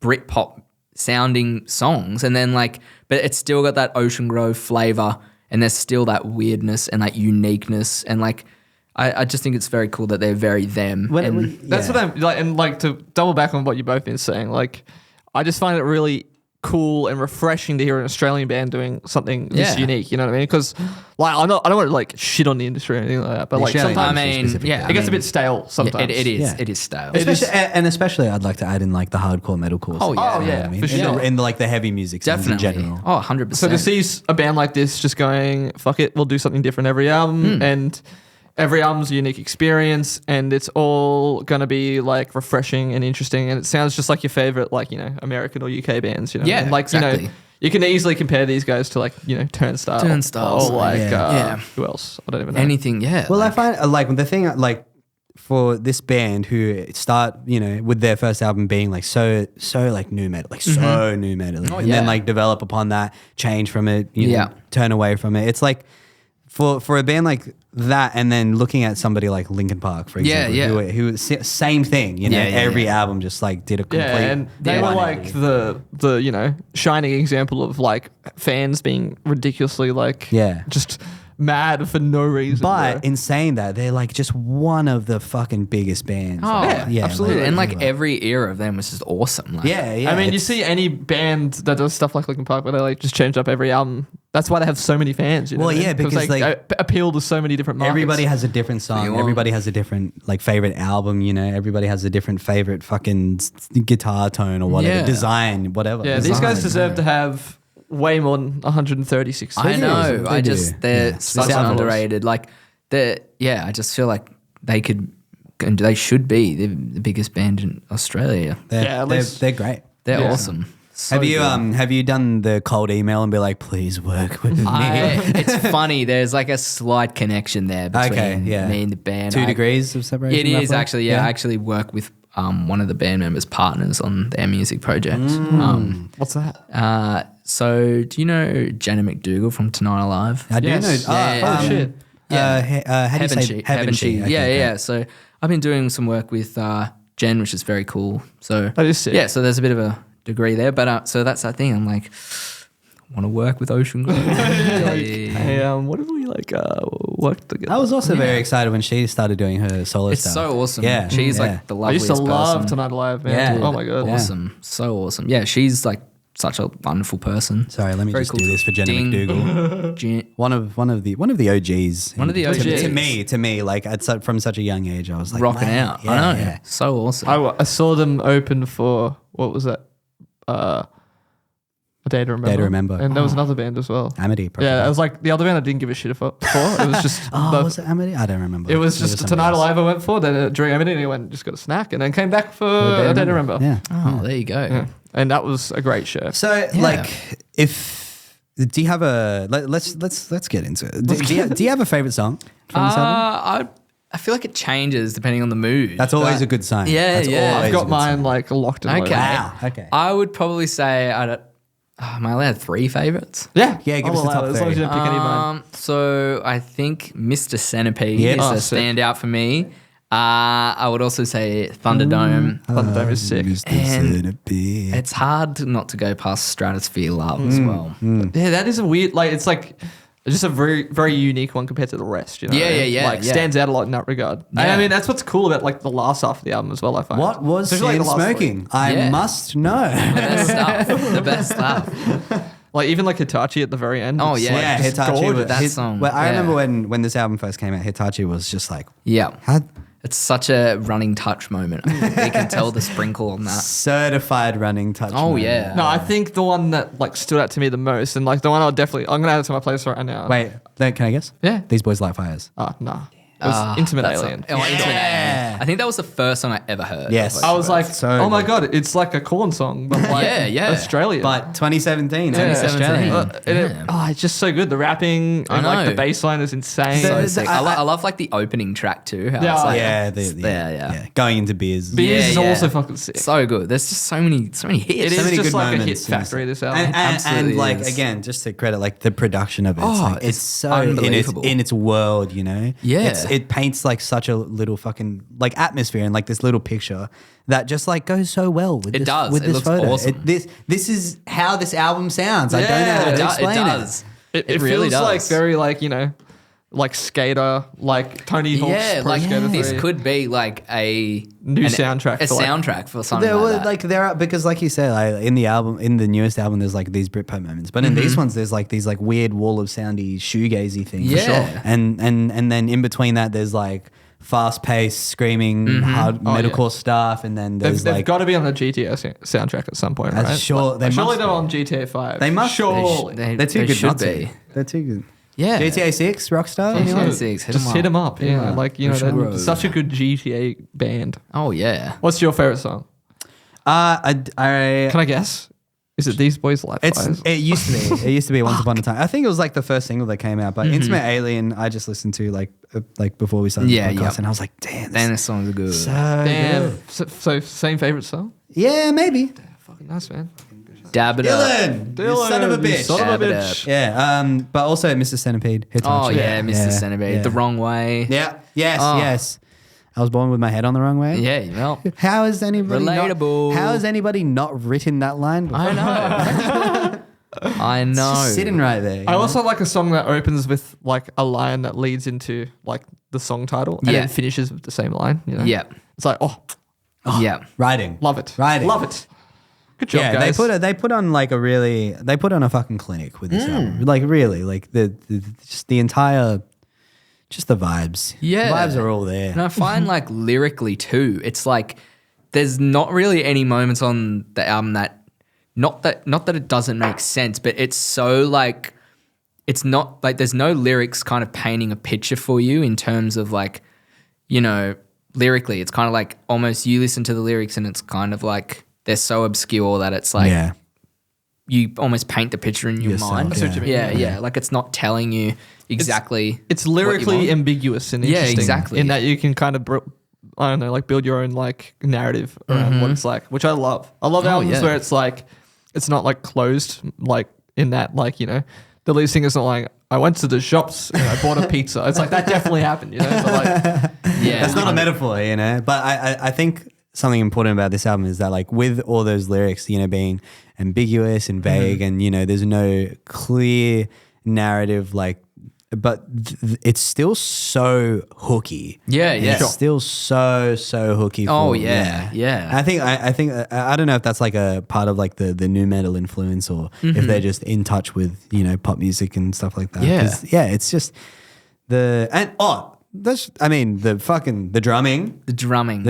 Speaker 4: Britpop sounding songs, and then like, but it's still got that Ocean Grove flavor, and there's still that weirdness and that uniqueness, and like I just think it's very cool that they're very them. And
Speaker 2: That's what I'm like, and like to double back on what you both been saying. Like, I just find it really cool and refreshing to hear an Australian band doing something this
Speaker 4: Yeah.
Speaker 2: unique. You know what I mean? Because like I don't want to like shit on the industry or anything like that, but like
Speaker 3: Australian
Speaker 2: sometimes
Speaker 4: I mean,
Speaker 3: specifically.
Speaker 4: yeah,
Speaker 2: it gets a bit stale. Sometimes
Speaker 4: it is.
Speaker 3: Yeah.
Speaker 4: It is stale.
Speaker 3: Especially I'd like to add in like the hardcore metalcore.
Speaker 4: Oh, yeah.
Speaker 3: stuff, you know
Speaker 2: Oh, yeah,
Speaker 3: what I mean?
Speaker 2: for sure.
Speaker 3: In like the heavy music scenes
Speaker 4: Definitely.
Speaker 3: in general.
Speaker 4: Oh, 100%.
Speaker 2: So to see a band like this just going, fuck it, we'll do something different every album, and every album's a unique experience, and it's all gonna be like refreshing and interesting, and it sounds just like your favorite, like American or UK bands,
Speaker 4: Yeah,
Speaker 2: and like
Speaker 4: exactly.
Speaker 2: you can easily compare these guys to like
Speaker 4: Turnstiles.
Speaker 2: or like
Speaker 3: Yeah.
Speaker 2: who else? I don't even know.
Speaker 4: anything, yeah.
Speaker 3: Well,
Speaker 4: like,
Speaker 3: I find like the thing like for this band who start with their first album being like so like new metal, like so new metal, and
Speaker 4: yeah.
Speaker 3: then like develop upon that, change from it, you know,
Speaker 4: Yeah.
Speaker 3: turn away from it. It's like for a band like that, and then looking at somebody like Linkin Park, for
Speaker 4: Yeah,
Speaker 3: example,
Speaker 4: yeah.
Speaker 3: who same thing,
Speaker 4: Yeah, yeah,
Speaker 3: every
Speaker 4: yeah.
Speaker 3: album just like did a complete.
Speaker 2: yeah, and they were like the shining example of like fans being ridiculously like
Speaker 3: Yeah.
Speaker 2: just mad for no reason.
Speaker 3: But
Speaker 2: bro.
Speaker 3: in saying that, they're like just one of the fucking biggest bands.
Speaker 4: Oh,
Speaker 2: yeah, absolutely.
Speaker 4: and like every era of them was just awesome. Like,
Speaker 3: yeah.
Speaker 2: I mean, you
Speaker 3: it's-
Speaker 2: see any band that does stuff like Linkin Park where they like just change up every album. That's why they have so many fans. You know
Speaker 3: Well,
Speaker 2: what I mean?
Speaker 3: yeah, because,
Speaker 2: they
Speaker 3: like,
Speaker 2: appeal to so many different markets.
Speaker 3: everybody has a different song.
Speaker 4: You
Speaker 3: Everybody has a different like favorite album. Everybody has a different favorite fucking guitar tone or whatever,
Speaker 4: Yeah.
Speaker 3: design, whatever.
Speaker 2: Yeah, these guys
Speaker 4: Design,
Speaker 2: deserve to have way more than 136.
Speaker 4: I know.
Speaker 3: They do.
Speaker 4: They're
Speaker 3: Yeah.
Speaker 4: such
Speaker 2: Sounds
Speaker 4: underrated. Like I just feel like they could and they should be the biggest band in Australia.
Speaker 2: Yeah, at least-
Speaker 3: They're great.
Speaker 4: They're
Speaker 2: Yeah.
Speaker 4: awesome. So
Speaker 3: Have you
Speaker 4: good.
Speaker 3: have you done the cold email and be like, please work with me?
Speaker 4: It's funny. There's like a slight connection there between me and the band.
Speaker 3: 2 degrees of separation.
Speaker 4: It is
Speaker 3: roughly?
Speaker 4: actually. Yeah, I actually work with one of the band members' partners on their music project.
Speaker 2: What's that?
Speaker 4: So do you know Jenna McDougall from Tonight Alive?
Speaker 3: I do
Speaker 2: Yes.
Speaker 3: know.
Speaker 4: Yeah.
Speaker 2: Oh, shit.
Speaker 3: How do you say
Speaker 4: Heaven She.
Speaker 3: Okay,
Speaker 4: Yeah,
Speaker 3: great.
Speaker 4: yeah. So I've been doing some work with Jen, which is very cool. So
Speaker 2: That is sick.
Speaker 4: yeah, so there's a bit of a degree there, but so that's that thing. I'm like, want to work with Ocean Grove.
Speaker 2: Hey, what if we like work together?
Speaker 3: I was also very excited when she started doing her solo
Speaker 4: It's
Speaker 3: stuff.
Speaker 4: so awesome.
Speaker 3: Yeah,
Speaker 4: She's
Speaker 3: yeah.
Speaker 4: like the
Speaker 2: I
Speaker 4: loveliest
Speaker 2: used to love
Speaker 4: person.
Speaker 2: Tonight Alive, man.
Speaker 3: Yeah.
Speaker 2: Oh my god.
Speaker 3: Yeah.
Speaker 4: Awesome. So awesome. Yeah, she's like such a wonderful person.
Speaker 3: Sorry, let me
Speaker 4: Very
Speaker 3: just
Speaker 4: cool.
Speaker 3: do this for Jenna
Speaker 4: Ding.
Speaker 3: McDougall. One of the OGs.
Speaker 4: One of the
Speaker 3: To-
Speaker 4: OGs.
Speaker 3: To me, like from such a young age, I was like
Speaker 4: Rocking
Speaker 3: wow,
Speaker 4: out.
Speaker 3: Yeah,
Speaker 4: I know.
Speaker 3: yeah.
Speaker 4: So awesome.
Speaker 2: I saw them open for what was that? A Day to Remember.
Speaker 3: Day to Remember.
Speaker 2: And there was another band as well.
Speaker 3: Amity. Probably.
Speaker 2: Yeah, it was like the other band I didn't give a shit for. It was just
Speaker 3: was it Amity? I don't remember.
Speaker 2: it was
Speaker 3: Maybe
Speaker 2: just
Speaker 3: somebody
Speaker 2: Tonight
Speaker 3: else.
Speaker 2: Alive I went for. Then during Amity I went and just got a snack and then came back for A Day to Remember.
Speaker 3: Yeah.
Speaker 4: oh, there you go.
Speaker 2: Yeah. And that was a great show.
Speaker 3: So like, if do you have a let's get into it. Do you have a favorite song from this album?
Speaker 4: I feel like it changes depending on the mood.
Speaker 3: That's always a good sign.
Speaker 4: Yeah,
Speaker 3: That's
Speaker 4: yeah.
Speaker 3: always
Speaker 2: I've
Speaker 3: a
Speaker 2: got
Speaker 3: good
Speaker 2: mine
Speaker 3: sign.
Speaker 2: like locked and loaded.
Speaker 4: Okay.
Speaker 3: Wow. Okay.
Speaker 4: I would probably say am I allowed 3 favorites?
Speaker 2: Yeah.
Speaker 3: Yeah, give us
Speaker 2: I'll
Speaker 3: the
Speaker 2: allow
Speaker 3: top
Speaker 2: it, as long as you
Speaker 3: three.
Speaker 2: don't pick any of mine.
Speaker 4: So I think Mr. Centipede
Speaker 3: Yeah.
Speaker 4: is
Speaker 2: Oh,
Speaker 4: a
Speaker 2: sick.
Speaker 4: standout for me. I would also say Thunderdome.
Speaker 2: Thunderdome is sick.
Speaker 4: And it's hard not to go past Stratosphere Love as well.
Speaker 2: Yeah, that is a weird. Like, it's like just a very, very unique one compared to the rest. You know,
Speaker 4: Yeah.
Speaker 2: Like stands out a lot in that regard. And
Speaker 4: Yeah.
Speaker 2: I mean, that's what's cool about like the last half of the album as well. I find.
Speaker 3: What was
Speaker 2: Especially,
Speaker 3: Sam
Speaker 2: like, the last
Speaker 3: smoking? I
Speaker 4: Yeah.
Speaker 3: must know.
Speaker 4: The best stuff. The best stuff.
Speaker 2: Like even like Hitachi at the very end.
Speaker 4: Oh,
Speaker 2: it's,
Speaker 4: yeah.
Speaker 2: like,
Speaker 3: Yeah,
Speaker 2: just
Speaker 3: Hitachi.
Speaker 2: gorgeous.
Speaker 4: That song,
Speaker 3: Well, I
Speaker 4: yeah.
Speaker 3: remember when this album first came out, Hitachi was just like,
Speaker 4: Yeah.
Speaker 3: how
Speaker 4: It's such a running touch moment. They can tell the sprinkle on that.
Speaker 3: certified running touch.
Speaker 4: Oh,
Speaker 3: moment.
Speaker 4: yeah.
Speaker 2: No, I think the one that like stood out to me the most, and like the one I'm gonna add it to my playlist right now.
Speaker 3: Wait, can I guess?
Speaker 2: Yeah.
Speaker 3: These Boys Like Fires.
Speaker 2: Nah. It was Intimate
Speaker 4: That's
Speaker 2: Alien.
Speaker 4: Intimate Alien. I think that was the first song I ever heard.
Speaker 3: Yes.
Speaker 2: I was like,
Speaker 3: So
Speaker 2: oh my
Speaker 3: good.
Speaker 2: god, it's like a corn song, but like
Speaker 4: Yeah.
Speaker 2: Australia.
Speaker 3: But 2017.
Speaker 2: Yeah.
Speaker 4: 2017.
Speaker 2: And it's just so good. The rapping and like
Speaker 4: know.
Speaker 2: the bass line is insane.
Speaker 4: So
Speaker 3: The-
Speaker 4: sick. I love like the opening track too. How
Speaker 2: Yeah,
Speaker 4: it's like,
Speaker 3: yeah, Going into beers.
Speaker 2: Beers is
Speaker 4: yeah.
Speaker 2: also fucking sick.
Speaker 4: so good. There's just so many hits.
Speaker 2: It is
Speaker 3: many
Speaker 2: just
Speaker 3: good
Speaker 2: like a hit
Speaker 3: moments in this.
Speaker 2: factory, this album.
Speaker 3: And
Speaker 4: Absolutely
Speaker 3: like
Speaker 4: is.
Speaker 3: again, just to credit like the production of it.
Speaker 4: Oh,
Speaker 3: It's
Speaker 4: it's
Speaker 3: so
Speaker 4: unbelievable.
Speaker 3: in its world, you know.
Speaker 4: Yeah.
Speaker 3: it paints like such a little fucking like atmosphere and like this little picture that just like goes so well with
Speaker 4: It
Speaker 3: this,
Speaker 4: does.
Speaker 3: with
Speaker 4: It
Speaker 3: this
Speaker 4: looks
Speaker 3: photo.
Speaker 4: awesome.
Speaker 3: This is how this album sounds. I don't know how to
Speaker 4: it
Speaker 3: explain
Speaker 4: does.
Speaker 2: It
Speaker 4: really
Speaker 2: feels like
Speaker 4: does.
Speaker 2: very like, you know, like Skater, like Tony Hawk's
Speaker 4: Yeah,
Speaker 2: Pro
Speaker 4: like
Speaker 2: Skater
Speaker 4: this
Speaker 2: 3.
Speaker 4: could be like a
Speaker 2: New soundtrack
Speaker 4: a
Speaker 2: for, like-
Speaker 4: soundtrack for something
Speaker 3: There were
Speaker 4: like that.
Speaker 3: there are because like you said, like, in the newest album, there's like these Britpop moments, but in these ones, there's like these like weird wall of soundy shoegazy things.
Speaker 4: Yeah. For sure.
Speaker 3: And then in between that, there's like fast paced screaming hard metalcore stuff, and then there's
Speaker 2: They've
Speaker 3: like
Speaker 2: got to be on the GTA soundtrack at some point,
Speaker 3: That's
Speaker 2: right?
Speaker 3: sure- they
Speaker 2: surely
Speaker 3: must
Speaker 2: they're
Speaker 3: be.
Speaker 2: on GTA 5.
Speaker 3: They must be.
Speaker 2: Surely.
Speaker 3: they're too
Speaker 4: they
Speaker 3: good
Speaker 4: should
Speaker 3: not to.
Speaker 4: be.
Speaker 3: They're too good.
Speaker 4: Yeah.
Speaker 3: GTA 6, Rockstar.
Speaker 4: GTA
Speaker 3: anyone?
Speaker 4: 6, hit
Speaker 2: Just
Speaker 4: 'em
Speaker 2: hit
Speaker 4: up.
Speaker 2: them up. Yeah,
Speaker 3: up.
Speaker 2: like, you know,
Speaker 4: Ocean
Speaker 2: they're
Speaker 4: Grove.
Speaker 2: such a good GTA band.
Speaker 4: Oh yeah.
Speaker 2: What's your favorite song?
Speaker 3: I
Speaker 2: Can I guess? Is it These Boys Like Fires?
Speaker 3: it used to be. It used to be Once Upon a Time. I think it was like the first single that came out. But Intimate Alien, I just listened to like before we started
Speaker 4: Yeah,
Speaker 3: the podcast,
Speaker 4: yeah.
Speaker 3: and I was like, damn,
Speaker 4: Then
Speaker 3: this
Speaker 4: the songs are good.
Speaker 3: so
Speaker 2: Damn.
Speaker 3: good.
Speaker 2: So same favorite song?
Speaker 3: Yeah, maybe.
Speaker 2: Fucking nice, man.
Speaker 4: Dab it up.
Speaker 3: Dylan, you son of a
Speaker 2: you
Speaker 3: bitch.
Speaker 2: son of a
Speaker 4: Dab it
Speaker 2: bitch.
Speaker 4: up.
Speaker 3: Yeah, but also Mr. Centipede.
Speaker 4: Oh
Speaker 3: Hitachi.
Speaker 4: yeah, Mr. Centipede.
Speaker 3: yeah.
Speaker 4: The Wrong Way.
Speaker 3: Yeah, yes,
Speaker 4: Oh.
Speaker 3: yes. I was born with my head on the wrong way.
Speaker 4: Yeah, well,
Speaker 3: How has anybody
Speaker 4: Relatable.
Speaker 3: How has anybody not written that line before?
Speaker 4: I know. I
Speaker 3: It's
Speaker 4: know.
Speaker 3: just sitting right there. you
Speaker 2: I
Speaker 3: know?
Speaker 2: also like a song that opens with like a line that leads into like the song title and
Speaker 4: Yeah.
Speaker 2: then finishes with the same line. You know?
Speaker 4: Yeah.
Speaker 2: It's like,
Speaker 4: Yeah.
Speaker 3: writing.
Speaker 2: love it.
Speaker 3: Writing.
Speaker 2: Love it. Good job,
Speaker 3: Yeah,
Speaker 2: guys.
Speaker 3: they put on a fucking clinic with this album. Like really, like just the entire, just the vibes.
Speaker 4: Yeah.
Speaker 3: the vibes are all there.
Speaker 4: And I find like lyrically too, it's like there's not really any moments on the album that not that it doesn't make sense, but it's so like it's not like there's no lyrics kind of painting a picture for you in terms of like, you know, lyrically. It's kind of like almost you listen to the lyrics and it's kind of like they're so obscure that it's like you almost paint the picture in your
Speaker 3: Yourself,
Speaker 4: mind.
Speaker 3: I see what you
Speaker 2: mean.
Speaker 4: Yeah. Like it's not telling you exactly.
Speaker 2: It's
Speaker 4: what you
Speaker 2: lyrically
Speaker 4: want.
Speaker 2: ambiguous and interesting.
Speaker 4: exactly.
Speaker 2: In that you can kind of, I don't know, like build your own like narrative around what it's like, which I love. I love albums where it's like, it's not like closed, like in that, like, you know, the lead singer's not like, I went to the shops and I bought a pizza. It's like, that definitely happened, you know? But like,
Speaker 3: That's not a metaphor, you know. But I think something important about this album is that, like, with all those lyrics, you know, being ambiguous and vague, and you know, there's no clear narrative, like, but it's still so hooky.
Speaker 4: Yeah.
Speaker 3: It's still so hooky.
Speaker 4: Oh,
Speaker 3: for,
Speaker 4: yeah.
Speaker 3: I think I don't know if that's like a part of like the new metal influence, or if they're just in touch with, you know, pop music and stuff like that.
Speaker 4: Yeah.
Speaker 3: 'Cause, yeah, it's just the drumming,
Speaker 4: The drumming.
Speaker 3: the
Speaker 4: nuts.
Speaker 3: drumming,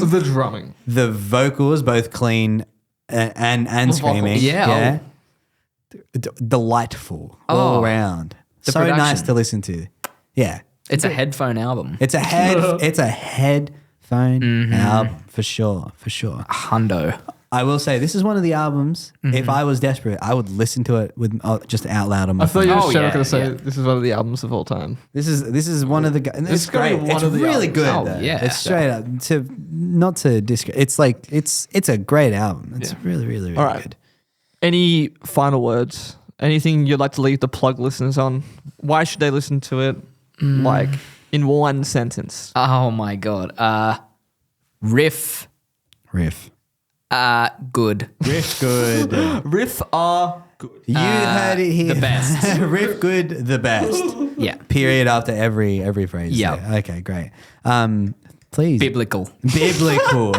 Speaker 2: the drumming.
Speaker 3: the vocals, both clean and screaming.
Speaker 4: vocals. Yeah.
Speaker 3: Delightful all
Speaker 4: Oh.
Speaker 3: around.
Speaker 4: The
Speaker 3: So nice
Speaker 4: production.
Speaker 3: to listen to. Yeah.
Speaker 4: It's a headphone album.
Speaker 3: It's a headphone album for sure.
Speaker 4: Hundo.
Speaker 3: I will say this is one of the albums. If I was desperate, I would listen to it with just out loud on my
Speaker 2: I thought
Speaker 3: phone.
Speaker 2: you were
Speaker 4: Oh,
Speaker 2: straight
Speaker 4: yeah,
Speaker 2: up going to say
Speaker 4: yeah.
Speaker 2: this is one of the albums of all time.
Speaker 3: This is one of the. It's
Speaker 2: gotta be
Speaker 3: great.
Speaker 2: one
Speaker 3: It's
Speaker 2: of the
Speaker 3: really
Speaker 2: albums.
Speaker 3: good.
Speaker 4: Oh,
Speaker 3: though.
Speaker 4: yeah.
Speaker 3: It's straight up not to disc. It's like it's a great album. It's
Speaker 2: Yeah.
Speaker 3: really
Speaker 2: All right.
Speaker 3: good.
Speaker 2: Any final words? Anything you'd like to leave the plug listeners on? Why should they listen to it? Like in one sentence.
Speaker 4: Oh my god. Riff. Good.
Speaker 3: Riff good.
Speaker 2: Riff are good.
Speaker 3: You heard it here.
Speaker 4: the best.
Speaker 3: Riff good, the best.
Speaker 4: Yeah.
Speaker 3: Period after every phrase.
Speaker 4: Yeah.
Speaker 3: there. Okay, great. Please.
Speaker 4: Biblical.
Speaker 3: Biblical.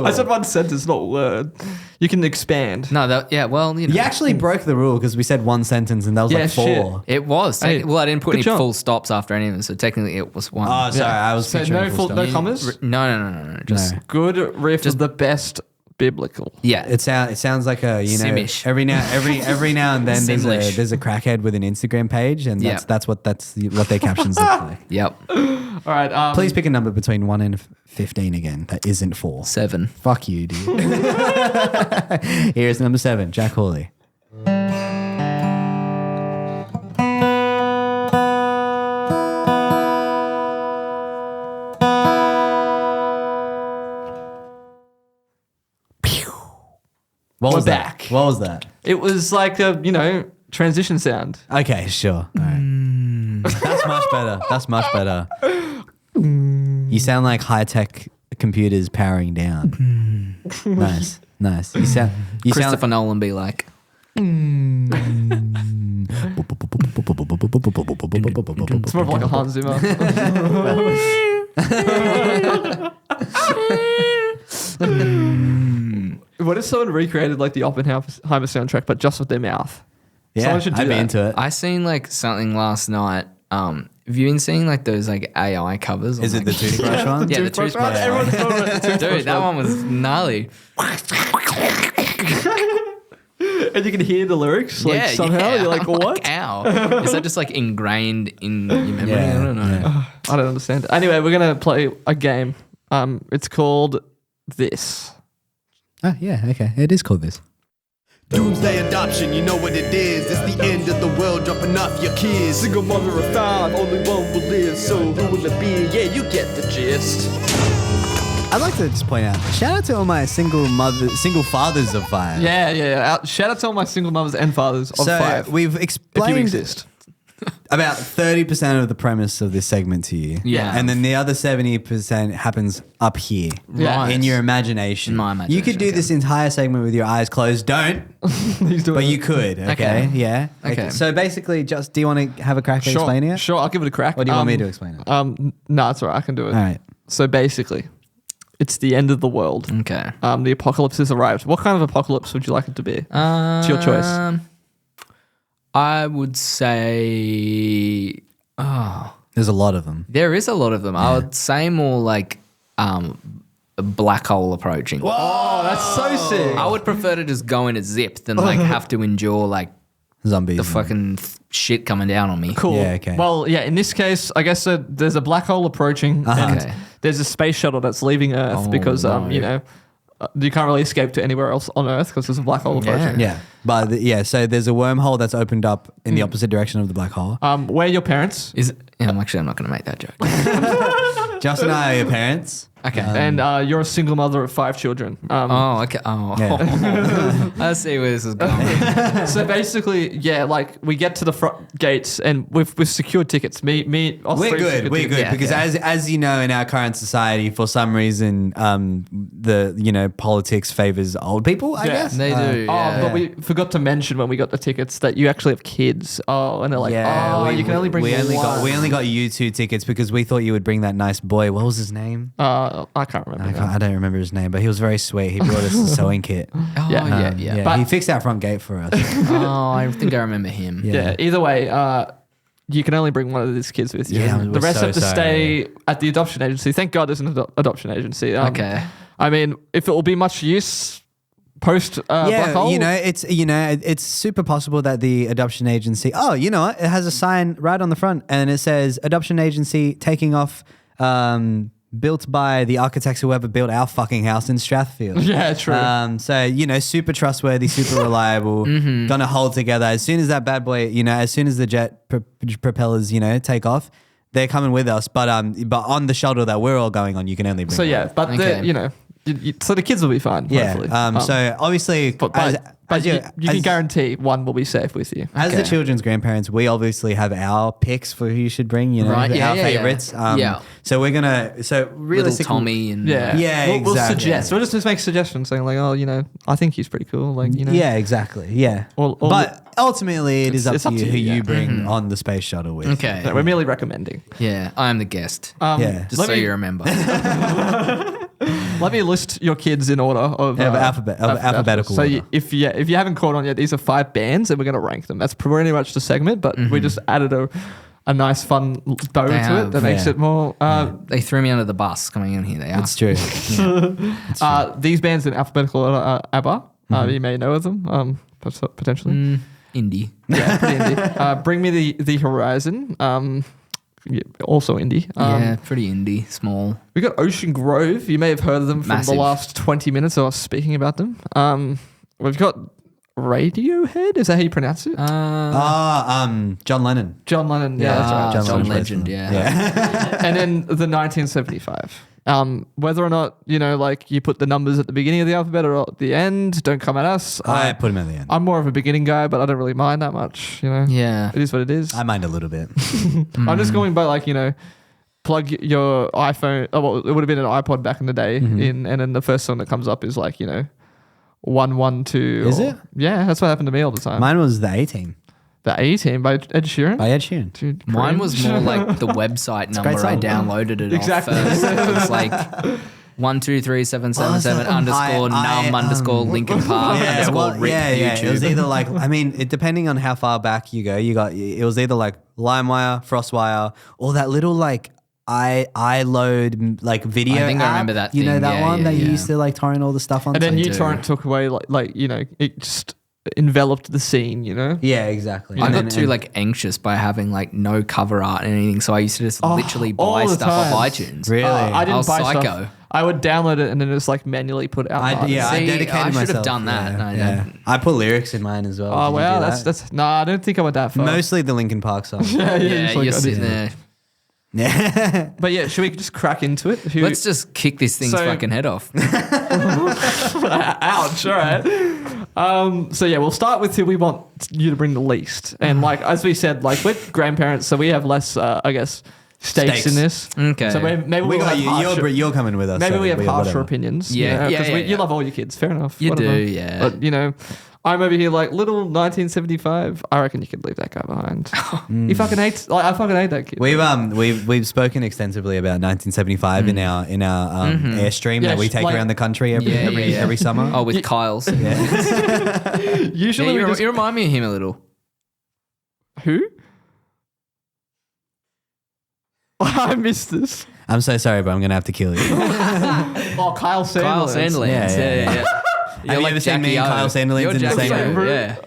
Speaker 2: I said one sentence, not word. You can expand.
Speaker 4: No, well, you know.
Speaker 3: You actually broke the rule because we said one sentence and that was
Speaker 2: Yeah,
Speaker 3: like 4.
Speaker 2: shit.
Speaker 4: It was.
Speaker 2: Hey,
Speaker 4: Well, I didn't put
Speaker 2: good
Speaker 4: any
Speaker 2: job.
Speaker 4: full stops after any of them, so technically it was one.
Speaker 3: Oh, sorry. I was
Speaker 2: So
Speaker 3: picturing
Speaker 2: no
Speaker 3: a
Speaker 2: full,
Speaker 3: stop.
Speaker 2: no commas.
Speaker 4: No. Just
Speaker 3: No.
Speaker 2: Good riff is the best biblical.
Speaker 4: yeah.
Speaker 3: It sounds like a, you know,
Speaker 4: Simish.
Speaker 3: every now and then
Speaker 4: Simlish.
Speaker 3: there's a crackhead with an Instagram page, and
Speaker 4: Yeah.
Speaker 3: that's what their captions look like.
Speaker 4: Yep.
Speaker 2: All right.
Speaker 3: Please pick a number between 1 and 15 again. That isn't 4.
Speaker 4: 7.
Speaker 3: Fuck you, dude. Here's number 7, Jack Hawley. What
Speaker 2: We're
Speaker 3: was
Speaker 2: back.
Speaker 3: that? What was that?
Speaker 2: It was like a, you know, transition sound.
Speaker 3: Okay, sure. All right. That's much better. You sound like high-tech computers powering down. Nice. You sound
Speaker 4: Christopher Nolan be like,
Speaker 2: It's more of like a Hans Zimmer. What if someone recreated like the Oppenheimer soundtrack, but just with their mouth?
Speaker 3: yeah,
Speaker 2: Someone should do
Speaker 3: I'd be
Speaker 2: that.
Speaker 3: into it.
Speaker 4: I seen like something last night. Have you been seeing like those like AI covers?
Speaker 3: Is
Speaker 4: on,
Speaker 3: it the
Speaker 4: like,
Speaker 3: toothbrush one?
Speaker 4: Yeah, the
Speaker 2: Toothbrush
Speaker 4: toothbrush.
Speaker 2: one? Everyone's talking about the toothbrush
Speaker 4: Dude, that one was gnarly.
Speaker 2: And you can hear the lyrics like somehow. You're like,
Speaker 4: I'm
Speaker 2: what?
Speaker 4: Ow. Is that just like ingrained in your memory?
Speaker 3: Yeah,
Speaker 4: I don't know.
Speaker 3: yeah.
Speaker 2: I don't understand. Anyway, we're gonna play a game. It's called This.
Speaker 3: Oh, yeah, okay. It is called this.
Speaker 1: Doomsday Adoption, you know what it is. It's the end of the world, dropping off your kids.
Speaker 2: Single mother of 5, only one will live. So who will it be? Yeah, you get the gist.
Speaker 3: I'd like to just point out, shout out to all my single fathers of 5.
Speaker 2: Yeah. Shout out to all my single mothers and fathers of
Speaker 3: So
Speaker 2: 5.
Speaker 3: we've
Speaker 2: If you
Speaker 3: explained
Speaker 2: exist.
Speaker 3: about 30% of the premise of this segment to you.
Speaker 4: Yeah.
Speaker 3: And then the other 70% happens up here.
Speaker 2: Yeah.
Speaker 3: In your imagination.
Speaker 4: In my
Speaker 3: You could
Speaker 4: imagination,
Speaker 3: do
Speaker 4: okay.
Speaker 3: this entire segment with your eyes closed. Don't.
Speaker 2: He's doing
Speaker 3: But
Speaker 2: it.
Speaker 3: you could, okay?
Speaker 4: Okay.
Speaker 3: Yeah?
Speaker 4: Okay.
Speaker 3: So basically, just do you want to have a crack at explaining it?
Speaker 2: Sure, I'll give it a crack.
Speaker 3: Or do you want me to explain it?
Speaker 2: No, it's all right. I can do it.
Speaker 3: All right.
Speaker 2: So basically, it's the end of the world.
Speaker 4: Okay.
Speaker 2: The apocalypse has arrived. What kind of apocalypse would you like it to be? It's your choice.
Speaker 4: I would say,
Speaker 3: There's a lot of them.
Speaker 4: there is a lot of them. I would say more like a black hole approaching.
Speaker 2: Oh, that's so sick.
Speaker 4: I would prefer to just go in a zip than like have to endure like
Speaker 3: Zombies.
Speaker 4: the fucking shit coming down on me.
Speaker 2: Cool.
Speaker 3: Yeah, okay.
Speaker 2: Well, yeah, in this case, I guess there's a black hole approaching and
Speaker 4: Okay.
Speaker 2: there's a space shuttle that's leaving Earth
Speaker 4: Oh,
Speaker 2: because,
Speaker 4: no.
Speaker 2: you know, you can't really escape to anywhere else on Earth because there's a black hole approaching.
Speaker 3: Yeah, but so there's a wormhole that's opened up in the opposite direction of the black hole.
Speaker 2: Where are your parents?
Speaker 4: I'm not going to make that joke.
Speaker 3: Josh and I are your parents.
Speaker 4: Okay.
Speaker 2: And you're a single mother of 5 children.
Speaker 4: Oh, okay. Oh,
Speaker 3: Yeah.
Speaker 4: I see where this is going.
Speaker 2: So basically, yeah, like we get to the front gates and we've secured tickets. Us
Speaker 3: We're
Speaker 2: three have
Speaker 3: good.
Speaker 2: secured
Speaker 3: We're
Speaker 2: tickets.
Speaker 3: good
Speaker 4: Yeah,
Speaker 3: because as you know, in our current society, for some reason, the politics favors old people. I
Speaker 2: Yeah.
Speaker 3: guess
Speaker 4: They do. Yeah.
Speaker 2: But we forgot to mention when we got the tickets that you actually have kids. Oh, and they're like, you can only bring
Speaker 3: we only
Speaker 2: one.
Speaker 3: got you 2 tickets because we thought you would bring that nice boy. What was his name?
Speaker 2: I can't remember.
Speaker 3: I don't remember his name, but he was very sweet. He brought us a sewing kit.
Speaker 4: Oh,
Speaker 2: Yeah.
Speaker 4: yeah.
Speaker 2: But-
Speaker 3: he fixed our front gate for us.
Speaker 4: Oh, I think I remember him.
Speaker 2: Yeah. Either way, you can only bring one of these kids with you.
Speaker 3: Yeah,
Speaker 2: the
Speaker 3: we're
Speaker 2: rest
Speaker 3: so
Speaker 2: have to
Speaker 3: sorry.
Speaker 2: stay at the adoption agency. Thank God there's an adoption agency.
Speaker 4: Okay.
Speaker 2: I mean, if it will be much use post black hole.
Speaker 3: It's super possible that the adoption agency. Oh, you know what? It has a sign right on the front, and it says adoption agency taking off. Built by the architects who ever built our fucking house in Strathfield.
Speaker 2: Yeah, true.
Speaker 3: So, super trustworthy, super reliable, gonna hold together. As soon as that bad boy, as soon as the jet propellers, take off, they're coming with us. But on the shuttle that we're all going on, you can only bring
Speaker 2: So
Speaker 3: one.
Speaker 2: yeah, but
Speaker 4: Okay.
Speaker 2: so the kids will be fine.
Speaker 3: Yeah.
Speaker 2: Hopefully.
Speaker 3: So obviously,
Speaker 2: But you can guarantee one will be safe with you.
Speaker 3: As the
Speaker 4: Okay.
Speaker 3: children's grandparents, we obviously have our picks for who you should bring,
Speaker 4: Right, yeah,
Speaker 3: our
Speaker 4: yeah, yeah.
Speaker 3: favorites.
Speaker 4: Yeah.
Speaker 3: So we're gonna,
Speaker 4: Little
Speaker 3: realistically,
Speaker 4: Tommy and
Speaker 2: Yeah,
Speaker 3: Yeah,
Speaker 2: We'll
Speaker 3: exactly.
Speaker 2: suggest. We'll just make suggestions, saying like, I think he's pretty cool. Like,
Speaker 3: Yeah, exactly. Yeah.
Speaker 2: All
Speaker 3: But ultimately, it is up
Speaker 2: it's
Speaker 3: to
Speaker 2: up
Speaker 3: you
Speaker 2: to
Speaker 3: who
Speaker 2: you,
Speaker 3: you
Speaker 2: yeah.
Speaker 3: bring on the space shuttle with.
Speaker 4: Okay.
Speaker 2: No, we're merely recommending.
Speaker 4: Yeah, I am the guest.
Speaker 3: Yeah.
Speaker 4: Just so you remember.
Speaker 2: Let me list your kids in order of
Speaker 3: alphabetical
Speaker 2: So
Speaker 3: order.
Speaker 2: if you haven't caught on yet, these are 5 bands, and we're going to rank them. That's pretty much the segment, but we just added a nice fun bow
Speaker 4: They
Speaker 2: to
Speaker 4: have,
Speaker 2: it that makes
Speaker 3: yeah.
Speaker 2: it more.
Speaker 4: They threw me under the bus coming in here. They are.
Speaker 3: It's true.
Speaker 2: These bands in alphabetical order are ABBA. You may know of them, potentially.
Speaker 4: Indie.
Speaker 2: Yeah, pretty indie. Bring Me the Horizon. Yeah, also indie.
Speaker 4: Yeah, pretty indie, small.
Speaker 2: We got Ocean Grove. You may have heard of them from
Speaker 4: Massive.
Speaker 2: the last 20 minutes of us speaking about them. We've got Radiohead. Is that how you pronounce it?
Speaker 3: John Lennon.
Speaker 2: John Lennon. Yeah, that's right.
Speaker 3: John
Speaker 4: John
Speaker 3: Lennon
Speaker 4: Legend,
Speaker 3: plays
Speaker 4: yeah.
Speaker 2: And then the 1975. Whether or not, you put the numbers at the beginning of the alphabet or at the end, don't come at us.
Speaker 3: I put him at the end.
Speaker 2: I'm more of a beginning guy, but I don't really mind that much,
Speaker 4: Yeah.
Speaker 2: It is what it is.
Speaker 3: I mind a little bit.
Speaker 2: I'm just going by plug your iPhone. Oh, well, it would have been an iPod back in the day, and then the first song that comes up is 112.
Speaker 3: Is it?
Speaker 2: Yeah, that's what happened to me all the time.
Speaker 3: Mine was the A-Team
Speaker 2: The A-Team by Ed Sheeran.
Speaker 3: by Ed Sheeran.
Speaker 2: Dude,
Speaker 4: Mine
Speaker 2: cringe.
Speaker 4: was more like the website number
Speaker 3: great
Speaker 4: I
Speaker 3: song.
Speaker 4: downloaded it
Speaker 2: Exactly.
Speaker 4: off first. It was like 1237777 underscore num underscore Lincoln Park underscore Rick YouTube.
Speaker 3: It was either depending on how far back you go, it was either LimeWire, FrostWire, or that little iLoad video.
Speaker 4: I think I
Speaker 3: app.
Speaker 4: remember that
Speaker 3: You know
Speaker 4: thing.
Speaker 3: that
Speaker 4: Yeah,
Speaker 3: one
Speaker 4: yeah,
Speaker 3: that you
Speaker 4: yeah.
Speaker 3: used to torrent all the stuff on.
Speaker 2: And then
Speaker 4: I
Speaker 2: you
Speaker 4: do.
Speaker 2: torrent took away it just enveloped the scene.
Speaker 3: Yeah, exactly.
Speaker 4: I
Speaker 3: And
Speaker 4: got
Speaker 3: then-
Speaker 4: too anxious by having no cover art and anything, so I used to just literally
Speaker 2: all
Speaker 4: buy
Speaker 2: the
Speaker 4: stuff off
Speaker 2: time.
Speaker 4: iTunes.
Speaker 3: Really?
Speaker 2: I
Speaker 4: I
Speaker 2: didn't
Speaker 4: was
Speaker 2: buy
Speaker 4: psycho.
Speaker 2: stuff. I would download it and then just manually put it out.
Speaker 3: I
Speaker 4: See,
Speaker 3: dedicated
Speaker 4: I should have
Speaker 3: myself.
Speaker 4: done that.
Speaker 3: Yeah,
Speaker 4: No, I
Speaker 3: yeah.
Speaker 4: didn't.
Speaker 3: I put lyrics in mine as well.
Speaker 2: Oh
Speaker 3: Did you
Speaker 2: wow,
Speaker 3: do that?
Speaker 2: that's I don't think I went that far.
Speaker 3: mostly the Linkin Park song.
Speaker 2: yeah,
Speaker 4: Yeah,
Speaker 2: just I
Speaker 4: you're
Speaker 2: did.
Speaker 4: sitting there.
Speaker 3: Yeah.
Speaker 2: But yeah, should we just crack into it?
Speaker 4: Let's just kick this thing's
Speaker 2: So-
Speaker 4: fucking head off.
Speaker 2: Ouch! All right. So yeah, we'll start with who we want you to bring the least, and as we said, we're grandparents, so we have less, I guess, stakes in this.
Speaker 4: Okay.
Speaker 2: So maybe
Speaker 3: We
Speaker 2: we'll
Speaker 3: got
Speaker 2: have
Speaker 3: you.
Speaker 2: harsher,
Speaker 3: You're coming with us.
Speaker 2: maybe
Speaker 3: so
Speaker 2: we have harsher
Speaker 3: whatever.
Speaker 2: opinions.
Speaker 4: Yeah, yeah,
Speaker 2: 'cause
Speaker 4: yeah,
Speaker 2: you
Speaker 4: yeah.
Speaker 2: love all your kids. Fair enough.
Speaker 4: You
Speaker 2: whatever.
Speaker 4: do, yeah.
Speaker 2: But I'm over here little 1975. I reckon you could leave that guy behind. He fucking hates. I fucking hate that kid.
Speaker 3: We've spoken extensively about 1975 in our airstream
Speaker 2: Yeah,
Speaker 3: that we take around the country every summer.
Speaker 4: Oh, with Kyle's. Yeah,
Speaker 2: Usually we just
Speaker 4: you remind me of him a little.
Speaker 2: who? I missed this.
Speaker 3: I'm so sorry, but I'm gonna have to kill you.
Speaker 2: Oh, Kyle Sandilands.
Speaker 4: Kyle Sandilands.
Speaker 3: Yeah, yeah,
Speaker 4: Yeah.
Speaker 3: Have you ever seen me and Kyle Sandilands
Speaker 4: You're
Speaker 3: in the
Speaker 4: Jackie
Speaker 3: same
Speaker 4: O,
Speaker 3: room?
Speaker 4: Yeah.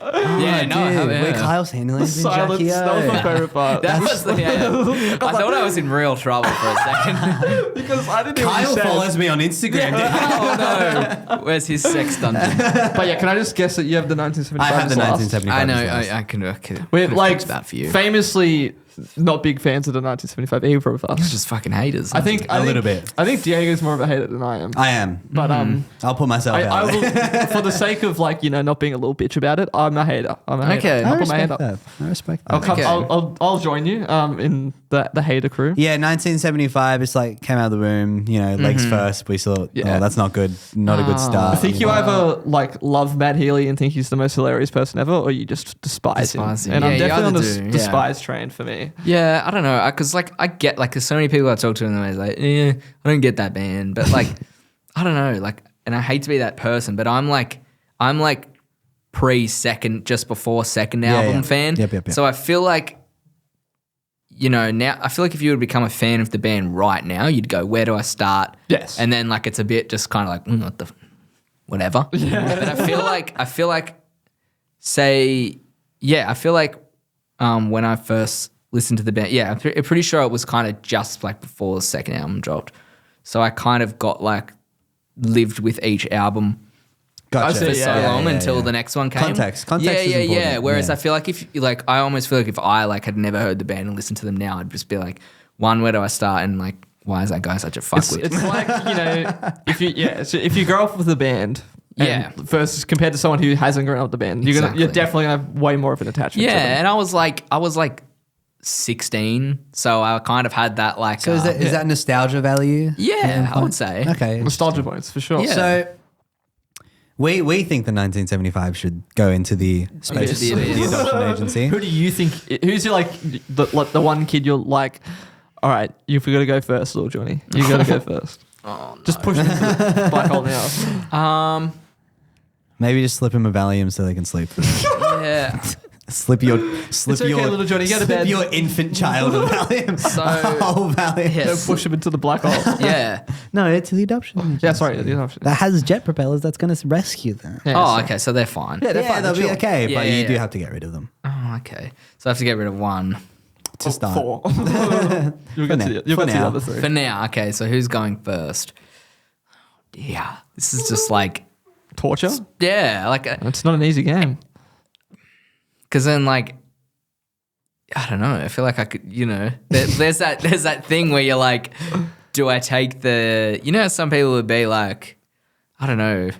Speaker 4: Yeah, no, I have, yeah.
Speaker 3: Where Kyle's handling
Speaker 2: The silence. That was my favorite part.
Speaker 4: That was the. I thought I was in real trouble for a second.
Speaker 2: because I didn't hear what
Speaker 3: Kyle
Speaker 2: you said.
Speaker 3: follows me on Instagram.
Speaker 4: Oh no! Where's his sex dungeon?
Speaker 2: But yeah, can I just guess that you have the 1975?
Speaker 3: I have the
Speaker 2: as last?
Speaker 3: 1975.
Speaker 4: I know.
Speaker 3: as last.
Speaker 4: I can.
Speaker 2: We're like
Speaker 4: that for you.
Speaker 2: famously not big fans of the 1975 either of us.
Speaker 4: Just fucking haters.
Speaker 2: I think
Speaker 3: A little bit.
Speaker 2: I think Diego's more of a hater than I am.
Speaker 3: I am.
Speaker 2: But
Speaker 3: I'll put myself
Speaker 2: I
Speaker 3: out.
Speaker 2: will, for the sake of like not being a little bitch about it, I'm a hater.
Speaker 4: Okay.
Speaker 2: I'll
Speaker 3: I
Speaker 2: put my hand
Speaker 3: respect
Speaker 2: up.
Speaker 3: that. I respect that.
Speaker 2: I'll come.
Speaker 4: Okay.
Speaker 2: I'll join you in the hater crew.
Speaker 3: Yeah, 1975. It's like came out of the womb. Legs first. We thought,
Speaker 2: Yeah.
Speaker 3: oh, that's not good. Not a good start.
Speaker 2: I think you either like love Matt Healy and think he's the most hilarious person ever, or you just despise him.
Speaker 4: Despise him.
Speaker 2: And
Speaker 4: Yeah,
Speaker 2: I'm
Speaker 4: you
Speaker 2: definitely on the
Speaker 4: either do, yeah.
Speaker 2: despise train for me.
Speaker 4: Yeah, I don't know, because like I get like there's so many people I talk to and they're like, I don't get that band, but like I don't know, like, and I hate to be that person, but I'm like pre-second, just before second album fan.
Speaker 3: Yep.
Speaker 4: So I feel like now I feel like if you would become a fan of the band right now, you'd go, where do I start?
Speaker 2: Yes.
Speaker 4: And then like it's a bit just kind of like what the whatever. Yeah. But I feel like when I first listened to the band, I'm pretty sure it was kind of just like before the second album dropped. So I kind of got like lived with each album
Speaker 3: Gotcha.
Speaker 4: for so long until the next one came.
Speaker 3: Context is
Speaker 4: Yeah.
Speaker 3: important.
Speaker 4: Whereas
Speaker 3: Yeah.
Speaker 4: I feel like I almost feel like if I like had never heard the band and listened to them now, I'd just be like, one, where do I start? And like, why is that guy such a fuckwit?
Speaker 2: It's like if you grow up with a band.
Speaker 4: Yeah.
Speaker 2: Versus compared to someone who hasn't grown up with the band, you're
Speaker 4: Exactly.
Speaker 2: definitely gonna have way more of an attachment.
Speaker 4: Yeah,
Speaker 2: to them.
Speaker 4: and I was like 16, so I kind of had that like.
Speaker 3: So is that nostalgia value?
Speaker 4: Yeah, I would say.
Speaker 3: Okay.
Speaker 2: nostalgia points for sure.
Speaker 4: Yeah.
Speaker 3: So we think the 1975 should go into the space
Speaker 4: the
Speaker 3: of the
Speaker 4: abyss.
Speaker 3: adoption agency.
Speaker 2: Who do you think? Who's your like the one kid you're like? All right, you've got to go first, little Johnny. You got to go first.
Speaker 4: Oh, no.
Speaker 2: Just push him into the black hole now.
Speaker 3: Maybe just slip him a Valium so they can sleep.
Speaker 4: Yeah.
Speaker 3: Slip your
Speaker 2: It's okay, little Johnny. Go to
Speaker 3: slip
Speaker 2: bed.
Speaker 3: your infant child a Valium.
Speaker 4: So-
Speaker 3: a whole Valium.
Speaker 4: Yeah.
Speaker 2: Don't push him into the black hole.
Speaker 4: Yeah.
Speaker 3: No, it's the adoption agency.
Speaker 2: Yeah, sorry. The adoption.
Speaker 3: That has jet propellers that's going to rescue them.
Speaker 2: Yeah,
Speaker 4: Oh,
Speaker 2: so-
Speaker 4: okay. So they're fine.
Speaker 2: Yeah, they're
Speaker 3: Yeah,
Speaker 2: fine.
Speaker 3: they'll be
Speaker 2: chill.
Speaker 3: okay,
Speaker 4: Yeah,
Speaker 3: but you
Speaker 4: yeah,
Speaker 3: do
Speaker 4: yeah.
Speaker 3: have to get rid of them
Speaker 4: Oh, okay. So I have to get rid of one
Speaker 3: to start.
Speaker 2: 4. You'll get to the
Speaker 3: now.
Speaker 2: other 3.
Speaker 4: for now. Okay. So who's going first? Yeah. This is just like
Speaker 2: Torture.
Speaker 4: like
Speaker 2: It's not an easy game.
Speaker 4: because then like. I don't know. I feel like I could, there's that thing where you're like, do I take some people would be like, I don't know,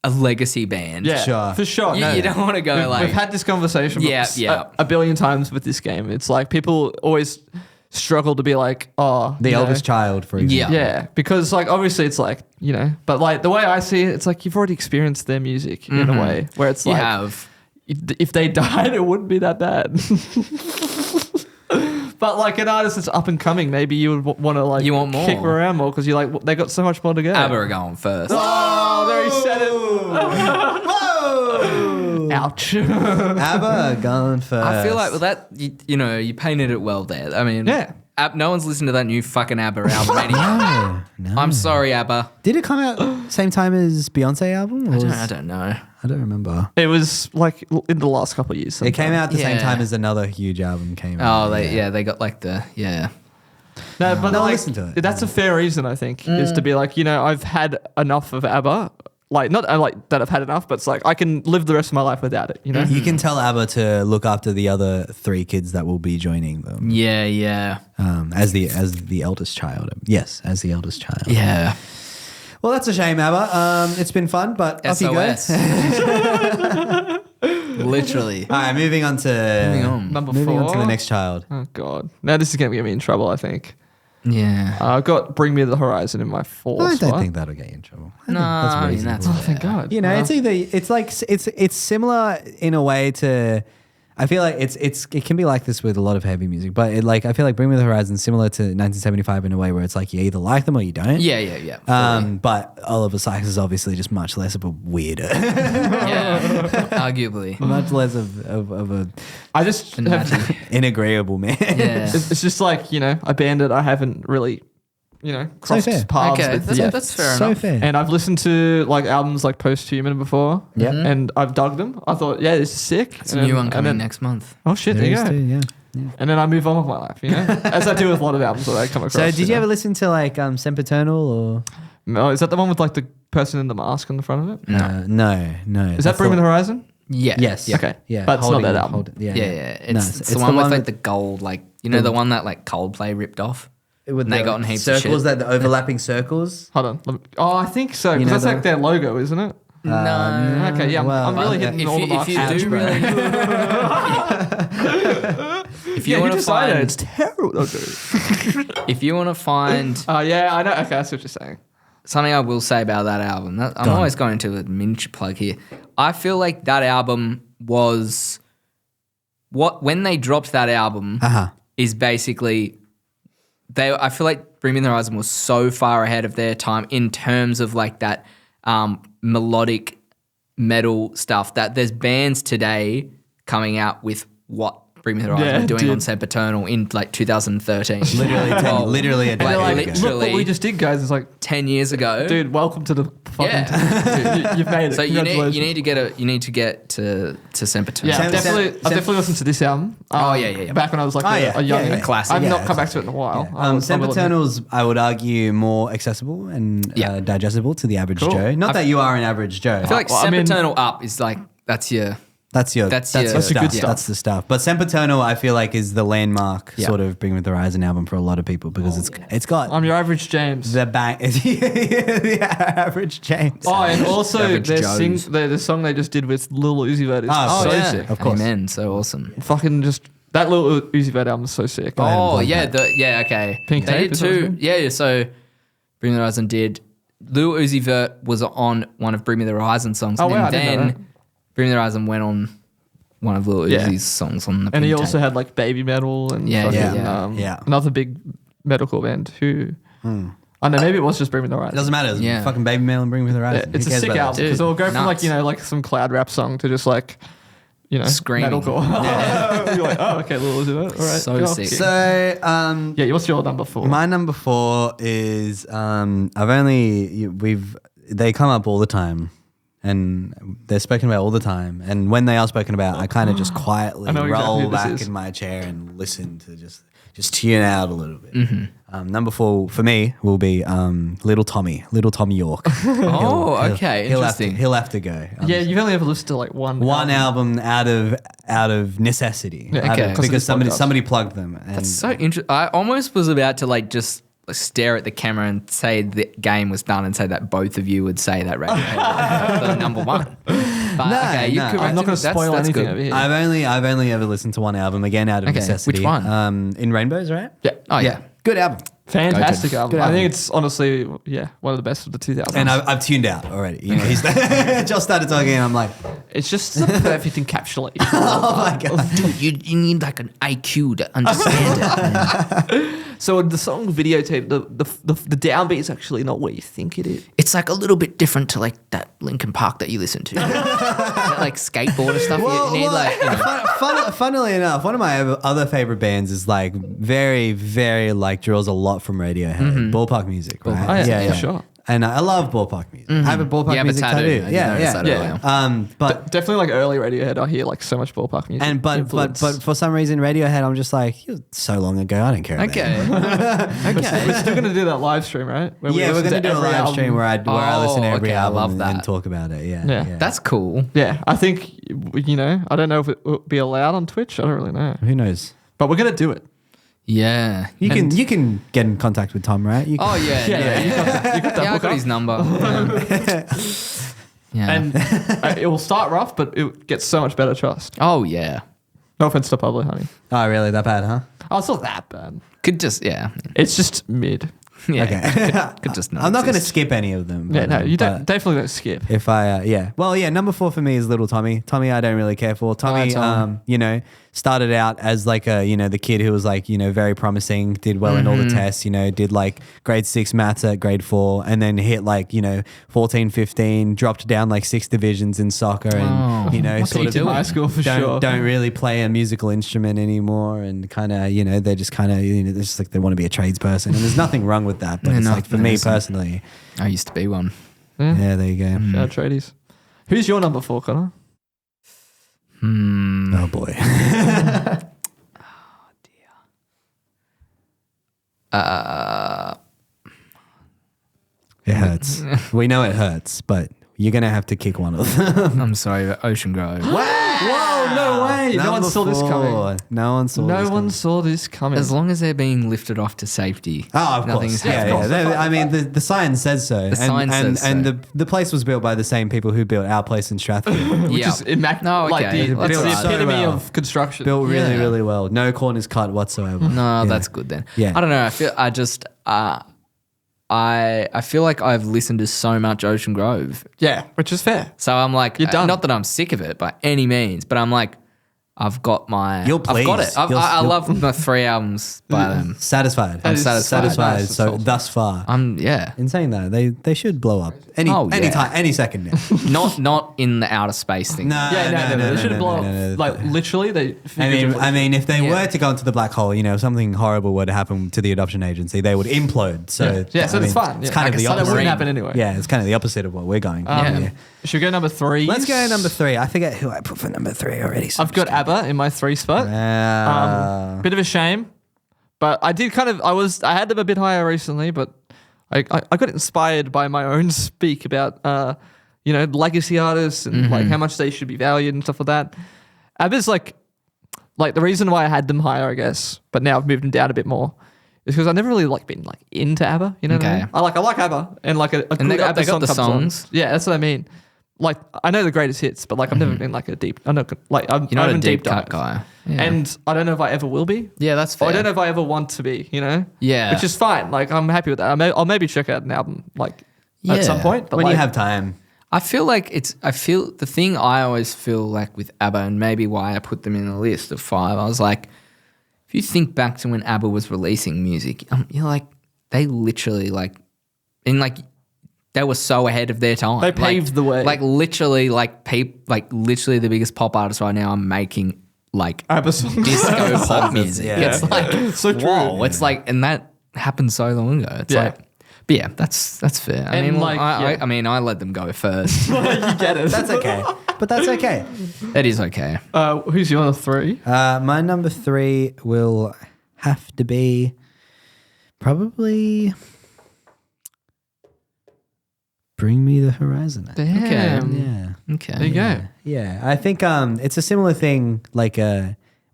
Speaker 4: a legacy band.
Speaker 2: Yeah,
Speaker 3: Sure.
Speaker 2: for sure.
Speaker 4: You,
Speaker 2: No.
Speaker 4: you don't want to go
Speaker 2: We've
Speaker 4: like,
Speaker 2: had this conversation
Speaker 4: Yeah.
Speaker 2: a billion times with this game. It's like people always struggle to be like, oh,
Speaker 3: The
Speaker 2: you know,
Speaker 3: eldest child, for example.
Speaker 2: Yeah, because like obviously it's like, but like the way I see it, it's like you've already experienced their music in a way where it's
Speaker 4: you
Speaker 2: like
Speaker 4: have.
Speaker 2: if they died, it wouldn't be that bad. But like an artist that's up and coming, maybe you would want to like
Speaker 4: You want more.
Speaker 2: kick them around more because you like they got so much more to go.
Speaker 4: ABBA are going first.
Speaker 2: Oh, there he said it. Ouch.
Speaker 3: ABBA gone first.
Speaker 4: I feel like with that, you painted it well there. I mean,
Speaker 2: Yeah.
Speaker 4: No one's listened to that new fucking ABBA album anyway.
Speaker 3: No.
Speaker 4: I'm sorry, ABBA.
Speaker 3: Did it come out same time as Beyonce album? Or
Speaker 4: I don't know.
Speaker 3: I don't remember.
Speaker 2: It was like in the last couple of years.
Speaker 3: It came out at the same
Speaker 4: Yeah.
Speaker 3: time as another huge album came out.
Speaker 4: Oh, they got like the
Speaker 2: No, but
Speaker 3: No,
Speaker 2: like,
Speaker 3: listen to it.
Speaker 2: that's a fair reason, I think, is to be like, I've had enough of ABBA. Like, not like that I've had enough, but it's like I can live the rest of my life without it,
Speaker 3: You can tell ABBA to look after the other 3 kids that will be joining them
Speaker 4: yeah.
Speaker 3: as the eldest child. Yes, as the eldest child.
Speaker 4: Yeah.
Speaker 3: Well, that's a shame, ABBA. It's been fun, but off you go.
Speaker 4: SOS. Literally.
Speaker 3: All right, moving on to
Speaker 2: Number
Speaker 3: moving
Speaker 2: 4.
Speaker 3: on to the next child.
Speaker 2: Oh, God. Now this is going to get me in trouble, I think.
Speaker 4: Yeah.
Speaker 2: I've got Bring Me to the Horizon in my 4th
Speaker 3: I don't
Speaker 2: spot.
Speaker 3: think that'll get you in trouble. I think
Speaker 4: No, I mean,
Speaker 3: reasonable.
Speaker 4: that's
Speaker 2: Oh, thank God.
Speaker 3: You know,
Speaker 2: Well,
Speaker 3: it's either it's similar in a way to. I feel like it can be like this with a lot of heavy music, but I feel like Bring Me the Horizon is similar to 1975 in a way where it's like you either like them or you don't.
Speaker 4: Yeah.
Speaker 3: But Oliver Sykes is obviously just much less of a weirdo,
Speaker 4: Yeah. Arguably.
Speaker 3: much less of a
Speaker 2: I just have,
Speaker 4: Imagine.
Speaker 3: inagreeable man.
Speaker 4: Yeah.
Speaker 2: it's just like, a band that I haven't really crossed
Speaker 3: fair.
Speaker 2: paths
Speaker 4: Okay,
Speaker 2: with.
Speaker 4: that's fair
Speaker 3: So
Speaker 4: enough.
Speaker 3: fair.
Speaker 2: And I've listened to like albums like Post-Human before.
Speaker 3: Yeah.
Speaker 2: And I've dug them. I thought, yeah, this is sick.
Speaker 4: It's a new one coming next month.
Speaker 2: Oh shit, there you go.
Speaker 3: Yeah.
Speaker 2: And then I move on with my life, as I do with a lot of albums that I come across.
Speaker 3: So did you ever listen to like Sempiternal or?
Speaker 2: No, is that the one with like the person in the mask on the front of it?
Speaker 3: No.
Speaker 2: Is that Bring Me the Horizon?
Speaker 4: Yeah.
Speaker 3: Yes.
Speaker 4: Yeah.
Speaker 2: Okay.
Speaker 3: Yeah.
Speaker 2: But it's not that album.
Speaker 4: Yeah. It's,
Speaker 3: No,
Speaker 4: it's the one with like the gold, like the one that like Coldplay ripped off.
Speaker 3: with
Speaker 4: and they got in heaps of
Speaker 3: circles,
Speaker 4: shit.
Speaker 3: that the overlapping circles.
Speaker 2: Hold on. I think so.
Speaker 3: You
Speaker 2: Because
Speaker 3: know
Speaker 2: that's like their logo, isn't it?
Speaker 4: No.
Speaker 2: Okay, yeah.
Speaker 3: well,
Speaker 2: I'm really hitting all the marks.
Speaker 4: If you do really, if you want to find,
Speaker 2: it's terrible.
Speaker 4: if you want to find
Speaker 2: Yeah, I know. Okay, that's what you're saying.
Speaker 4: something I will say about that album. I'm always going to a miniature plug here. I feel like that album was when they dropped that album is basically I feel like Bring Me the Horizon was so far ahead of their time in terms of like that melodic metal stuff that there's bands today coming out with what Bring Me the Horizon were doing on Sempiternal in like 2013.
Speaker 3: Literally a decade ago.
Speaker 2: Look what we just did, guys. It's like
Speaker 4: 10 years ago.
Speaker 2: dude, welcome to the fucking
Speaker 4: Yeah.
Speaker 2: you've made it.
Speaker 4: So you need to get to Sempiternal.
Speaker 2: Yeah, I've definitely listened to this album.
Speaker 4: Yeah.
Speaker 2: Back when I was like a young
Speaker 3: A
Speaker 4: classic.
Speaker 2: I've
Speaker 3: Yeah,
Speaker 2: not come back to it in a while.
Speaker 3: Sempiternal's, I would argue, more accessible and digestible to the average Joe. Not that you are an average Joe.
Speaker 4: I feel like
Speaker 2: Well, I mean-
Speaker 4: Sempiternal Up is like that's your
Speaker 3: That's
Speaker 4: your-
Speaker 3: stuff.
Speaker 4: That's the
Speaker 2: good stuff.
Speaker 3: That's the stuff. But Sempiternal, I feel like, is the landmark sort of Bring Me the Horizon album for a lot of people because it's got
Speaker 2: I'm your average James.
Speaker 3: the bang. The average James.
Speaker 2: Oh, and also
Speaker 4: Average
Speaker 2: their
Speaker 4: Joes.
Speaker 2: the song they just did with Lil Uzi Vert is
Speaker 3: Oh,
Speaker 2: so
Speaker 3: yeah.
Speaker 2: sick.
Speaker 3: Of course.
Speaker 4: Amen. So awesome.
Speaker 2: Fucking just that Lil Uzi Vert album is so sick.
Speaker 4: Oh yeah, okay.
Speaker 2: Pink
Speaker 4: They
Speaker 2: Tape
Speaker 4: did
Speaker 2: is what
Speaker 4: too.
Speaker 2: it's
Speaker 4: Yeah, so Bring Me the Horizon did. Lil Uzi Vert was on one of Bring Me the Horizon songs,
Speaker 2: Oh,
Speaker 4: and
Speaker 2: wow, I didn't know
Speaker 4: then Bring Me the Horizon went on one of Lil
Speaker 2: Yeah.
Speaker 4: Uzi's songs on the.
Speaker 2: And he
Speaker 4: Pink
Speaker 2: also
Speaker 4: Tape.
Speaker 2: had like Baby Metal and
Speaker 4: Yeah,
Speaker 2: fucking,
Speaker 4: yeah.
Speaker 2: another big metalcore band who I don't know, maybe it was just Bring Me the Horizon.
Speaker 3: It doesn't matter.
Speaker 4: Yeah.
Speaker 3: Fucking Baby Mail and Bring Me the
Speaker 2: Yeah,
Speaker 3: Horizon.
Speaker 2: it's
Speaker 3: Who
Speaker 2: a
Speaker 3: cares
Speaker 2: sick
Speaker 3: about
Speaker 2: album
Speaker 3: that?
Speaker 2: because it'll go from like
Speaker 4: nuts.
Speaker 2: like some cloud rap song to just like
Speaker 4: Screaming.
Speaker 2: metalcore. You're like, oh, okay, Lil Uzi Vert. All right,
Speaker 4: So
Speaker 2: cool.
Speaker 4: sick.
Speaker 3: So,
Speaker 2: Yeah, what's your number 4?
Speaker 3: my number 4 is they come up all the time. And they're spoken about all the time. And when they are spoken about, I kind of just quietly
Speaker 2: I know exactly
Speaker 3: roll
Speaker 2: who this
Speaker 3: back
Speaker 2: is.
Speaker 3: in my chair and listen to just tune out a little bit. Number 4 for me will be Little Tommy York.
Speaker 4: Oh, okay, interesting.
Speaker 3: He'll have to go.
Speaker 2: Yeah, you've only ever listened to like one
Speaker 3: Album out of necessity.
Speaker 2: Yeah,
Speaker 4: okay.
Speaker 3: Because
Speaker 2: Because of this podcast.
Speaker 3: somebody plugged them. And
Speaker 4: That's so interesting. I almost was about to like just stare at the camera and say the game was done and say that both of you would say that Radiohead was number 1. But okay, you
Speaker 3: no,
Speaker 4: corrected
Speaker 2: I'm not going
Speaker 4: me.
Speaker 2: to spoil
Speaker 4: That's
Speaker 2: anything
Speaker 4: good.
Speaker 2: over here.
Speaker 3: I've only ever listened to one album again out of
Speaker 4: Okay,
Speaker 3: necessity.
Speaker 4: which one?
Speaker 3: In Rainbows, right?
Speaker 2: Yeah.
Speaker 4: Oh yeah.
Speaker 3: Good album.
Speaker 2: Fantastic
Speaker 3: Good
Speaker 2: album. I
Speaker 3: album.
Speaker 2: think it's honestly, one of the best of the 2000s.
Speaker 3: And I've tuned out already. You know, he's just started talking, and I'm like,
Speaker 2: it's just the perfect encapsulation.
Speaker 3: oh my god.
Speaker 4: You need like an IQ to understand it. Man.
Speaker 2: So the song Videotape, the downbeat is actually not what you think it is.
Speaker 4: It's like a little bit different to like that Linkin Park that you listen to. That, like skateboarder stuff. You need like. You know.
Speaker 3: Funnily enough, one of my other favorite bands is like very, very like draws a lot from Radiohead, ballpark music, right?
Speaker 2: Oh, yeah, for sure.
Speaker 3: And I love ballpark music. I have a ballpark
Speaker 4: You have a
Speaker 3: music
Speaker 4: tattoo.
Speaker 3: tattoo.
Speaker 4: I
Speaker 3: Yeah,
Speaker 4: noticed that
Speaker 3: yeah.
Speaker 4: earlier.
Speaker 3: But
Speaker 2: Definitely like early Radiohead, I hear like so much ballpark music.
Speaker 3: and but
Speaker 2: influence.
Speaker 3: for some reason, Radiohead, I'm just like, it was so long ago. I don't care. About it.
Speaker 4: Okay.
Speaker 2: We're still gonna do that live stream, right? Where we
Speaker 3: Yeah, we're
Speaker 2: listen
Speaker 3: gonna do a
Speaker 2: every
Speaker 3: live
Speaker 2: album.
Speaker 3: stream where I listen to every
Speaker 4: okay, I
Speaker 3: album
Speaker 4: love
Speaker 3: and
Speaker 4: that.
Speaker 3: talk about it. Yeah,
Speaker 2: Yeah.
Speaker 4: That's cool.
Speaker 2: Yeah, I think I don't know if it will be allowed on Twitch. I don't really know,
Speaker 3: who knows.
Speaker 2: but we're gonna do it.
Speaker 4: Yeah.
Speaker 3: You can get in contact with Tom, right? You can,
Speaker 4: Oh yeah.
Speaker 2: Yeah, you got that
Speaker 4: Yeah, I
Speaker 2: book
Speaker 4: got
Speaker 2: up.
Speaker 4: his number. Yeah.
Speaker 2: And it will start rough, but it gets so much better. Trust.
Speaker 4: Oh yeah.
Speaker 2: No offense to Pablo, honey.
Speaker 3: Oh, really? That bad, huh?
Speaker 2: Oh, it's not that bad.
Speaker 4: Could just
Speaker 2: It's just mid.
Speaker 4: yeah.
Speaker 3: Okay.
Speaker 4: Could just not.
Speaker 3: I'm not going to
Speaker 4: exist.
Speaker 3: skip any of them.
Speaker 2: Yeah, no, you
Speaker 3: but
Speaker 2: definitely don't skip.
Speaker 3: If I, yeah. Well, yeah, number 4 for me is Little Tommy. Tommy, I don't really care for. Tommy,
Speaker 4: Tom.
Speaker 3: started out as like the kid who was like, very promising, did well in all the tests, did like grade 6 maths at grade 4, and then hit like, 14, 15, dropped down like 6 divisions in soccer and, sort of
Speaker 2: in high school for sure.
Speaker 3: don't really play a musical instrument anymore, and kind of, they're just kind of, they're just like, they want to be a tradesperson, and there's nothing wrong with that, but it's like for me personally.
Speaker 4: I used to be one.
Speaker 3: Yeah, there you go.
Speaker 2: Shout out tradies. Who's your number 4, Connor?
Speaker 3: Oh boy. It hurts. We know it hurts, but you're going to have to kick one of them.
Speaker 4: I'm sorry, but Ocean Grove.
Speaker 2: Whoa, no way. No one saw this coming.
Speaker 3: No one saw this coming.
Speaker 4: As long as they're being lifted off to safety.
Speaker 3: Oh, of
Speaker 4: nothing's
Speaker 3: course. Yeah. I mean, the sign says so. And the place was built by the same people who built our place in Stratford.
Speaker 2: Which is immaculate.
Speaker 4: No,
Speaker 2: Like
Speaker 4: okay.
Speaker 2: the
Speaker 3: Built so
Speaker 2: epitome
Speaker 3: well.
Speaker 2: of construction.
Speaker 3: Built really, really well. No corners cut whatsoever.
Speaker 4: No,
Speaker 3: Yeah.
Speaker 4: that's good then.
Speaker 3: Yeah.
Speaker 4: I don't know. I feel like I've listened to so much Ocean Grove.
Speaker 2: Yeah, which is fair.
Speaker 4: So I'm like,
Speaker 2: You're done.
Speaker 4: not that I'm sick of it by any means, but I'm like, I've got my,
Speaker 3: You're
Speaker 4: I've got it.
Speaker 3: pleased.
Speaker 4: I love my 3 albums by them.
Speaker 3: Satisfied.
Speaker 2: That is
Speaker 3: satisfied.
Speaker 2: nice.
Speaker 3: So
Speaker 2: That's
Speaker 3: thus far.
Speaker 4: Yeah.
Speaker 3: In saying that, they should blow up any time, any second now.
Speaker 4: Not in the outer space thing.
Speaker 3: No,
Speaker 2: They should blow up.
Speaker 3: no.
Speaker 2: Like literally, they.
Speaker 3: I mean, if they
Speaker 4: Yeah.
Speaker 3: were to go into the black hole, if something horrible were to happen to the adoption agency, they would implode. So
Speaker 2: Yeah, so
Speaker 3: I
Speaker 2: it's
Speaker 3: mean,
Speaker 2: fine.
Speaker 3: It's
Speaker 2: Yeah.
Speaker 3: kind of
Speaker 2: I
Speaker 3: the
Speaker 2: guess that
Speaker 3: opposite.
Speaker 2: wouldn't happen anyway.
Speaker 3: Yeah, it's kind of the opposite of what we're going. Yeah.
Speaker 2: Should we go number 3?
Speaker 3: Let's go number 3. I forget who I put for number 3 already. So
Speaker 2: I've got ABBA in my 3 spot. Bit of a shame, but I did I had them a bit higher recently, but I got inspired by my own speak about legacy artists and like how much they should be valued and stuff like that. ABBA's like the reason why I had them higher, I guess, but now I've moved them down a bit more, is because I never really been into ABBA. You know what I mean? I like ABBA and like a good
Speaker 4: they got
Speaker 2: ABBA song
Speaker 4: the
Speaker 2: comes
Speaker 4: songs.
Speaker 2: on. Yeah, that's what I mean. Like I know the greatest hits, but like I've never been like a deep. I'm not
Speaker 4: You're not a deep cut
Speaker 2: dive.
Speaker 4: guy. Yeah.
Speaker 2: And I don't know if I ever will be.
Speaker 4: Yeah, that's
Speaker 2: Or
Speaker 4: fair.
Speaker 2: I don't know if I ever want to be,
Speaker 4: Yeah.
Speaker 2: Which is fine. Like, I'm happy with that. I'll maybe check out an album, at some point. But
Speaker 3: when you have time.
Speaker 4: I feel the thing I always feel like with ABBA, and maybe why I put them in the list of 5, I was like, if you think back to when ABBA was releasing music, you're like, they literally they were so ahead of their time.
Speaker 2: They paved the way.
Speaker 4: Literally the biggest pop artists right now are making
Speaker 2: ABBA songs.
Speaker 4: disco pop music.
Speaker 3: Yeah.
Speaker 4: It's like
Speaker 2: So true.
Speaker 4: whoa, it's like, and that happened so long ago. It's
Speaker 2: Yeah.
Speaker 4: like, but yeah, that's fair. I
Speaker 2: And
Speaker 4: mean,
Speaker 2: yeah.
Speaker 4: I let them go first.
Speaker 2: You get it.
Speaker 3: That's okay. But that's okay.
Speaker 4: That is okay.
Speaker 2: Who's your 3?
Speaker 3: My number 3 will have to be probably Bring Me the Horizon.
Speaker 2: Damn.
Speaker 3: Yeah.
Speaker 4: Okay.
Speaker 2: There you go.
Speaker 3: Yeah. I think it's a similar thing,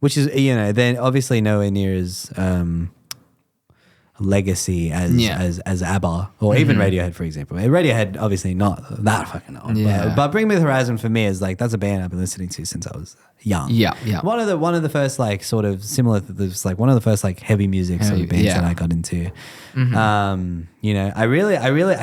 Speaker 3: which is, then obviously nowhere near as legacy as ABBA or even Radiohead, for example. Radiohead, obviously not that fucking old.
Speaker 4: Yeah.
Speaker 3: But Bring Me the Horizon for me is that's a band I've been listening to since I was young.
Speaker 4: Yeah.
Speaker 3: One of the first sort of similar. There's one of the first heavy music sort of bands that I got into. I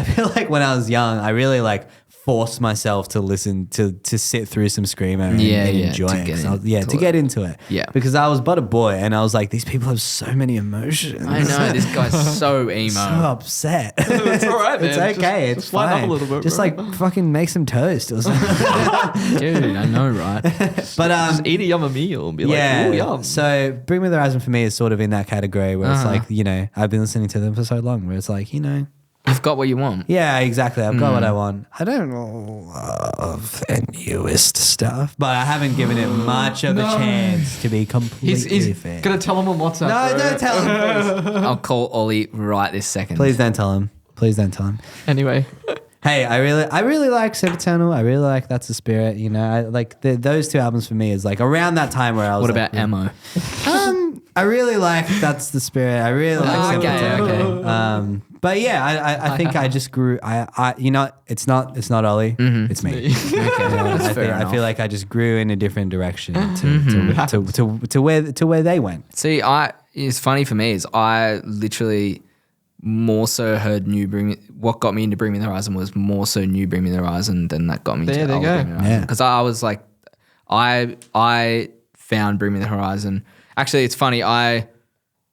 Speaker 3: feel like when I was young, I really forced myself to listen to sit through some screamo and enjoy it. To get into it.
Speaker 4: Yeah.
Speaker 3: Because I was but a boy and I was like, these people have so many emotions.
Speaker 4: I know, this guy's so emo.
Speaker 3: So upset.
Speaker 2: It's all right, man.
Speaker 3: It's okay.
Speaker 2: Just
Speaker 3: It's
Speaker 2: lighten up
Speaker 3: fine.
Speaker 2: a little bit,
Speaker 3: Just
Speaker 2: bro.
Speaker 3: fucking make some toast or something.
Speaker 4: Dude, I know, right?
Speaker 3: But
Speaker 2: Just eat a yummy meal and be like, ooh, yum.
Speaker 3: So Bring Me the Horizon for me is sort of in that category where it's I've been listening to them for so long where it's
Speaker 4: You've got what you want.
Speaker 3: yeah, exactly. I've got what I want. I don't love their newest stuff, but I haven't given it much of a chance to be completely
Speaker 2: He's
Speaker 3: fair.
Speaker 2: gonna tell him on WhatsApp.
Speaker 3: No,
Speaker 2: bro.
Speaker 3: don't tell him, please.
Speaker 4: I'll call Ollie right this second.
Speaker 3: Please don't tell him. Please don't tell him.
Speaker 2: Anyway,
Speaker 3: Hey, I really like Sempiternal. I really like That's the Spirit. I like those 2 albums for me is around that time where I was.
Speaker 4: What about Ammo?
Speaker 3: I really like That's the Spirit. I really like
Speaker 4: Okay,
Speaker 3: Sempiternal.
Speaker 4: okay.
Speaker 3: But yeah, I think I just grew. It's not Ollie. It's me. I feel like I just grew in a different direction to where they went.
Speaker 4: See, it's funny for me is I literally more so heard what got me into Bring Me the Horizon was more so new Bring Me the Horizon than that got me to
Speaker 2: There you
Speaker 4: old
Speaker 2: go.
Speaker 4: Bring Me the Horizon.
Speaker 3: Yeah.
Speaker 4: Because I was like, I found Bring Me the Horizon. Actually, it's funny.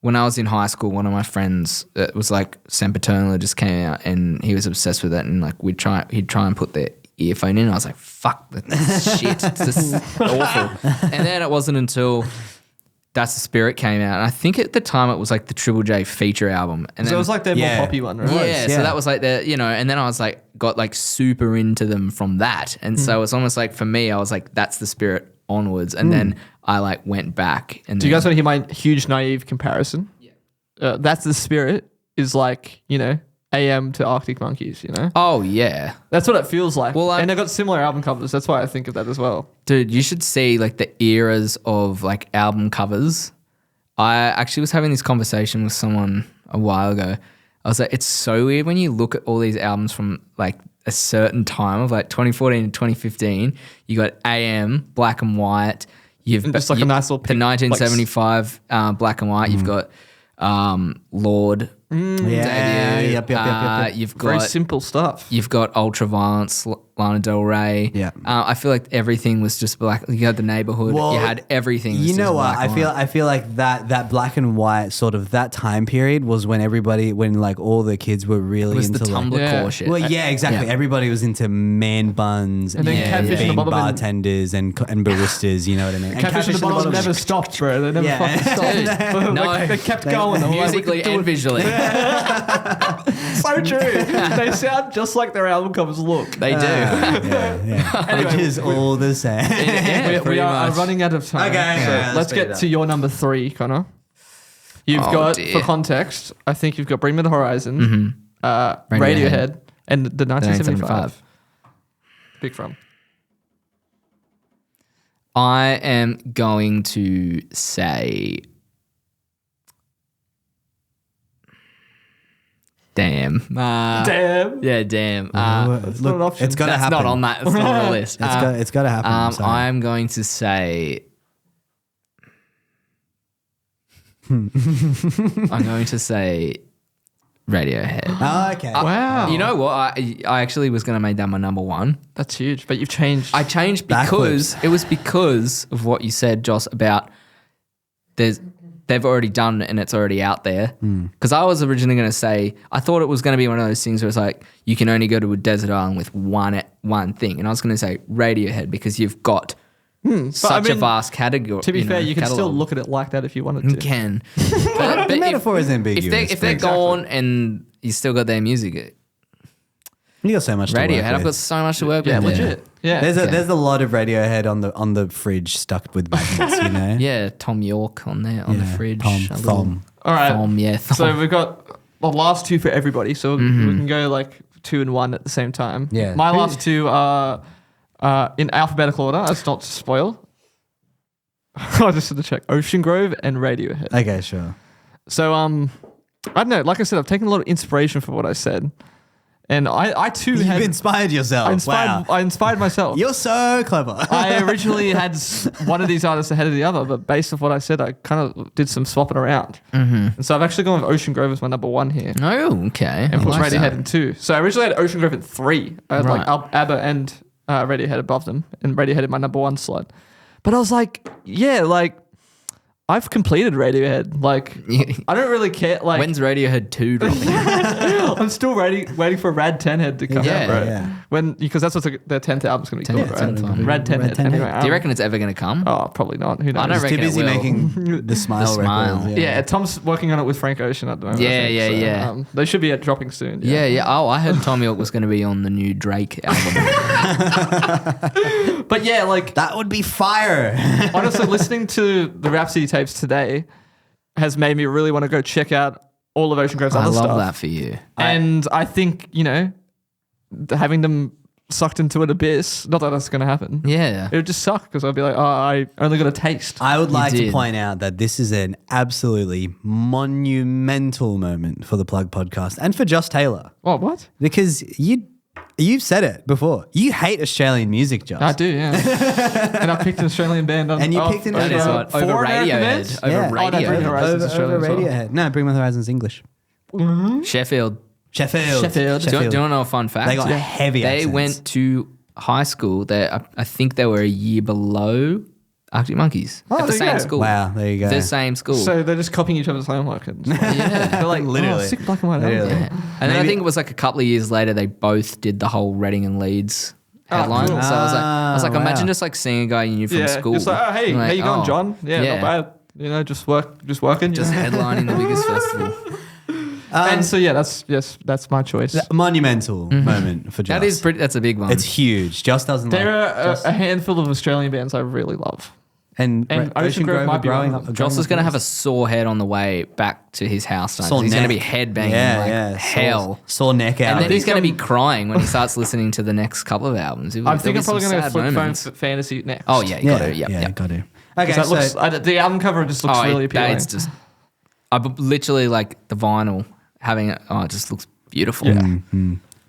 Speaker 4: When I was in high school, one of my friends, it was like Sempiternal just came out, and he was obsessed with it. And like he'd try and put the earphone in. I was like, fuck, that's shit. It's just awful. And then it wasn't until That's the Spirit came out. And I think at the time it was like the Triple J feature album. And
Speaker 2: So
Speaker 4: then,
Speaker 2: it was like their more poppy one, right?
Speaker 4: yeah, so that was like the, and then I was like, got like super into them from that. And so it's almost like for me, I was like, That's the Spirit onwards. And then I like went back. And
Speaker 2: Do you guys want to hear my huge naive comparison? Yeah. That's the Spirit is like, AM to Arctic Monkeys,
Speaker 4: Oh, yeah.
Speaker 2: That's what it feels like.
Speaker 4: Well,
Speaker 2: and they've got similar album covers. That's why I think of that as well.
Speaker 4: Dude, you should see like the eras of like album covers. I actually was having this conversation with someone a while ago. I was like, it's so weird when you look at all these albums from like a certain time of like 2014 to 2015. You got AM, black and white. You've
Speaker 2: And just like a nice little
Speaker 4: the 1975 black and white. You've got Lord.
Speaker 3: Yeah.
Speaker 4: Debut.
Speaker 3: Yep.
Speaker 4: You've got
Speaker 2: Very simple stuff.
Speaker 4: You've got Ultraviolence, Lana Del Rey.
Speaker 3: Yeah.
Speaker 4: I feel like everything was just black. You had The Neighborhood.
Speaker 3: Well,
Speaker 4: you had everything. was
Speaker 3: You know
Speaker 4: just
Speaker 3: what?
Speaker 4: black and white.
Speaker 3: I feel like that black and white sort of that time period was when like all the kids were really
Speaker 4: It was
Speaker 3: into
Speaker 4: the
Speaker 3: like,
Speaker 4: Tumblr
Speaker 2: Yeah.
Speaker 4: core shit.
Speaker 3: well, yeah, exactly.
Speaker 4: Yeah.
Speaker 3: Everybody was into man buns
Speaker 2: And then Catfish and
Speaker 3: being
Speaker 2: the Bottom and-
Speaker 3: bartenders and baristas. You know what I mean? And
Speaker 2: Catfish and the Bottom never stopped, bro. They never
Speaker 3: Yeah.
Speaker 2: fucking stopped.
Speaker 4: No.
Speaker 2: They kept going. They were like,
Speaker 4: musically
Speaker 2: we can do
Speaker 4: and
Speaker 2: it.
Speaker 4: visually.
Speaker 2: So true. They sound just like their album covers look.
Speaker 4: They do.
Speaker 3: yeah.
Speaker 2: Anyway,
Speaker 3: Which is all the same.
Speaker 4: Yeah,
Speaker 2: we
Speaker 4: pretty
Speaker 2: are
Speaker 4: much.
Speaker 2: running out of time.
Speaker 3: Okay,
Speaker 2: So
Speaker 3: yeah, let's
Speaker 2: let's
Speaker 3: speed
Speaker 2: get
Speaker 3: it up.
Speaker 2: to your number 3, Connor. You've
Speaker 4: Oh,
Speaker 2: got,
Speaker 4: dear.
Speaker 2: for context, I think you've got Bring Me the Horizon, Radiohead, and the 1975. Pick from.
Speaker 4: I am going to say, damn.
Speaker 2: Damn.
Speaker 4: Yeah, damn.
Speaker 2: It's not an
Speaker 3: Look,
Speaker 2: option.
Speaker 3: it's gotta
Speaker 4: That's
Speaker 3: happen.
Speaker 4: not on that. It's not on the list.
Speaker 3: It's got to happen. I'm sorry.
Speaker 4: I'm going to say. I'm going to say Radiohead.
Speaker 3: Oh, okay.
Speaker 2: Wow.
Speaker 4: You know what? I actually was going to make that my number 1.
Speaker 2: That's huge, but you've changed.
Speaker 4: I changed
Speaker 3: Backwards.
Speaker 4: because it was because of what you said, Joss, about they've already done it and it's already out there. Because I was originally going to say, I thought it was going to be one of those things where it's like you can only go to a desert island with one thing, and I was going to say Radiohead because you've got such a vast category.
Speaker 2: to be fair, you can still
Speaker 4: catalog.
Speaker 2: look at it like that if you wanted to.
Speaker 4: You can. But
Speaker 3: the
Speaker 4: if-
Speaker 3: metaphor is ambiguous.
Speaker 4: If they're
Speaker 3: but
Speaker 4: gone and you still got their music,
Speaker 3: you got so much to work
Speaker 4: Radiohead, I've got
Speaker 3: with.
Speaker 4: so much to work
Speaker 2: Yeah,
Speaker 4: with.
Speaker 2: legit. Yeah.
Speaker 3: There's a lot of Radiohead on the fridge stuck with magnets, you know.
Speaker 4: Yeah, Tom York on there on the
Speaker 3: Yeah,
Speaker 4: fridge.
Speaker 3: Tom,
Speaker 4: A little
Speaker 3: Thom.
Speaker 2: All right.
Speaker 4: Thom, yeah. Thom.
Speaker 2: So we've got the last 2 for everybody. So we can go like 2 and 1 at the same time.
Speaker 3: Yeah.
Speaker 2: My last 2 are in alphabetical order. That's not to spoil. I just had to check. Ocean Grove and Radiohead.
Speaker 3: Okay, sure.
Speaker 2: So I don't know. Like I said, I've taken a lot of inspiration from what I said, and I too
Speaker 3: You've
Speaker 2: had.
Speaker 3: inspired yourself.
Speaker 2: I
Speaker 3: Wow.
Speaker 2: inspired myself.
Speaker 3: You're so clever.
Speaker 2: I originally had one of these artists ahead of the other, but based off what I said, I kind of did some swapping around. And so I've actually gone with Ocean Grove as my number 1 here,
Speaker 4: Oh, okay.
Speaker 2: and put
Speaker 4: I like
Speaker 2: Radiohead
Speaker 4: that.
Speaker 2: in 2. So I originally had Ocean Grove at 3. I had like
Speaker 4: Right.
Speaker 2: ABBA and Radiohead above them, and Radiohead in my number 1 slot. But I was like, yeah, like I've completed Radiohead. Like I don't really care. Like
Speaker 4: When's Radiohead 2 dropping?
Speaker 2: I'm still waiting for Rad 10 Head to come
Speaker 4: Yeah,
Speaker 2: out, bro.
Speaker 3: yeah.
Speaker 2: Because that's what their 10th album's gonna be called,
Speaker 4: 10th
Speaker 2: right?
Speaker 4: album.
Speaker 2: Rad 10 Head.
Speaker 3: 10 Head.
Speaker 2: Anyway,
Speaker 4: Do you reckon it's ever going to come?
Speaker 2: Oh, probably not. Who knows?
Speaker 4: I don't
Speaker 3: He's
Speaker 4: reckon
Speaker 3: too
Speaker 4: it
Speaker 3: busy
Speaker 4: will.
Speaker 3: making the Smile
Speaker 4: Smile.
Speaker 3: records.
Speaker 2: Yeah, Tom's working on it with Frank Ocean at the moment. I
Speaker 4: Yeah,
Speaker 2: think,
Speaker 4: yeah,
Speaker 2: so,
Speaker 4: yeah.
Speaker 2: they should be dropping soon.
Speaker 4: Yeah. Oh, I heard Tom York was going to be on the new Drake album.
Speaker 2: But yeah, like
Speaker 3: That would be fire.
Speaker 2: honestly, listening to the Rhapsody Tapes today has made me really want to go check out all of Ocean Grove's
Speaker 4: I
Speaker 2: other
Speaker 4: love
Speaker 2: stuff.
Speaker 4: that for you.
Speaker 2: And I think, having them sucked into an abyss, not that that's going to happen.
Speaker 4: Yeah.
Speaker 2: It would just suck because I'd be like, oh, I only got a taste.
Speaker 3: I would like to
Speaker 4: did.
Speaker 3: point out that this is an absolutely monumental moment for the Plug podcast and for Joss Taylor
Speaker 2: Oh, what?
Speaker 3: because you've said it before. You hate Australian music, Joss.
Speaker 2: I do, yeah. And I picked an Australian band.
Speaker 3: And you picked an
Speaker 4: That is what, over
Speaker 2: four American bands?
Speaker 4: Radiohead. Over
Speaker 3: Yeah.
Speaker 2: Oh, no, Bring Me the
Speaker 4: Radiohead.
Speaker 2: Horizon's Australian
Speaker 3: over
Speaker 2: as well.
Speaker 3: Radiohead. No, Bring Me the Horizon's English.
Speaker 4: Sheffield.
Speaker 3: Sheffield.
Speaker 4: Do you want to know a fun fact?
Speaker 3: They got heavy
Speaker 4: They
Speaker 3: accents.
Speaker 4: went to high school. I think they were a year below Arctic Monkeys
Speaker 2: Oh,
Speaker 4: at the
Speaker 2: there you
Speaker 4: same
Speaker 2: go.
Speaker 4: school.
Speaker 3: Wow, there you go.
Speaker 4: The same school.
Speaker 2: So they're just copying each other's homework. And
Speaker 4: yeah.
Speaker 2: they're like,
Speaker 3: Literally.
Speaker 2: oh, sick black and white
Speaker 3: Literally.
Speaker 2: album.
Speaker 4: And then I think it was like a couple of years later, they both did the whole Reading and Leeds headline.
Speaker 2: cool.
Speaker 4: So I was like,
Speaker 3: wow.
Speaker 4: imagine just like seeing a guy you knew from
Speaker 2: Yeah,
Speaker 4: school.
Speaker 2: it's like, oh, hey,
Speaker 4: Like,
Speaker 2: how you going,
Speaker 4: oh,
Speaker 2: John? Yeah, not bad. You know, just working.
Speaker 4: Just headlining the biggest festival.
Speaker 2: And so yeah, that's my choice.
Speaker 3: Monumental moment for Joss.
Speaker 4: That is pretty. That's a big one.
Speaker 3: It's huge. Joss doesn't
Speaker 2: There
Speaker 3: like.
Speaker 2: are a handful of Australian bands I really love.
Speaker 3: And
Speaker 2: Ocean Grove might be
Speaker 3: growing
Speaker 2: one of them.
Speaker 4: Joss is going to have a sore head on the way back to his house tonight.
Speaker 3: Sore
Speaker 4: He's going to
Speaker 3: neck.
Speaker 4: be headbanging like hell.
Speaker 3: Sore neck out.
Speaker 4: And then he's going to be
Speaker 2: I'm-
Speaker 4: crying when he starts listening to the next couple of albums.
Speaker 2: I think I'm probably going to
Speaker 4: to
Speaker 2: flip phone fantasy next.
Speaker 4: Oh yeah, you got to. Yeah.
Speaker 3: got to.
Speaker 2: 'Cause
Speaker 3: Okay,
Speaker 2: that
Speaker 3: so
Speaker 2: looks, the album cover just looks really appealing.
Speaker 4: It's just, literally like the vinyl having it. Oh, it just looks beautiful.
Speaker 2: Yeah.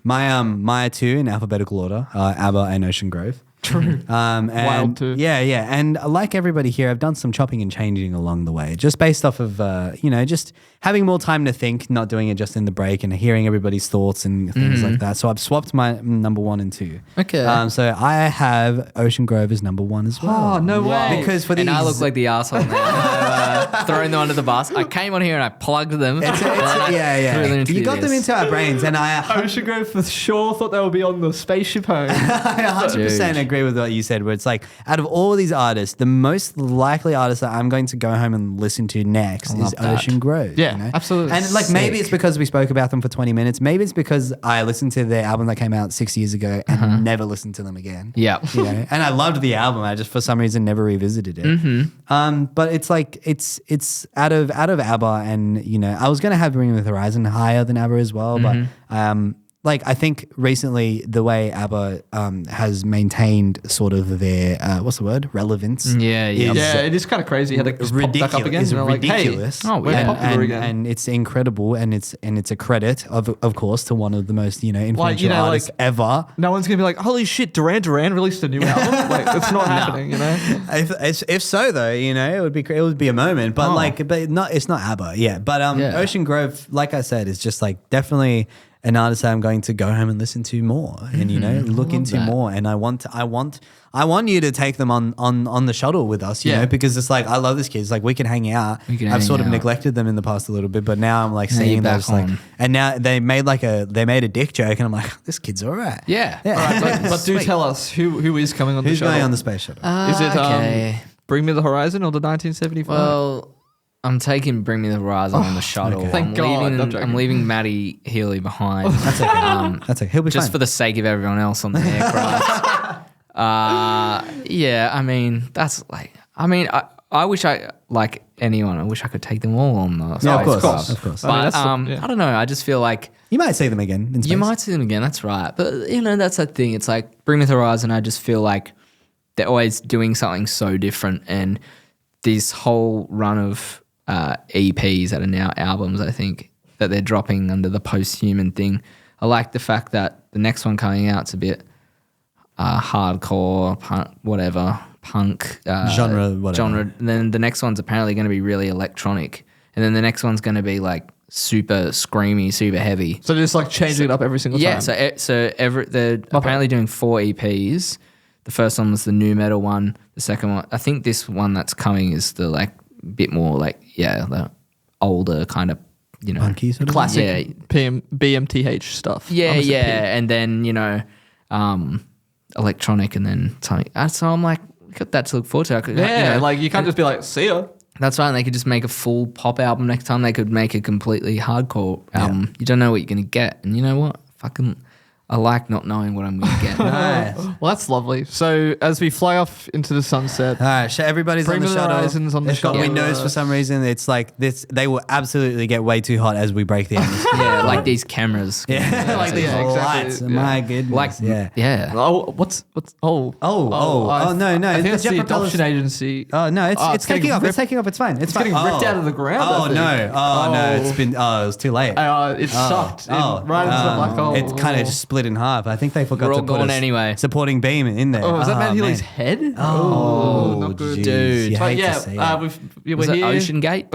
Speaker 3: my two in alphabetical order are ABBA and Ocean Grove.
Speaker 2: True.
Speaker 3: And
Speaker 2: Wild too.
Speaker 3: Yeah. And like everybody here, I've done some chopping and changing along the way, just based off of, just having more time to think, not doing it just in the break and hearing everybody's thoughts and things like that. So I've swapped my number 1 and 2.
Speaker 4: Okay.
Speaker 3: So I have Ocean Grove as number 1 as well.
Speaker 2: Oh, no way.
Speaker 3: Because for
Speaker 4: And I
Speaker 3: these-
Speaker 4: look like the asshole now, throwing them under the bus. I came on here and I plugged them.
Speaker 3: It's
Speaker 4: and then I threw them into
Speaker 3: You
Speaker 4: the
Speaker 3: got them
Speaker 4: abyss.
Speaker 3: into our brains, and I
Speaker 2: Ocean Grove for sure thought they would be on the spaceship home.
Speaker 3: I 100% agree with what you said, where it's like, out of all these artists, the most likely artist that I'm going to go home and listen to next
Speaker 4: love
Speaker 3: is
Speaker 4: that.
Speaker 3: Ocean Grove.
Speaker 2: Yeah, absolutely.
Speaker 3: And like maybe
Speaker 4: Sick.
Speaker 3: it's because we spoke about them for 20 minutes. Maybe it's because I listened to their album that came out 6 years ago and never listened to them again.
Speaker 4: Yeah.
Speaker 3: You know? And I loved the album. I just for some reason never revisited it. But it's like it's out of ABBA, and I was gonna have Bring Me the Horizon higher than ABBA as well, but like I think recently the way ABBA has maintained sort of their relevance.
Speaker 4: Yeah.
Speaker 2: Yeah, it is kind of crazy how they just pop back up again.
Speaker 3: Is
Speaker 2: And they're like, hey,
Speaker 3: ridiculous.
Speaker 4: Oh,
Speaker 2: we're
Speaker 4: yeah.
Speaker 2: popular again.
Speaker 3: And it's incredible, and it's a credit of course to one of the most influential artists ever.
Speaker 2: No one's gonna be like, holy shit, Duran Duran released a new album. Like, it's not happening,
Speaker 3: If so, though, it would be a moment, but it's not ABBA, yeah. But
Speaker 4: Yeah.
Speaker 3: Ocean Grove, like I said, is just like definitely an artist that I'm going to go home and listen to more, and look into
Speaker 4: that.
Speaker 3: more. And I want you to take them on the shuttle with us, you know, because it's like I love this kid. It's like we can hang out.
Speaker 4: We can
Speaker 3: I've
Speaker 4: hang
Speaker 3: sort of
Speaker 4: out.
Speaker 3: neglected them in the past a little bit, but now I'm like
Speaker 4: Now
Speaker 3: seeing
Speaker 4: you're back
Speaker 3: those like,
Speaker 4: on.
Speaker 3: and now they made a dick joke, and I'm like, this kid's all right.
Speaker 4: Yeah.
Speaker 2: All right, but do
Speaker 4: Sweet.
Speaker 2: tell us who is coming on
Speaker 3: Who's
Speaker 2: the show.
Speaker 3: going on the space shuttle?
Speaker 2: Is it
Speaker 4: okay.
Speaker 2: Bring Me the Horizon or the 1975?
Speaker 4: Well, I'm taking Bring Me the Horizon on the shuttle.
Speaker 3: okay.
Speaker 2: Thank God, I'm
Speaker 4: I'm
Speaker 2: joking.
Speaker 4: leaving Maddie Healy behind.
Speaker 3: That's okay. That's okay. He'll be
Speaker 4: just
Speaker 3: fine.
Speaker 4: for the sake of everyone else on the aircraft. Yeah, I mean, that's like, I wish I could take them all on the
Speaker 3: Yeah, of
Speaker 4: spacecraft.
Speaker 3: course.
Speaker 4: But
Speaker 2: I mean, that's
Speaker 4: I don't know. I just feel like
Speaker 3: You might see them again in space.
Speaker 4: you might see them again. That's right. But that's the thing. It's like Bring Me the Horizon. I just feel like they're always doing something so different, and this whole run of EPs that are now albums, I think that they're dropping under the Posthuman thing. I like the fact that the next one coming out's a bit hardcore, punk
Speaker 3: Genre, whatever.
Speaker 4: And then the next one's apparently going to be really electronic, and then the next one's going to be like super screamy, super heavy.
Speaker 2: So they're just like changing it up every single
Speaker 4: Yeah,
Speaker 2: time.
Speaker 4: they're apparently doing 4 EPs. The first one was the new metal one. The second one, I think this one that's coming is the like bit more like the older kind of
Speaker 3: Punky sort of
Speaker 2: classic
Speaker 4: Yeah.
Speaker 2: BMTH stuff.
Speaker 4: Yeah,
Speaker 2: Honestly,
Speaker 4: yeah, and then electronic, and then something. So I'm like, we got that to look forward to. I could,
Speaker 2: Yeah, like you can't just be like, see ya.
Speaker 4: that's right. They could just make a full pop album next time. They could make a completely hardcore album. You don't know what you're gonna get, and you know what? I like not knowing what I'm gonna get.
Speaker 3: Nice.
Speaker 2: Well, that's lovely. So as we fly off into the sunset,
Speaker 3: All right, so everybody's
Speaker 2: Bring
Speaker 3: on the
Speaker 2: Me the
Speaker 3: shuttle.
Speaker 2: Horizon's on the
Speaker 3: It's got
Speaker 2: shuttle.
Speaker 3: windows for some reason. It's like this. They will absolutely get way too hot as we break the atmosphere.
Speaker 4: Yeah, like these cameras.
Speaker 3: Yeah, like these
Speaker 2: Yeah, exactly.
Speaker 3: lights.
Speaker 2: Yeah.
Speaker 3: My goodness.
Speaker 4: Like
Speaker 3: yeah.
Speaker 2: oh, what's no.
Speaker 3: I
Speaker 2: think it's
Speaker 3: jet
Speaker 2: the
Speaker 3: propellers-
Speaker 2: adoption agency.
Speaker 3: Oh no, it's taking off. It's taking off. It's fine. It's fine.
Speaker 2: getting ripped out of the ground, I
Speaker 3: Oh
Speaker 2: think.
Speaker 3: no. Oh no. It's been. Oh, it was too late.
Speaker 2: It sucked right into the black hole.
Speaker 3: It kind of just split in half. I think they forgot
Speaker 4: We're
Speaker 3: to
Speaker 4: all
Speaker 3: put
Speaker 4: gone
Speaker 3: a
Speaker 4: anyway.
Speaker 3: supporting beam in there.
Speaker 2: Oh, was that Matt
Speaker 3: man.
Speaker 2: Healy's head?
Speaker 3: Oh,
Speaker 2: not good.
Speaker 3: jeez.
Speaker 4: Dude.
Speaker 3: You
Speaker 2: But
Speaker 3: hate to
Speaker 2: yeah,
Speaker 3: see it.
Speaker 2: we're
Speaker 4: Was it
Speaker 2: here.
Speaker 4: Ocean Gate?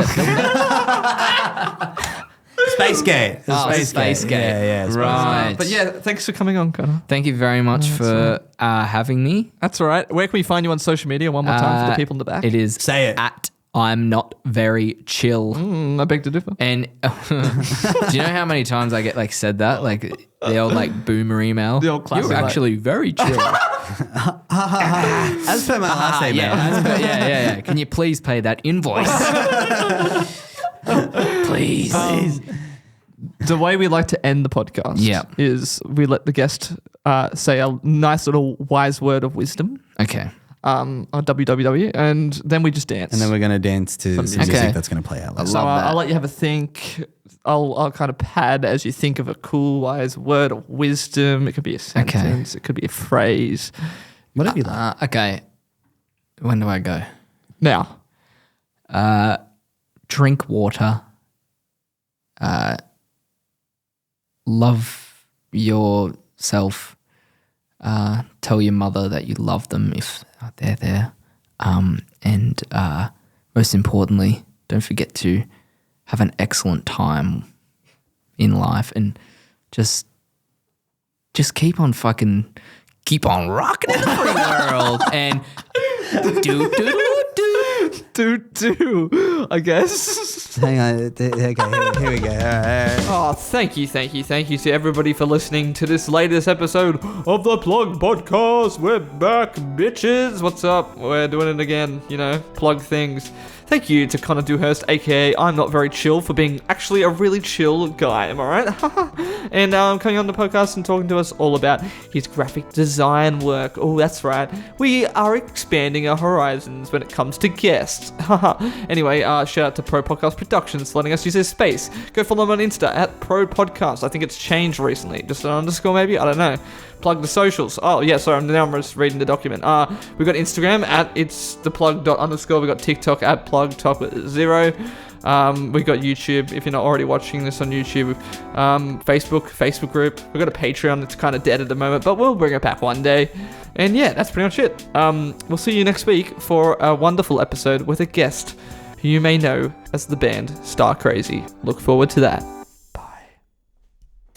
Speaker 3: Space Gate.
Speaker 4: Space Gate.
Speaker 3: Yeah, Space
Speaker 4: Right.
Speaker 2: But yeah, thanks for coming on, Connor.
Speaker 4: Thank you very much for having me.
Speaker 2: That's all right. Where can we find you on social media one more time for the people in the back?
Speaker 4: It is
Speaker 3: Say it.
Speaker 4: at I'm not very chill.
Speaker 2: I beg to differ.
Speaker 4: And do you know how many times I get like said that? Like the old like boomer email.
Speaker 2: The old classic,
Speaker 4: You're
Speaker 2: like-
Speaker 4: actually very chill.
Speaker 3: As per my last email.
Speaker 4: Yeah. Can you please pay that invoice? Please.
Speaker 2: The way we like to end the podcast is we let the guest say a nice little wise word of wisdom
Speaker 4: Okay.
Speaker 2: on www, and then we just dance.
Speaker 3: And then we're going to dance to some music
Speaker 4: Okay.
Speaker 3: that's going to play out.
Speaker 4: I
Speaker 3: loud.
Speaker 2: So
Speaker 4: love that.
Speaker 2: I'll let you have a think. I'll kind of pad as you think of a cool, wise word of wisdom. It could be a sentence. It could be a phrase.
Speaker 3: Whatever you like.
Speaker 4: Okay. When do I go?
Speaker 2: Now,
Speaker 4: Drink water. Love yourself. Tell your mother that you love them if they're there. And most importantly, don't forget to have an excellent time in life and just keep on rocking in the free world and do.
Speaker 2: I guess.
Speaker 3: Hang on. Okay, here we go. All right.
Speaker 2: Oh, thank you to everybody for listening to this latest episode of the Plug Podcast. We're back, bitches. What's up? We're doing it again, plug things. Thank you to Connor Dewhurst, aka I'm Not Very Chill, for being actually a really chill guy, am I right? And coming on the podcast and talking to us all about his graphic design work. Oh, that's right. We are expanding our horizons when it comes to guests. Anyway, shout out to ProPodcast Production for letting us use his space. Go follow him on Insta at ProPodcast. I think it's changed recently. Just an underscore maybe? I don't know. Plug the socials. Oh, yeah, sorry, now I'm just reading the document. We've got Instagram at itstheplug._. We've got TikTok at plugtalk0. We've got YouTube, if you're not already watching this on YouTube. Facebook group. We've got a Patreon that's kind of dead at the moment, but we'll bring it back one day. And yeah, that's pretty much it. We'll see you next week for a wonderful episode with a guest who you may know as the band Star Crazy. Look forward to that.